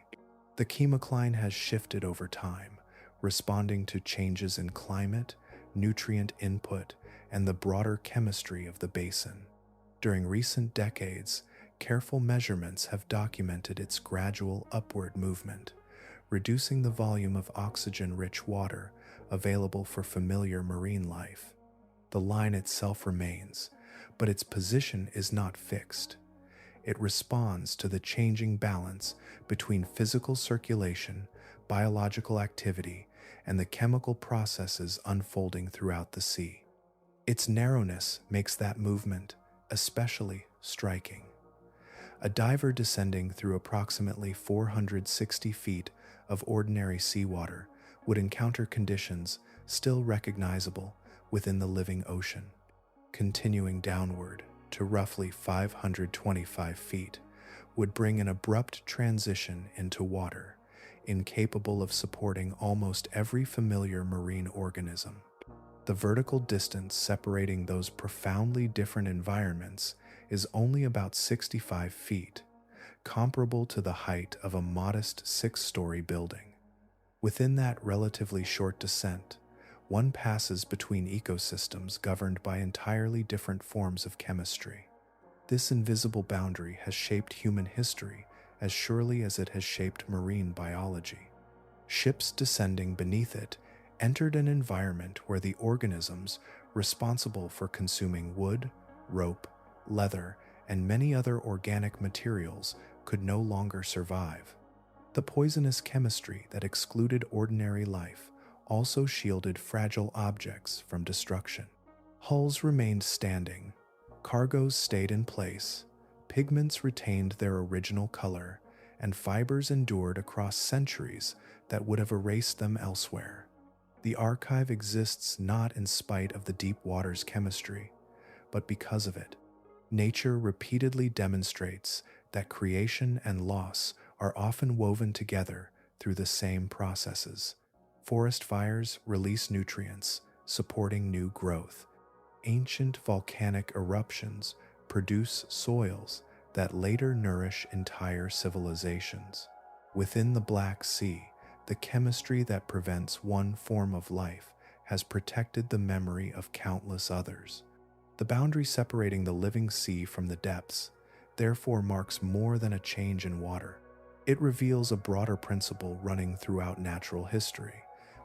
The chemocline has shifted over time, responding to changes in climate, nutrient input, and the broader chemistry of the basin. During recent decades, careful measurements have documented its gradual upward movement, reducing the volume of oxygen-rich water available for familiar marine life. The line itself remains, but its position is not fixed. It responds to the changing balance between physical circulation, biological activity, and the chemical processes unfolding throughout the sea. Its narrowness makes that movement especially striking. A diver descending through approximately 460 feet of ordinary seawater would encounter conditions still recognizable within the living ocean. Continuing downward to roughly 525 feet would bring an abrupt transition into water, incapable of supporting almost every familiar marine organism. The vertical distance separating those profoundly different environments is only about 65 feet, comparable to the height of a modest six-story building. Within that relatively short descent, one passes between ecosystems governed by entirely different forms of chemistry. This invisible boundary has shaped human history as surely as it has shaped marine biology. Ships descending beneath it entered an environment where the organisms responsible for consuming wood, rope, leather, and many other organic materials could no longer survive. The poisonous chemistry that excluded ordinary life also shielded fragile objects from destruction. Hulls remained standing, cargoes stayed in place, pigments retained their original color, and fibers endured across centuries that would have erased them elsewhere. The archive exists not in spite of the deep water's chemistry, but because of it. Nature repeatedly demonstrates that creation and loss are often woven together through the same processes. Forest fires release nutrients, supporting new growth. Ancient volcanic eruptions produce soils that later nourish entire civilizations. Within the Black Sea, the chemistry that prevents one form of life has protected the memory of countless others. The boundary separating the living sea from the depths, therefore, marks more than a change in water. It reveals a broader principle running throughout natural history,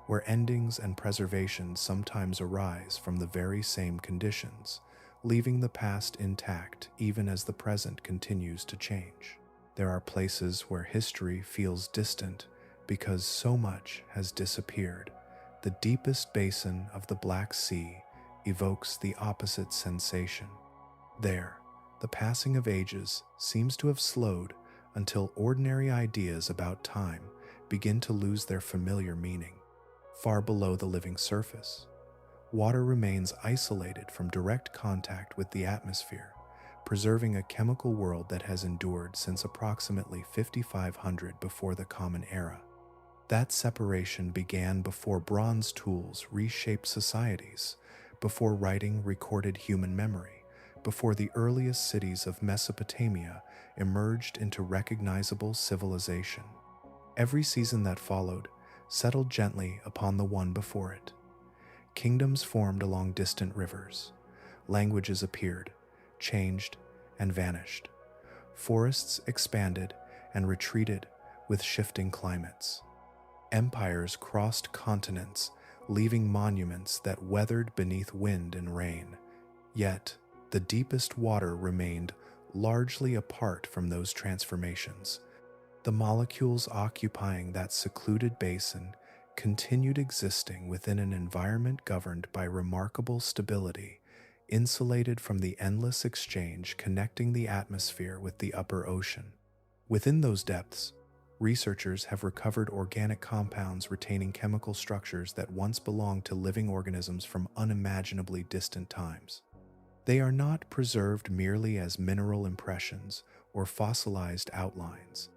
where endings and preservation sometimes arise from the very same conditions, leaving the past intact even as the present continues to change. There are places where history feels distant because so much has disappeared. The deepest basin of the Black Sea evokes the opposite sensation. There, the passing of ages seems to have slowed until ordinary ideas about time begin to lose their familiar meaning. Far below the living surface, water remains isolated from direct contact with the atmosphere, preserving a chemical world that has endured since approximately 5500 before the Common Era. That separation began before bronze tools reshaped societies, before writing recorded human memory, before the earliest cities of Mesopotamia emerged into recognizable civilization. Every season that followed settled gently upon the one before it. Kingdoms formed along distant rivers. Languages appeared, changed, and vanished. Forests expanded and retreated with shifting climates. Empires crossed continents, leaving monuments that weathered beneath wind and rain. Yet, the deepest water remained largely apart from those transformations. The molecules occupying that secluded basin continued existing within an environment governed by remarkable stability, insulated from the endless exchange connecting the atmosphere with the upper ocean. Within those depths, researchers have recovered organic compounds retaining chemical structures that once belonged to living organisms from unimaginably distant times. They are not preserved merely as mineral impressions or fossilized outlines.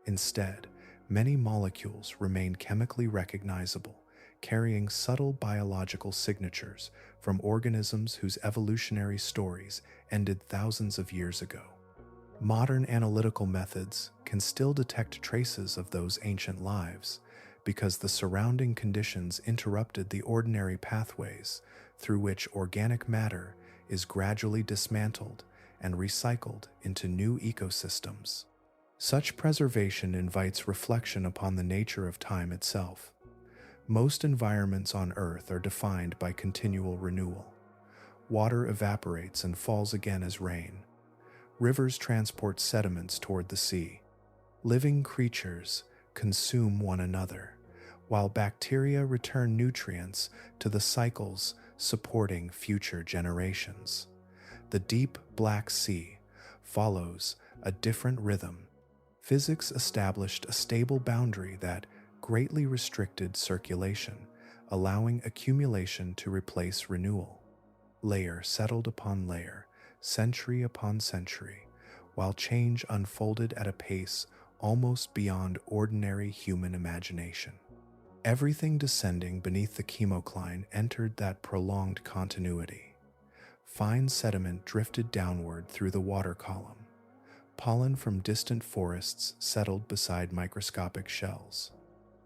Instead, many molecules remain chemically recognizable, carrying subtle biological signatures from organisms whose evolutionary stories ended thousands of years ago. Modern analytical methods can still detect traces of those ancient lives because the surrounding conditions interrupted the ordinary pathways through which organic matter is gradually dismantled and recycled into new ecosystems. Such preservation invites reflection upon the nature of time itself. Most environments on Earth are defined by continual renewal. Water evaporates and falls again as rain. Rivers transport sediments toward the sea. Living creatures consume one another, while bacteria return nutrients to the cycles supporting future generations. The deep Black Sea follows a different rhythm. Physics established a stable boundary that greatly restricted circulation, allowing accumulation to replace renewal. Layer settled upon layer, century upon century, while change unfolded at a pace almost beyond ordinary human imagination. Everything descending beneath the chemocline entered that prolonged continuity. Fine sediment drifted downward through the water column. Pollen from distant forests settled beside microscopic shells.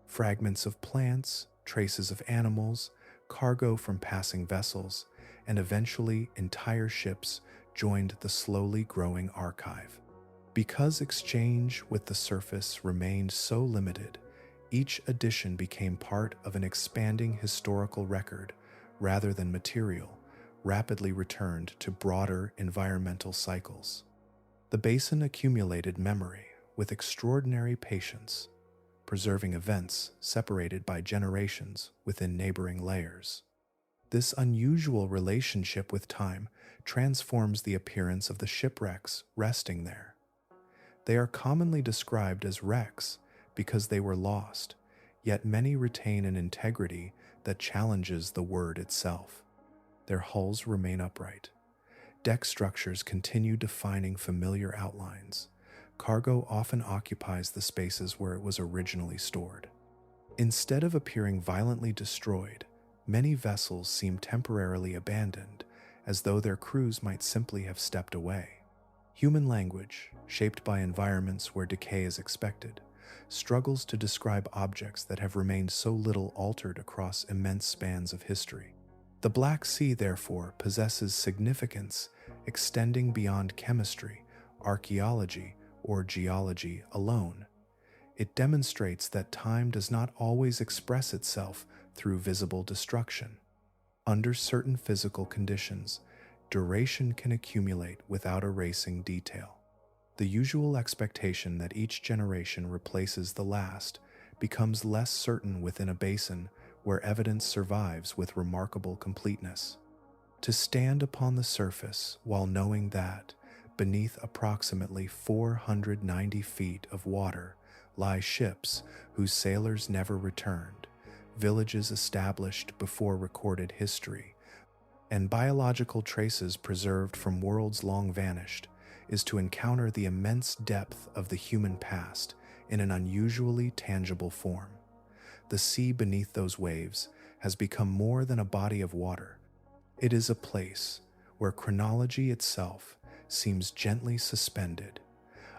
Fragments of plants, traces of animals, cargo from passing vessels, and eventually entire ships joined the slowly growing archive. Because exchange with the surface remained so limited, each addition became part of an expanding historical record rather than material, rapidly returned to broader environmental cycles. The basin accumulated memory with extraordinary patience, preserving events separated by generations within neighboring layers. This unusual relationship with time transforms the appearance of the shipwrecks resting there. They are commonly described as wrecks because they were lost, yet many retain an integrity that challenges the word itself. Their hulls remain upright. Deck structures continue defining familiar outlines. Cargo often occupies the spaces where it was originally stored. Instead of appearing violently destroyed, many vessels seem temporarily abandoned, as though their crews might simply have stepped away. Human language, shaped by environments where decay is expected, struggles to describe objects that have remained so little altered across immense spans of history. The Black Sea, therefore, possesses significance extending beyond chemistry, archaeology, or geology alone. It demonstrates that time does not always express itself through visible destruction. Under certain physical conditions, duration can accumulate without erasing detail. The usual expectation that each generation replaces the last becomes less certain within a basin where evidence survives with remarkable completeness. To stand upon the surface while knowing that, beneath approximately 490 feet of water, lie ships whose sailors never returned, villages established before recorded history, and biological traces preserved from worlds long vanished, is to encounter the immense depth of the human past in an unusually tangible form. The sea beneath those waves has become more than a body of water. It is a place where chronology itself seems gently suspended,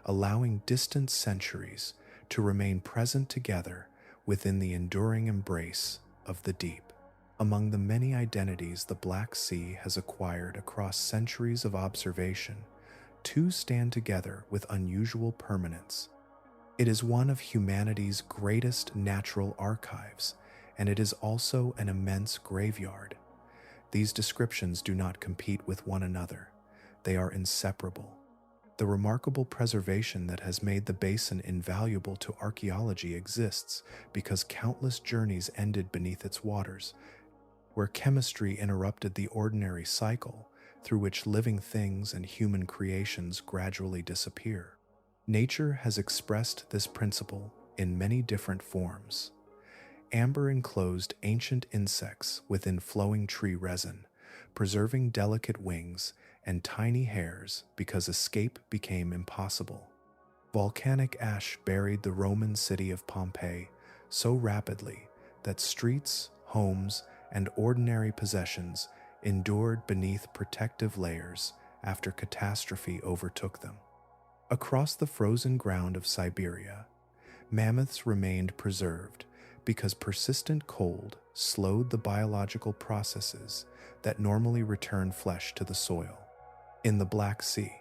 allowing distant centuries to remain present together within the enduring embrace of the deep. Among the many identities the Black Sea has acquired across centuries of observation, two stand together with unusual permanence. It is one of humanity's greatest natural archives, and it is also an immense graveyard. These descriptions do not compete with one another. They are inseparable. The remarkable preservation that has made the basin invaluable to archaeology exists because countless journeys ended beneath its waters, where chemistry interrupted the ordinary cycle through which living things and human creations gradually disappear. Nature has expressed this principle in many different forms. Amber enclosed ancient insects within flowing tree resin, preserving delicate wings and tiny hairs because escape became impossible. Volcanic ash buried the Roman city of Pompeii so rapidly that streets, homes, and ordinary possessions endured beneath protective layers after catastrophe overtook them. Across the frozen ground of Siberia, mammoths remained preserved because persistent cold slowed the biological processes that normally return flesh to the soil. In the Black Sea,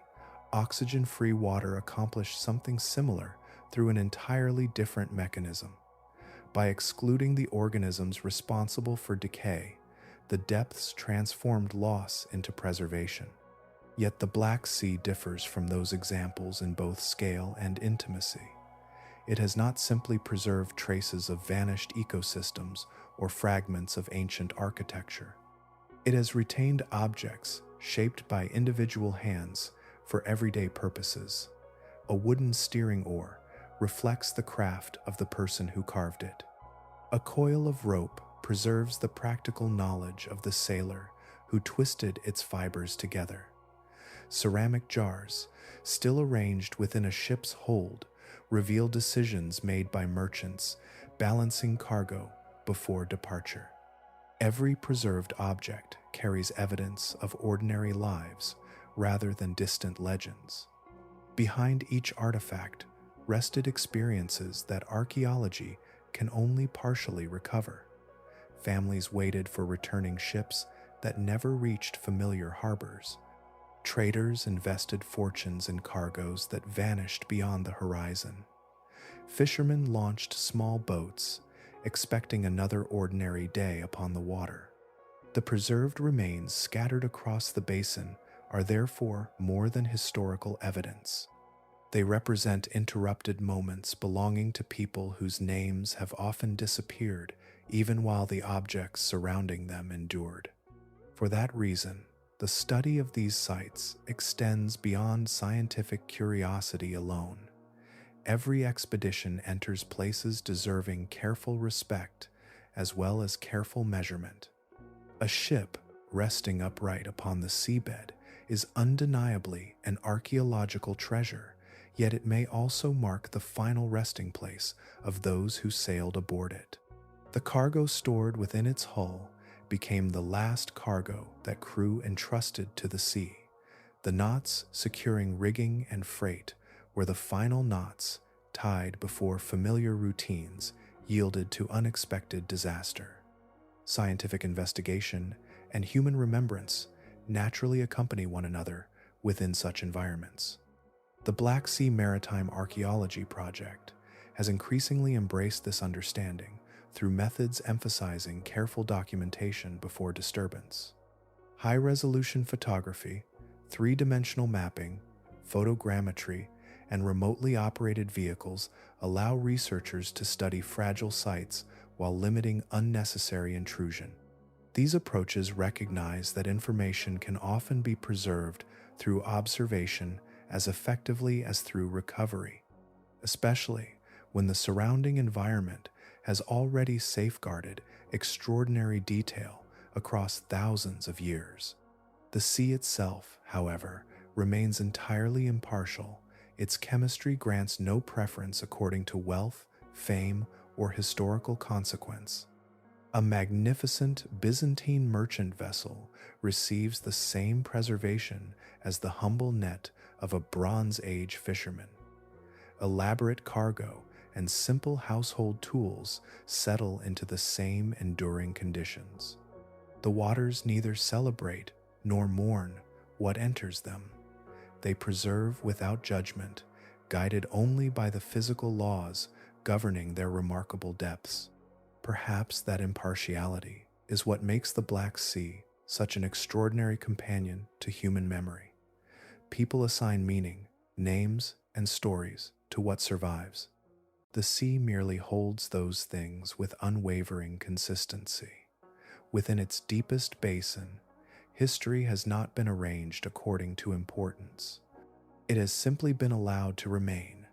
oxygen-free water accomplished something similar through an entirely different mechanism. By excluding the organisms responsible for decay, the depths transformed loss into preservation. Yet the Black Sea differs from those examples in both scale and intimacy. It has not simply preserved traces of vanished ecosystems or fragments of ancient architecture. It has retained objects shaped by individual hands for everyday purposes. A wooden steering oar reflects the craft of the person who carved it. A coil of rope preserves the practical knowledge of the sailor who twisted its fibers together. Ceramic jars, still arranged within a ship's hold, reveal decisions made by merchants balancing cargo before departure. Every preserved object carries evidence of ordinary lives rather than distant legends. Behind each artifact rested experiences that archaeology can only partially recover. Families waited for returning ships that never reached familiar harbors. Traders invested fortunes in cargoes that vanished beyond the horizon. Fishermen launched small boats, expecting another ordinary day upon the water. The preserved remains scattered across the basin are therefore more than historical evidence. They represent interrupted moments belonging to people whose names have often disappeared even while the objects surrounding them endured. For that reason, the study of these sites extends beyond scientific curiosity alone. Every expedition enters places deserving careful respect as well as careful measurement. A ship resting upright upon the seabed is undeniably an archaeological treasure, yet it may also mark the final resting place of those who sailed aboard it. The cargo stored within its hull became the last cargo that crew entrusted to the sea. The knots securing rigging and freight were the final knots tied before familiar routines yielded to unexpected disaster. Scientific investigation and human remembrance naturally accompany one another within such environments. The Black Sea Maritime Archaeology Project has increasingly embraced this understanding through methods emphasizing careful documentation before disturbance. High-resolution photography, three-dimensional mapping, photogrammetry, and remotely operated vehicles allow researchers to study fragile sites while limiting unnecessary intrusion. These approaches recognize that information can often be preserved through observation as effectively as through recovery, especially when the surrounding environment has already safeguarded extraordinary detail across thousands of years. The sea itself, however, remains entirely impartial. Its chemistry grants no preference according to wealth, fame, or historical consequence. A magnificent Byzantine merchant vessel receives the same preservation as the humble net of a Bronze Age fisherman. Elaborate cargo and simple household tools settle into the same enduring conditions. The waters neither celebrate nor mourn what enters them. They preserve without judgment, guided only by the physical laws governing their remarkable depths. Perhaps that impartiality is what makes the Black Sea such an extraordinary companion to human memory. People assign meaning, names, and stories to what survives. The sea merely holds those things with unwavering consistency. Within its deepest basin, history has not been arranged according to importance. It has simply been allowed to remain,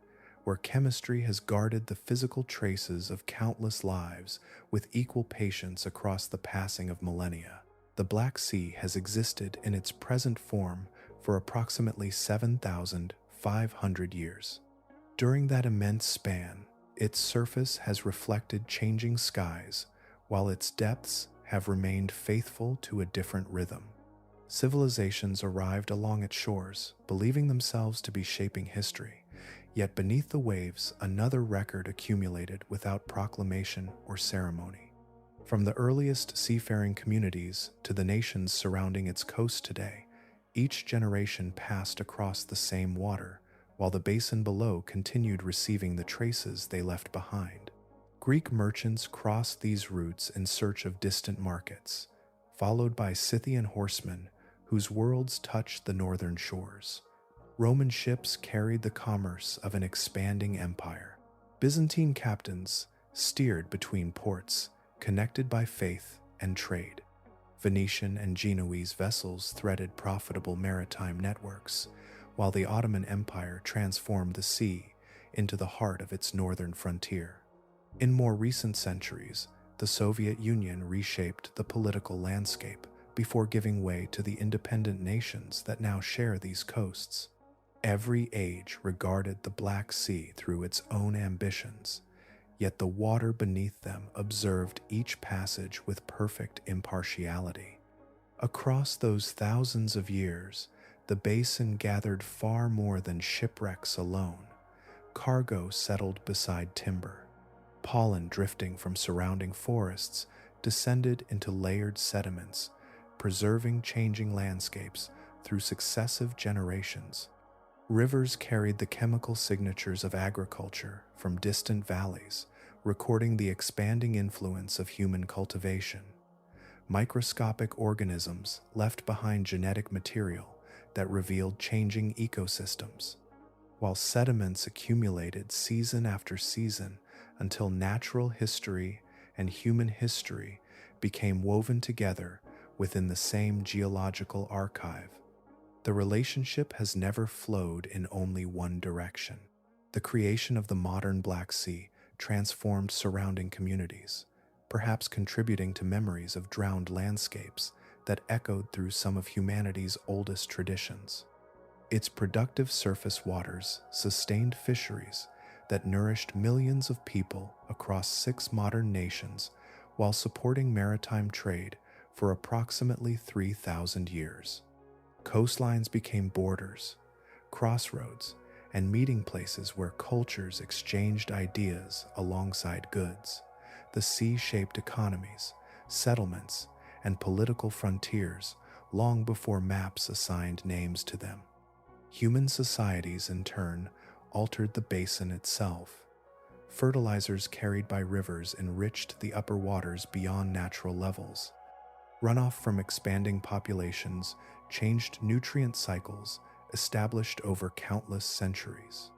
where chemistry has guarded the physical traces of countless lives with equal patience across the passing of millennia. The Black Sea has existed in its present form for approximately 7,500 years. During that immense span, its surface has reflected changing skies, while its depths have remained faithful to a different rhythm. Civilizations arrived along its shores, believing themselves to be shaping history, yet beneath the waves, another record accumulated without proclamation or ceremony. From the earliest seafaring communities to the nations surrounding its coast today, each generation passed across the same water, while the basin below continued receiving the traces they left behind. Greek merchants crossed these routes in search of distant markets, followed by Scythian horsemen whose worlds touched the northern shores. Roman ships carried the commerce of an expanding empire. Byzantine captains steered between ports, connected by faith and trade. Venetian and Genoese vessels threaded profitable maritime networks, while the Ottoman Empire transformed the sea into the heart of its northern frontier. In more recent centuries, the Soviet Union reshaped the political landscape before giving way to the independent nations that now share these coasts. Every age regarded the Black Sea through its own ambitions, yet the water beneath them observed each passage with perfect impartiality. Across those thousands of years, The basin gathered far more than shipwrecks alone. Cargo settled beside timber. Pollen drifting from surrounding forests descended into layered sediments, preserving changing landscapes through successive generations. Rivers carried the chemical signatures of agriculture from distant valleys, recording the expanding influence of human cultivation. Microscopic organisms left behind genetic material that revealed changing ecosystems, while sediments accumulated season after season until natural history and human history became woven together within the same geological archive. The relationship has never flowed in only one direction. The creation of the modern Black Sea transformed surrounding communities, perhaps contributing to memories of drowned landscapes that echoed through some of humanity's oldest traditions. Its productive surface waters sustained fisheries that nourished millions of people across 6 modern nations while supporting maritime trade for approximately 3,000 years. Coastlines became borders, crossroads, and meeting places where cultures exchanged ideas alongside goods. The sea shaped economies, settlements, and political frontiers long before maps assigned names to them. Human societies, in turn, altered the basin itself. Fertilizers carried by rivers enriched the upper waters beyond natural levels. Runoff from expanding populations changed nutrient cycles established over countless centuries.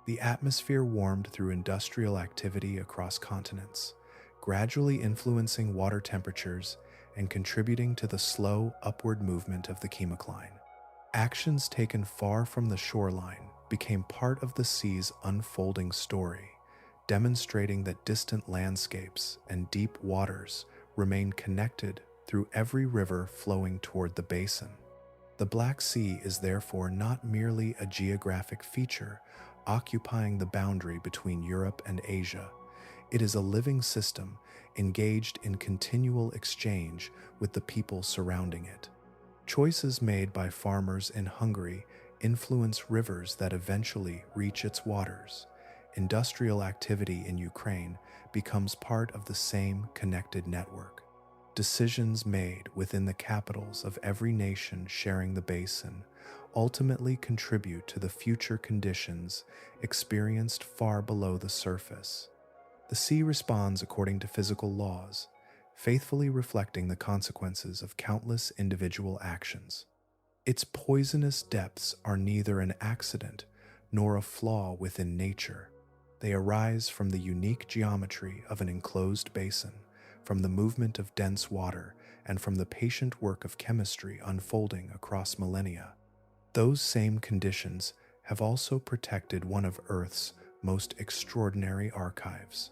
The atmosphere warmed through industrial activity across continents, gradually influencing water temperatures and contributing to the slow upward movement of the chemocline. Actions taken far from the shoreline became part of the sea's unfolding story, demonstrating that distant landscapes and deep waters remain connected through every river flowing toward the basin. The Black Sea is therefore not merely a geographic feature occupying the boundary between Europe and Asia. It is a living system engaged in continual exchange with the people surrounding it. Choices made by farmers in Hungary influence rivers that eventually reach its waters. Industrial activity in Ukraine becomes part of the same connected network. Decisions made within the capitals of every nation sharing the basin ultimately contribute to the future conditions experienced far below the surface. The sea responds according to physical laws, faithfully reflecting the consequences of countless individual actions. Its poisonous depths are neither an accident nor a flaw within nature. They arise from the unique geometry of an enclosed basin, from the movement of dense water, and from the patient work of chemistry unfolding across millennia. Those same conditions have also protected one of Earth's most extraordinary archives.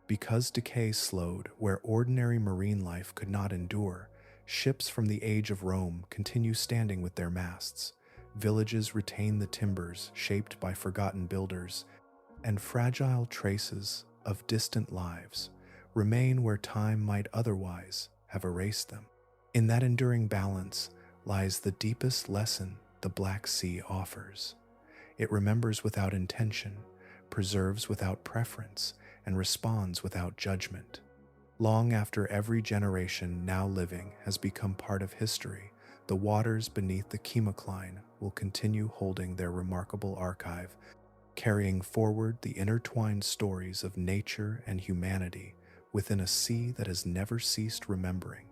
Because decay slowed where ordinary marine life could not endure, ships from the age of Rome continue standing with their masts. Villages retain the timbers shaped by forgotten builders, and fragile traces of distant lives remain where time might otherwise have erased them. In that enduring balance lies the deepest lesson the Black Sea offers. It remembers without intention, preserves without preference, and responds without judgment. Long after every generation now living has become part of history, the waters beneath the chemocline will continue holding their remarkable archive, carrying forward the intertwined stories of nature and humanity within a sea that has never ceased remembering.